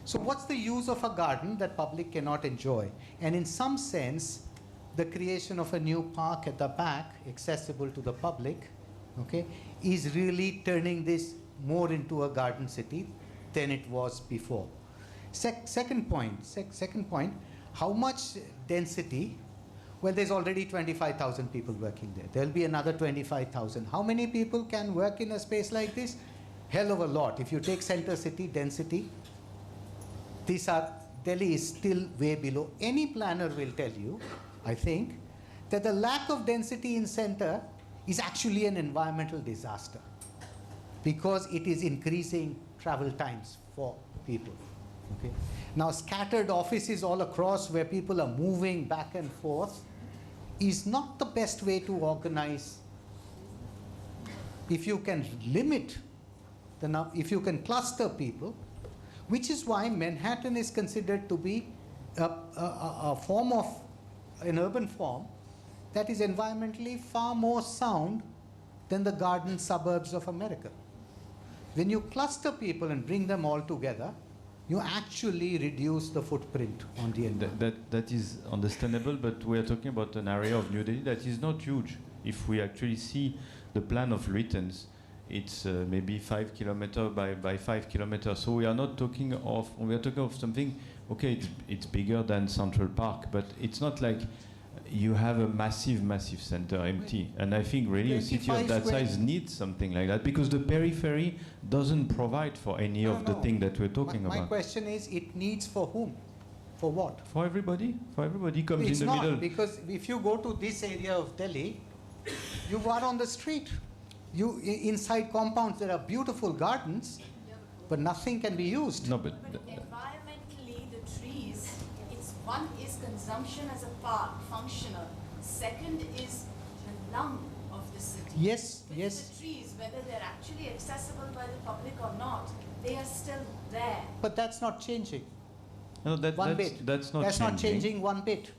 So what's the use of a garden that public cannot enjoy? And in some sense, the creation of a new park at the back, accessible to the public, okay, is really turning this more into a garden city than it was before. Second point, how much density? Well, there's already 25,000 people working there. There'll be another 25,000. How many people can work in a space like this? Hell of a lot. If you take center city density, Delhi is still way below. Any planner will tell you, I think, that the lack of density in center is actually an environmental disaster because it is increasing travel times for people. Okay. Now, scattered offices all across where people are moving back and forth is not the best way to organize. If you can limit if you can cluster people, which is why Manhattan is considered to be a form of an urban form that is environmentally far more sound than the garden suburbs of America. When you cluster people and bring them all together, you actually reduce the footprint on the environment. That is understandable, but we are talking about an area of New Delhi that is not huge. If we actually see the plan of Lytton's, it's maybe 5 kilometers by 5 kilometers. So we are talking of something, okay, it's bigger than Central Park, but it's not like you have a massive center empty. And I think really a city of that size needs something like that, because the periphery doesn't provide for any of the things that we're talking about. My question is, it needs for whom? For what? For everybody. For everybody comes It's in the not, middle. because if you go to this area of Delhi, you are on the street. Inside compounds, there are beautiful gardens, but nothing can be used. No, but environmentally, the trees, one is consumption as a park, functional. Second is the lung of the city. Yes. The trees, whether they're actually accessible by the public or not, they are still there. But that's not changing. no, that's Not changing one bit.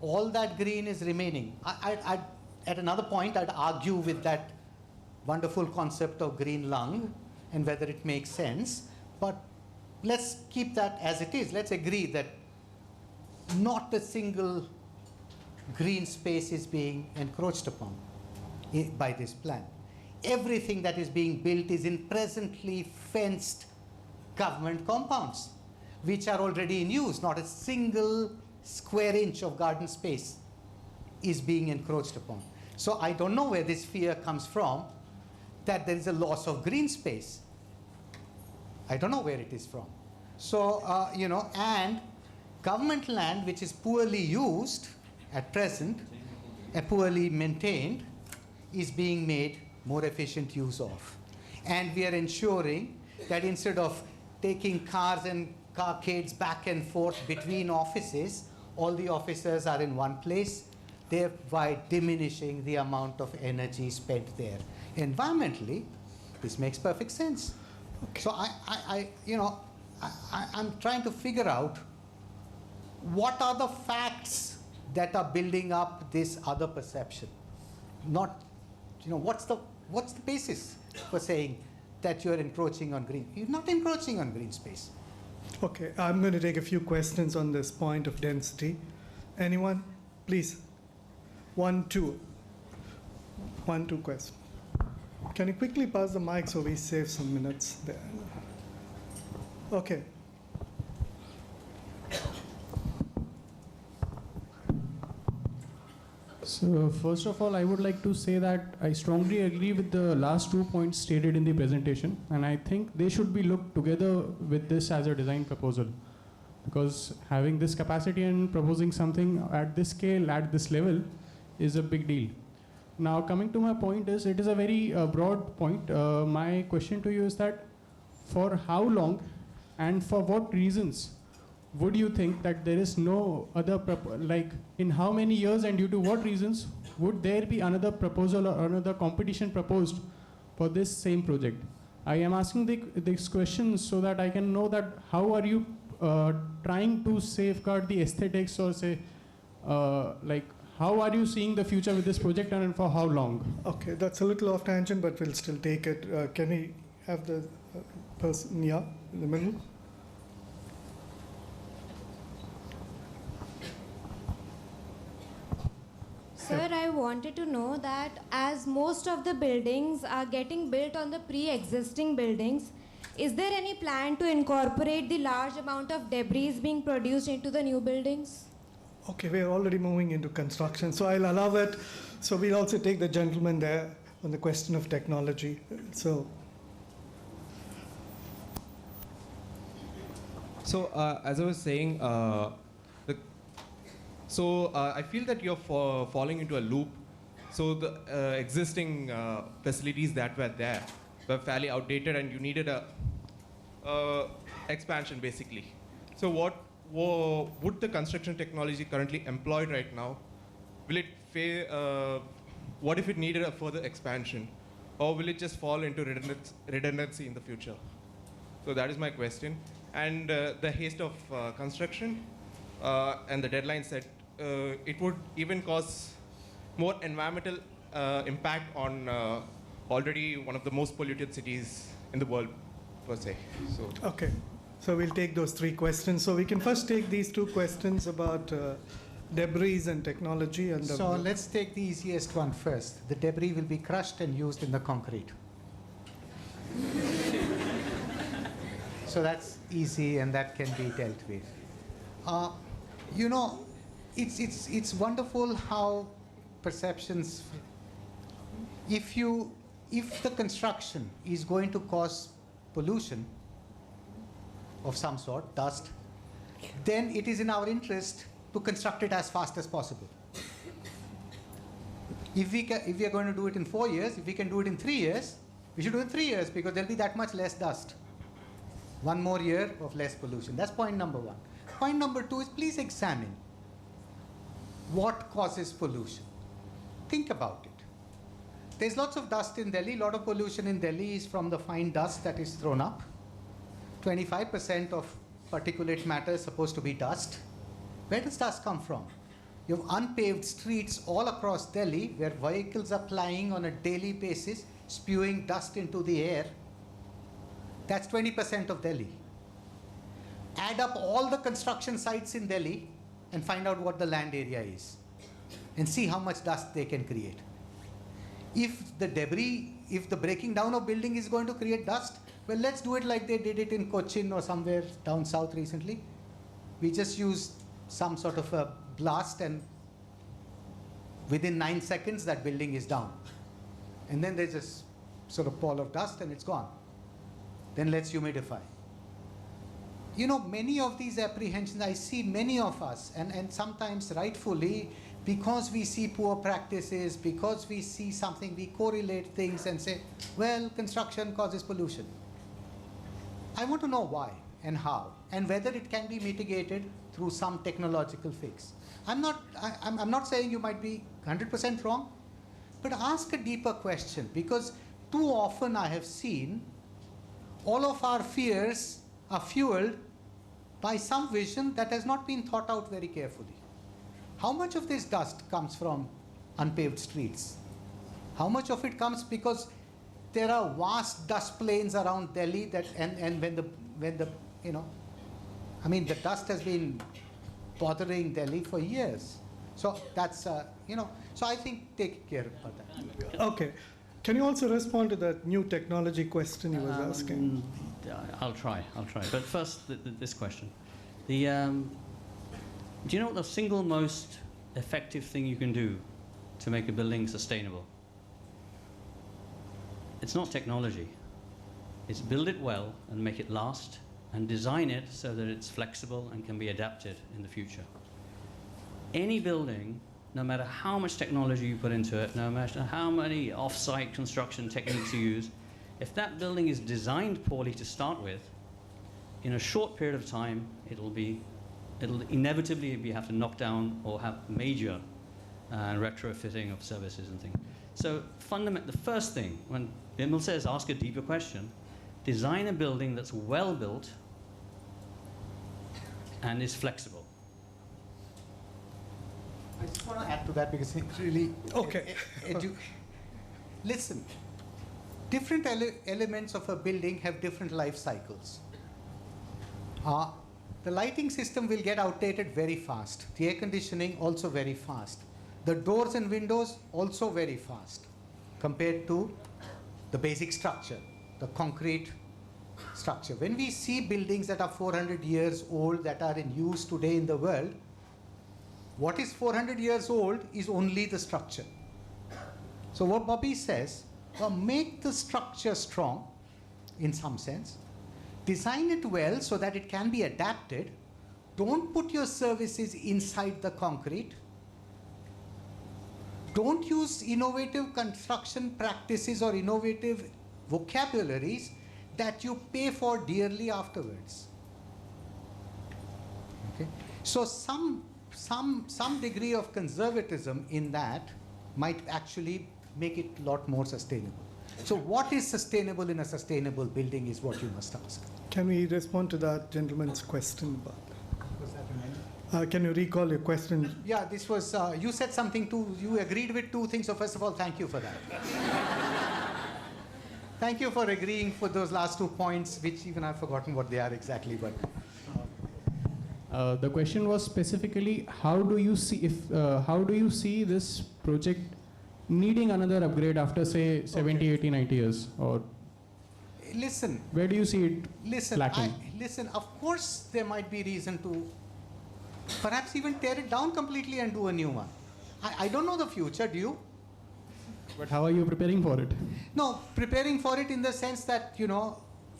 All that green is remaining. At another point, I'd argue with that wonderful concept of green lung and whether it makes sense. But let's keep that as it is. Let's agree that not a single green space is being encroached upon by this plan. Everything that is being built is in presently fenced government compounds, which are already in use. Not a single square inch of garden space is being encroached upon. So I don't know where this fear comes from, that there is a loss of green space. I don't know where it is from. So, and government land which is poorly used at present, poorly maintained, is being made more efficient use of. And we are ensuring that instead of taking cars and carcades back and forth between offices, all the officers are in one place, thereby diminishing the amount of energy spent there. Environmentally, this makes perfect sense. Okay. So I'm trying to figure out what are the facts that are building up this other perception. Not, what's the basis for saying that you're encroaching on green? You're not encroaching on green space. Okay, I'm going to take a few questions on this point of density. Anyone? Please. 1, 2. 1, 2 questions. Can you quickly pass the mic so we save some minutes there? Okay. So first of all, I would like to say that I strongly agree with the last 2 points stated in the presentation, and I think they should be looked together with this as a design proposal, because having this capacity and proposing something at this scale, at this level, is a big deal. Now, coming to my point is, it is a very broad point. My question to you is that for how long and for what reasons would you think that there is no other, in how many years and due to what reasons would there be another proposal or another competition proposed for this same project? I am asking these questions so that I can know that how are you trying to safeguard the aesthetics, or say, how are you seeing the future with this project and for how long? Okay, that's a little off tangent, but we'll still take it. Can we have the person, in the middle? Sir, I wanted to know that as most of the buildings are getting built on the pre-existing buildings, is there any plan to incorporate the large amount of debris being produced into the new buildings? Okay, we're already moving into construction, so I'll allow it. So we'll also take the gentleman there on the question of technology. So as I was saying, I feel that you're falling into a loop. So the existing facilities that were there were fairly outdated, and you needed a expansion, basically. So what would the construction technology currently employed right now, will it what if it needed a further expansion, or will it just fall into redundancy in the future? So that is my question. and the haste of construction and the deadline set, it would even cause more environmental impact on already one of the most polluted cities in the world, per se. So. Okay, so we'll take those 3 questions. So we can first take these 2 questions about debris and technology. And so let's take the easiest one first. The debris will be crushed and used in the concrete. So that's easy and that can be dealt with. You know, it's wonderful how perceptions, if the construction is going to cause pollution of some sort, dust, then it is in our interest to construct it as fast as possible. If we are going to do it in 4 years, if we can do it in 3 years, we should do it in 3 years because there'll be that much less dust. 1 more year of less pollution. That's point number 1. Point number 2 is please examine what causes pollution. Think about it. There's lots of dust in Delhi. A lot of pollution in Delhi is from the fine dust that is thrown up. 25% of particulate matter is supposed to be dust. Where does dust come from? You have unpaved streets all across Delhi where vehicles are plying on a daily basis, spewing dust into the air. That's 20% of Delhi. Add up all the construction sites in Delhi and find out what the land area is and see how much dust they can create. If the breaking down of building is going to create dust, well, let's do it like they did it in Cochin or somewhere down south recently. We just use some sort of a blast and within 9 seconds that building is down. And then there's this sort of pall of dust and it's gone. Then let's humidify. You know, many of these apprehensions, I see many of us, and sometimes rightfully, because we see poor practices, because we see something, we correlate things and say, well, construction causes pollution. I want to know why and how, and whether it can be mitigated through some technological fix. I'm not saying you might be 100% wrong, but ask a deeper question, because too often I have seen all of our fears are fueled by some vision that has not been thought out very carefully. How much of this dust comes from unpaved streets? How much of it comes because there are vast dust plains around Delhi that, and when the you know, I mean, the dust has been bothering Delhi for years. So that's, you know, so I think take care about that. Okay. Can you also respond to that new technology question you was asking? I'll try. But first, this question. Do you know what the single most effective thing you can do to make a building sustainable? It's not technology. It's build it well and make it last and design it so that it's flexible and can be adapted in the future. Any building, no matter how much technology you put into it, no matter how many off-site construction techniques you use, if that building is designed poorly to start with, in a short period of time, it'll inevitably you have to knock down or have major retrofitting of services and things. So the first thing, when Bimal says ask a deeper question, design a building that's well built and is flexible. I just want to add to that because it's really okay. Listen, different elements of a building have different life cycles. The lighting system will get outdated very fast. The air conditioning also very fast. The doors and windows also very fast compared to the basic structure, the concrete structure. When we see buildings that are 400 years old that are in use today in the world, what is 400 years old is only the structure. So what Bobby says, well, make the structure strong in some sense, design it well so that it can be adapted. Don't put your services inside the concrete. Don't use innovative construction practices or innovative vocabularies that you pay for dearly afterwards. Okay? So some degree of conservatism in that might actually make it a lot more sustainable. So what is sustainable in a sustainable building is what you must ask. Can we respond to that gentleman's question? Was that remaining? Can you recall your question? Yeah, this was, you said something you agreed with two things, so first of all, thank you for that. Thank you for agreeing for those last 2 points, which even I've forgotten what they are exactly, but. The question was specifically, how do you see this project needing another upgrade after, say, 70, 80, 90 years? Or listen. Where do you see it lacking? Listen, of course there might be reason to perhaps even tear it down completely and do a new one. I don't know the future, do you? But how are you preparing for it? No, preparing for it in the sense that,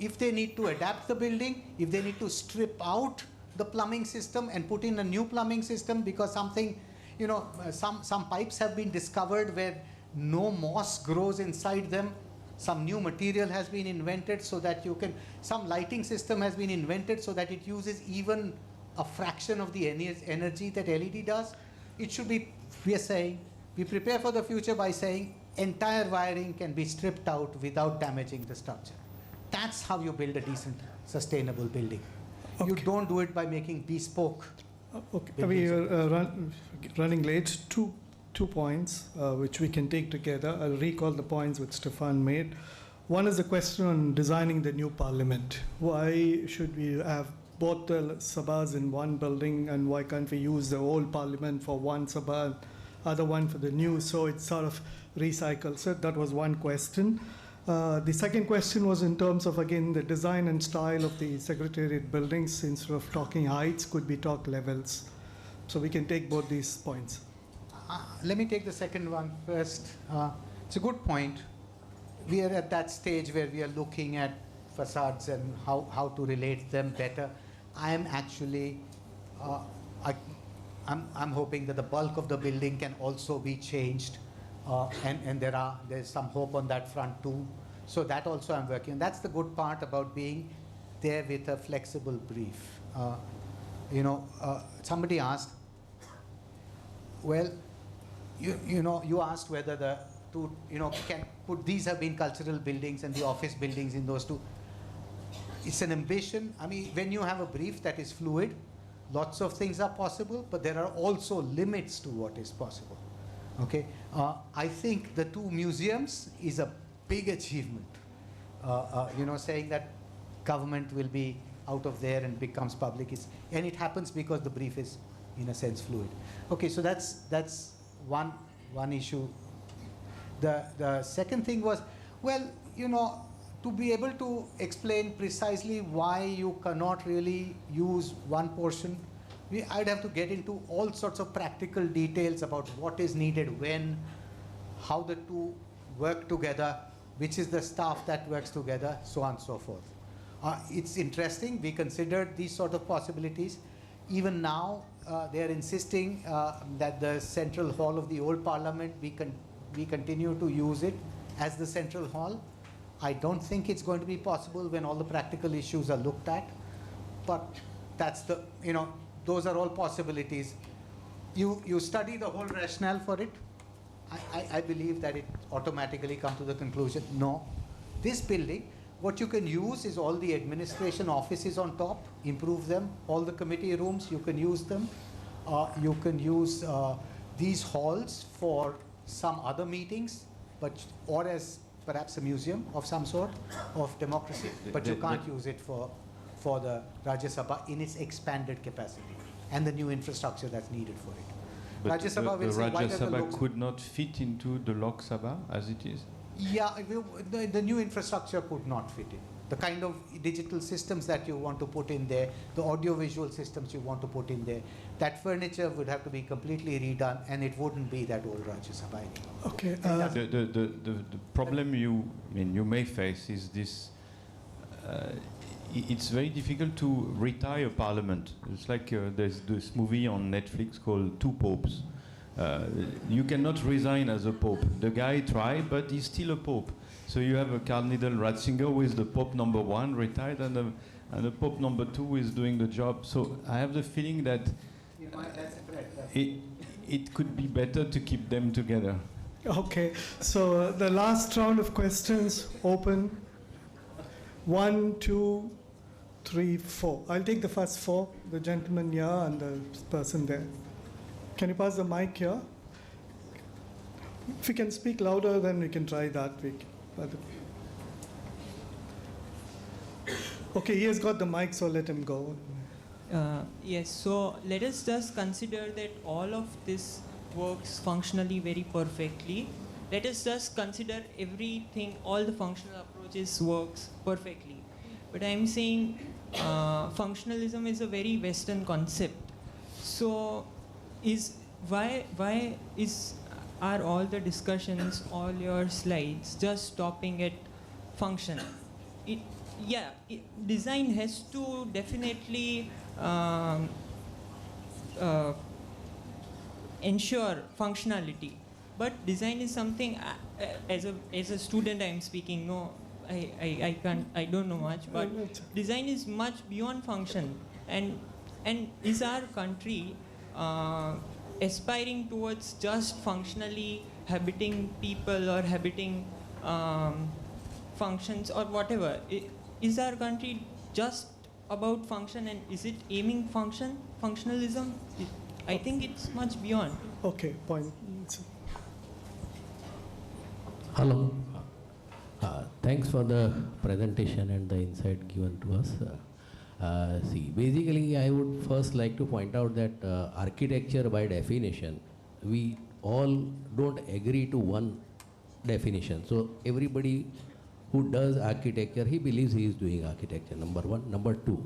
if they need to adapt the building, if they need to strip out the plumbing system and put in a new plumbing system because something, some pipes have been discovered where no moss grows inside them. Some new material has been invented so that some lighting system has been invented so that it uses even a fraction of the energy that LED does. It should be, we are saying, we prepare for the future by saying entire wiring can be stripped out without damaging the structure. That's how you build a decent, sustainable building. Okay. You don't do it by making bespoke. Okay, we are running late. Two points which we can take together. I'll recall the points which Stephane made. One is the question on designing the new parliament. Why should we have both the sabhas in one building, and why can't we use the old parliament for one sabha, other one for the new, so it's sort of recycled? So that was one question. The second question was in terms of, again, the design and style of the Secretariat buildings. Instead of talking heights, could we talk levels? So we can take both these points. Let me take the second one first. It's a good point. We are at that stage where we are looking at facades and how to relate them better. I am actually, I'm hoping that the bulk of the building can also be changed, and there's some hope on that front too. So that also I'm working on. That's the good part about being there with a flexible brief. Somebody asked, well, you asked whether the two, could these have been cultural buildings and the office buildings in those two? It's an ambition. I mean, when you have a brief that is fluid, lots of things are possible, but there are also limits to what is possible. Okay, I think the two museums is a big achievement. Saying that government will be out of there and becomes public, and it happens because the brief is, in a sense, fluid. Okay, so that's one issue. The second thing was, well, to be able to explain precisely why you cannot really use one portion, I'd have to get into all sorts of practical details about what is needed when, how the two work together, which is the staff that works together, so on and so forth. It's interesting. We considered these sort of possibilities. Even now, they are insisting that the central hall of the old parliament, we continue to use it as the central hall. I don't think it's going to be possible when all the practical issues are looked at, but that's those are all possibilities. You study the whole rationale for it. I believe that it automatically comes to the conclusion, no, this building, what you can use is all the administration offices on top, improve them, all the committee rooms, you can use them. You can use these halls for some other meetings, or as perhaps a museum of some sort of democracy, but you can't use it for the Rajya Sabha in its expanded capacity and the new infrastructure that's needed for it. But Rajya Sabha the will say, Rajya Sabha could not fit into the Lok Sabha as it is? Yeah, the new infrastructure could not fit in. The kind of digital systems that you want to put in there, the audiovisual systems you want to put in there, that furniture would have to be completely redone, and it wouldn't be that old Rajya Sabha anymore. Okay. The problem you may face is this. It's very difficult to retire Parliament. It's like there's this movie on Netflix called Two Popes. You cannot resign as a pope. The guy tried, but he's still a pope. So you have a Cardinal Ratzinger who is the Pope number 1 retired, and the Pope number 2 is doing the job. So I have the feeling that it could be better to keep them together. Okay, so the last round of questions open. 1, 2, 3, 4. I'll take the first 4, the gentleman here and the person there. Can you pass the mic here? If you can speak louder, then we can try that. Okay, he has got the mic, so let him go. Yes, so let us just consider that all of this works functionally very perfectly. Let us just consider everything, all the functional approaches works perfectly. But I'm saying functionalism is a very Western concept. So are all the discussions, all your slides just stopping at function? Design has to definitely ensure functionality, but design is something as a student I'm speaking. No, I don't know much, but design is much beyond function, and is our country aspiring towards just functionally habiting people or habiting functions or whatever? Is our country just about function, and is it aiming functionalism? I think it's much beyond. Okay, point. Hello. Thanks for the presentation and the insight given to us. Basically, I would first like to point out that architecture, by definition, we all don't agree to one definition. So everybody who does architecture, he believes he is doing architecture, number one. Number two,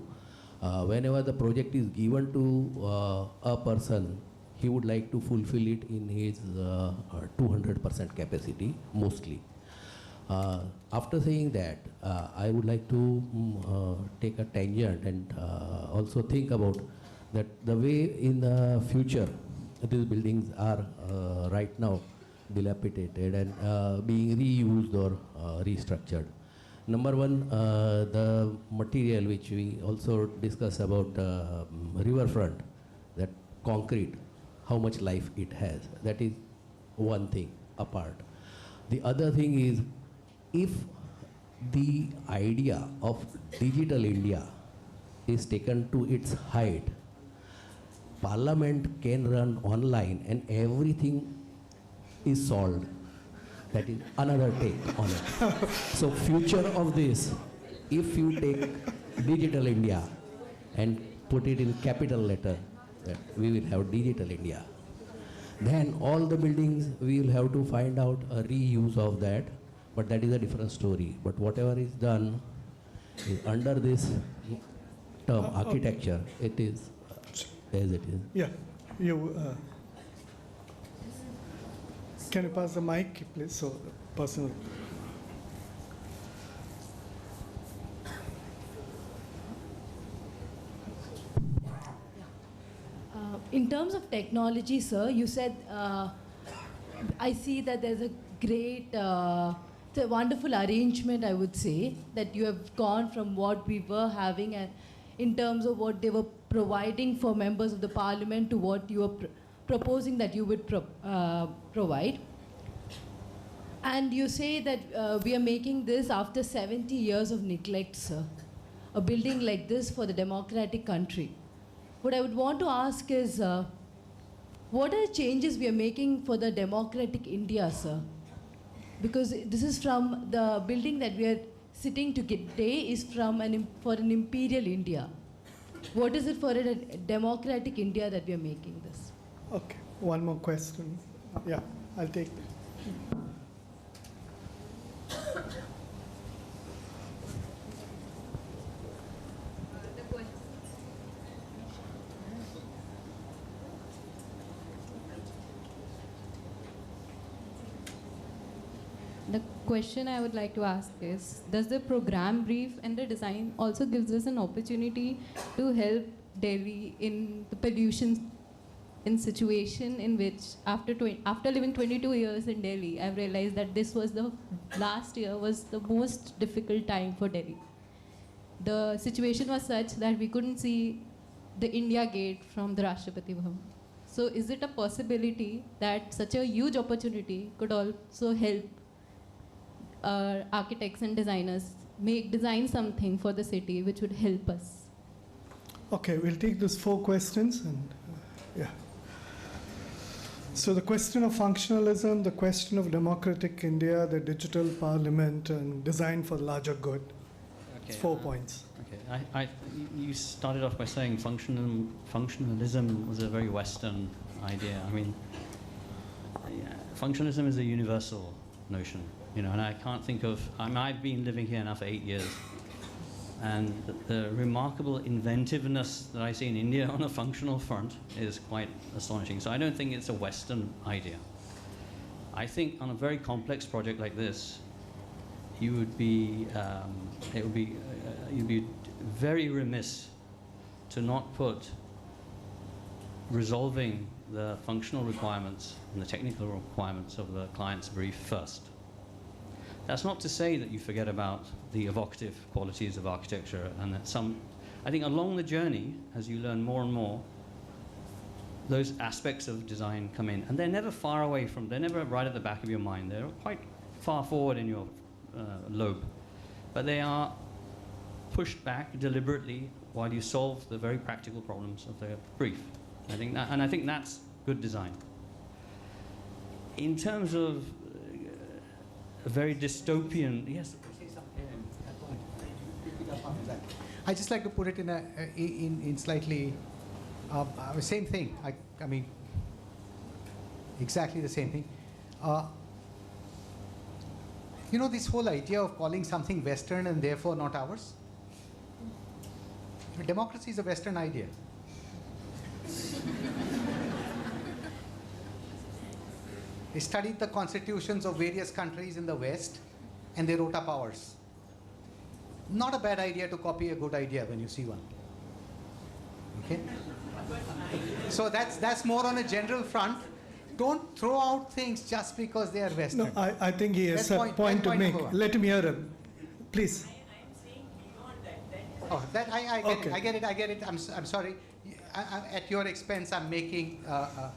whenever the project is given to a person, he would like to fulfill it in his 200% capacity, mostly. After saying that, I would like to take a tangent and also think about that the way in the future these buildings are right now dilapidated and being reused or restructured. Number one, the material which we also discuss about riverfront, that concrete, how much life it has. That is one thing apart. The other thing is, if the idea of digital India is taken to its height, Parliament can run online and everything is solved. That is another take on it. So future of this, if you take digital India and put it in capital letter, that we will have digital India, then all the buildings we will have to find out a reuse of that, but that is a different story. But whatever is done is under this term architecture, it is as it is. Yeah, you. Can you pass the mic, please? So, personal. In terms of technology, sir, you said, I see that there's a great, it's a wonderful arrangement, I would say, that you have gone from what we were having and in terms of what they were providing for members of the parliament to what you were proposing that you would provide. And you say that we are making this after 70 years of neglect, sir. A building like this for the democratic country. What I would want to ask is, what are the changes we are making for the democratic India, sir? Because this is from the building that we are sitting today is from for an imperial India. What is it for a democratic India that we are making this? Okay, one more question. Yeah, I'll take that. The question I would like to ask is, does the program brief and the design also gives us an opportunity to help Delhi in the pollution in situation in which after living 22 years in Delhi, I've realized that this was the last year was the most difficult time for Delhi. The situation was such that we couldn't see the India Gate from the Rashtrapati Bhavan. So is it a possibility that such a huge opportunity could also help architects and designers design something for the city which would help us. Okay, we'll take these 4 questions and yeah. So the question of functionalism, the question of democratic India, the digital parliament, and design for larger good. Okay, it's 4 points. Okay, you started off by saying functionalism was a very Western idea. I mean, functionalism is a universal notion, you know, and I can't think of. I've been living here now for 8 years, and the remarkable inventiveness that I see in India on a functional front is quite astonishing. So I don't think it's a Western idea. I think on a very complex project like this, you would be, you'd be very remiss to not put resolving the functional requirements and the technical requirements of the client's brief first. That's not to say that you forget about the evocative qualities of architecture, and that I think along the journey, as you learn more and more, those aspects of design come in, and they're never far away from, they're never right at the back of your mind. They're quite far forward in your lobe, but they are pushed back deliberately while you solve the very practical problems of the brief. I think that's good design. In terms of a very dystopian, yes. I just like to put it in slightly same thing. I mean, exactly the same thing. You know, this whole idea of calling something Western and therefore not ours. Democracy is a Western idea. They studied the constitutions of various countries in the West, and they wrote up ours. Not a bad idea to copy a good idea when you see one. Okay? So that's more on a general front. Don't throw out things just because they are Western. No, I think he has a point to make. Let him hear him. Please. Oh, that I get it. I'm sorry. At your expense, I'm making a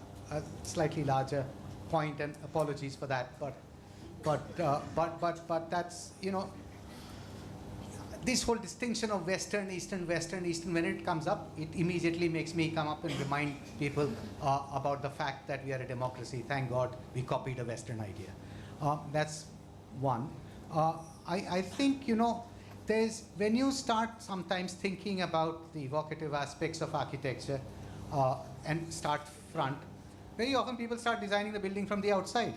slightly larger point, and apologies for that. But that's, you know, this whole distinction of Western, Eastern, when it comes up, it immediately makes me come up and remind people about the fact that we are a democracy. Thank God we copied a Western idea. That's one. I think, you know, when you start sometimes thinking about the evocative aspects of architecture and start front, very often people start designing the building from the outside.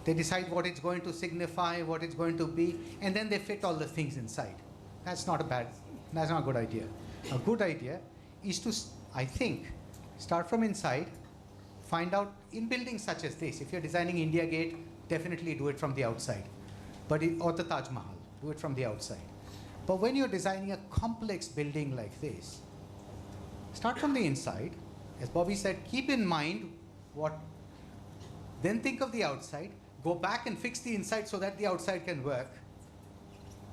They decide what it's going to signify, what it's going to be, and then they fit all the things inside. That's not a good idea. A good idea is to, I think, start from inside, find out in buildings such as this. If you're designing India Gate, definitely do it from the outside. Or the Taj Mahal, do it from the outside. But when you're designing a complex building like this, start from the inside. As Bobby said, keep in mind then think of the outside, go back and fix the inside so that the outside can work.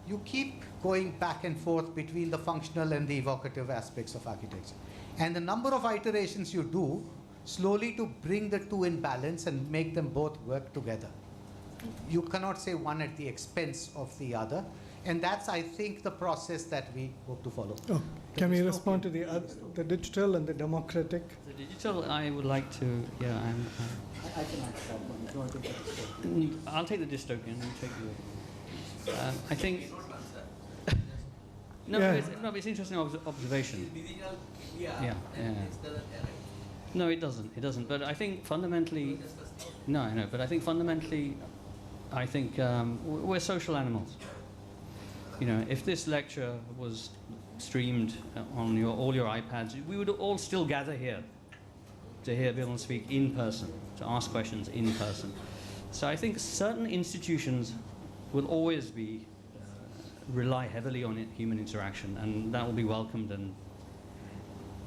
You keep going back and forth between the functional and the evocative aspects of architecture. And the number of iterations you do, slowly to bring the two in balance and make them both work together. You cannot say one at the expense of the other. And that's, I think, the process that we hope to follow. Oh, can we respond to the digital and the democratic? The digital, I would like to, yeah. I can answer that one. If you want to take dystopian. I'll take the dystopian and take the. I think. No, yeah. It's interesting observation. Yeah. No, it doesn't. It doesn't. But I think fundamentally, no, I know. But I think fundamentally, I think we're social animals. You know, if this lecture was streamed on all your iPads, we would all still gather here to hear Bimal speak in person, to ask questions in person. So I think certain institutions will always rely heavily on human interaction, and that will be welcomed and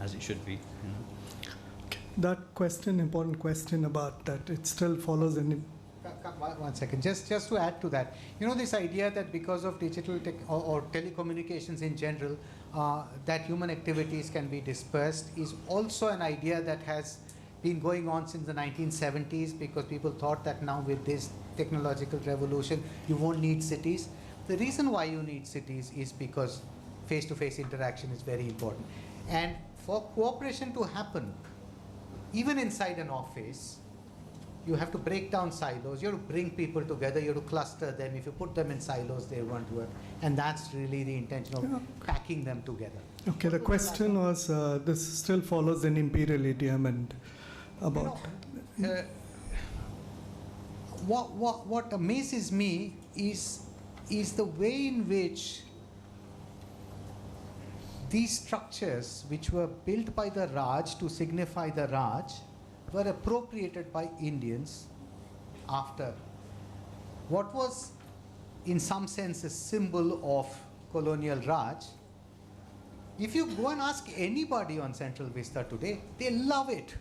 as it should be. You know. Okay. That question, important question about that, it still follows an. One second, just to add to that, you know, this idea that because of digital or telecommunications in general, that human activities can be dispersed is also an idea that has been going on since the 1970s, because people thought that now with this technological revolution, you won't need cities. The reason why you need cities is because face-to-face interaction is very important. And for cooperation to happen, even inside an office, you have to break down silos. You have to bring people together. You have to cluster them. If you put them in silos, they won't work. And that's really the intention of packing them together. Okay, the question was, this still follows an imperial idiom and about... What amazes me is the way in which these structures, which were built by the Raj to signify the Raj, were appropriated by Indians after. What was, in some sense, a symbol of colonial Raj, if you go and ask anybody on Central Vista today, they love it.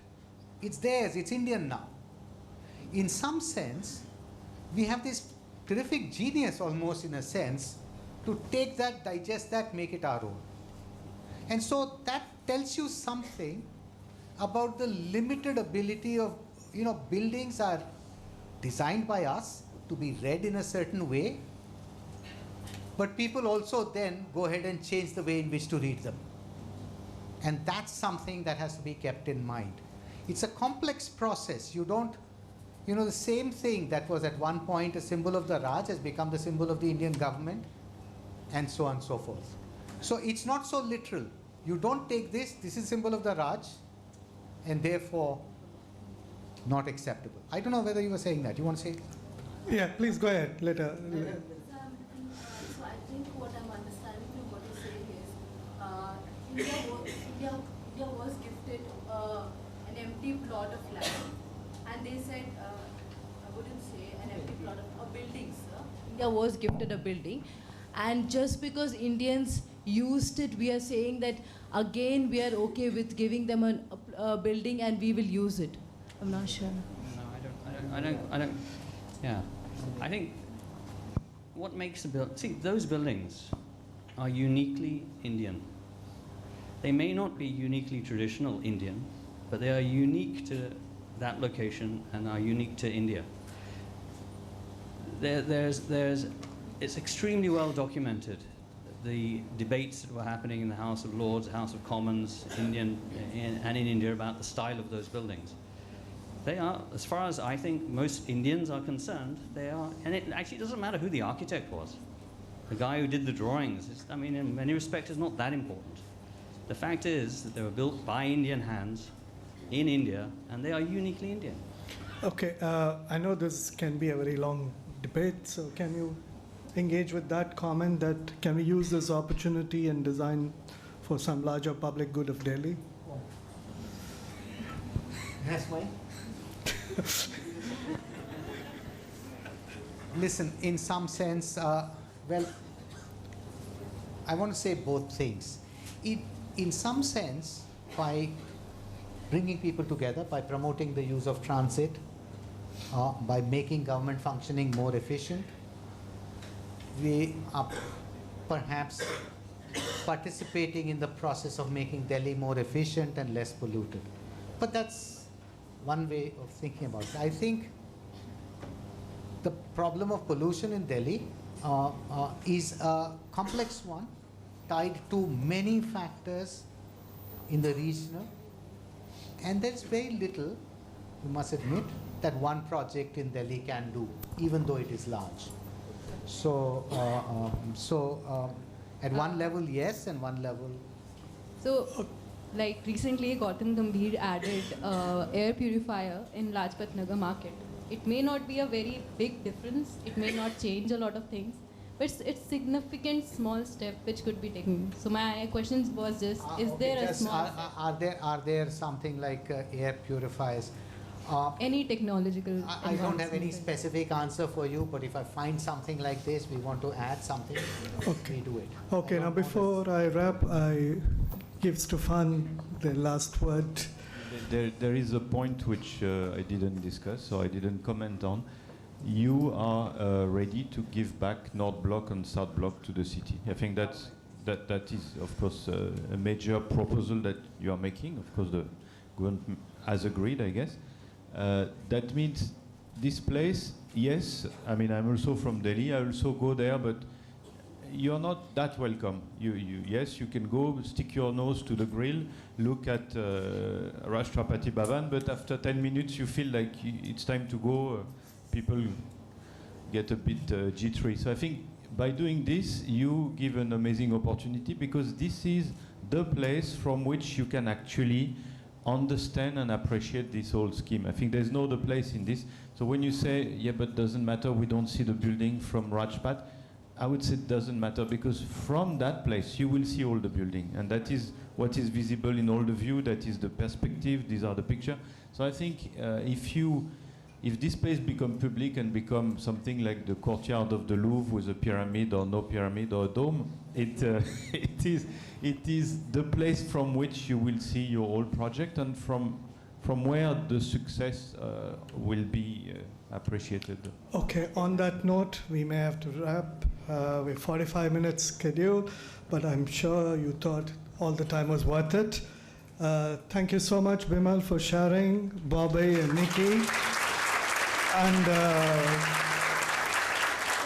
It's theirs, it's Indian now. In some sense, we have this terrific genius almost in a sense to take that, digest that, make it our own. And so that tells you something about the limited ability of, buildings are designed by us to be read in a certain way, but people also then go ahead and change the way in which to read them. And that's something that has to be kept in mind. It's a complex process. You don't, the same thing that was at one point a symbol of the Raj has become the symbol of the Indian government, and so on and so forth. So it's not so literal. You don't take this is symbol of the Raj, and therefore not acceptable. I don't know whether you were saying that. You want to say it? Yeah, please go ahead. Later. So I think what I'm understanding from what you're saying is India was gifted an empty plot of land, and they said, I wouldn't say an empty plot of a building, sir. India was gifted a building, and just because Indians used it, we are saying that again we are okay with giving them a building and we will use it. I'm not sure. No, I don't. Yeah, I think what makes a building. See, those buildings are uniquely Indian. They may not be uniquely traditional Indian, but they are unique to that location and are unique to India. It's extremely well documented, the debates that were happening in the House of Lords, House of Commons, and in India about the style of those buildings. They are, as far as I think most Indians are concerned, they are, and it actually doesn't matter who the architect was. The guy who did the drawings, in many respects, is not that important. The fact is that they were built by Indian hands in India, and they are uniquely Indian. Okay, I know this can be a very long debate, so can you engage with that comment that can we use this opportunity and design for some larger public good of Delhi? That's mine. Listen, in some sense, well, I want to say both things. In some sense, by bringing people together, by promoting the use of transit, by making government functioning more efficient, we are perhaps participating in the process of making Delhi more efficient and less polluted. But that's one way of thinking about it. I think the problem of pollution in Delhi is a complex one, tied to many factors in the regional, and there's very little, you must admit, that one project in Delhi can do, even though it is large. So, at one level, yes, and one level. So, like recently, Gautam Gambhir added air purifier in Lajpat Nagar market. It may not be a very big difference. It may not change a lot of things, but it's significant small step which could be taken. So my question was just, is there a small? Are there something like air purifiers? Any technological? I don't have any specific answer for you, but if I find something like this, we want to add something, we do it. Okay, now before I wrap, I give Stephane the last word. There is a point which I didn't discuss, so I didn't comment on. You are ready to give back North Block and South Block to the city. I think that is, of course, a major proposal that you are making. Of course, the government has agreed, I guess. That means this place, yes, I'm also from Delhi, I also go there, but you're not that welcome. Yes, you can go stick your nose to the grill, look at Rashtrapati Bhavan, but after 10 minutes you feel like it's time to go. People get a bit jittery. So I think by doing this, you give an amazing opportunity, because this is the place from which you can actually understand and appreciate this whole scheme. I think there's no other place in this. So when you say, yeah, but doesn't matter, we don't see the building from Rajpath, I would say it doesn't matter, because from that place you will see all the building, and that is what is visible in all the view, that is the perspective, these are the picture. So I think if this place become public and become something like the courtyard of the Louvre with a pyramid or no pyramid or a dome, it is the place from which you will see your whole project, and from where the success will be appreciated. Okay, on that note, we may have to wrap. We're 45 minutes schedule, but I'm sure you thought all the time was worth it. Thank you so much, Bimal, for sharing, Bobby and Nikki. And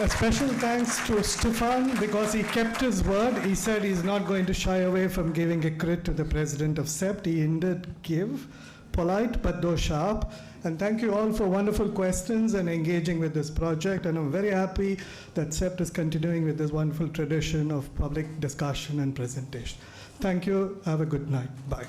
a special thanks to Stephane, because he kept his word. He said he's not going to shy away from giving a credit to the president of CEPT. He did give, polite but though sharp. And thank you all for wonderful questions and engaging with this project. And I'm very happy that CEPT is continuing with this wonderful tradition of public discussion and presentation. Thank you. Have a good night. Bye.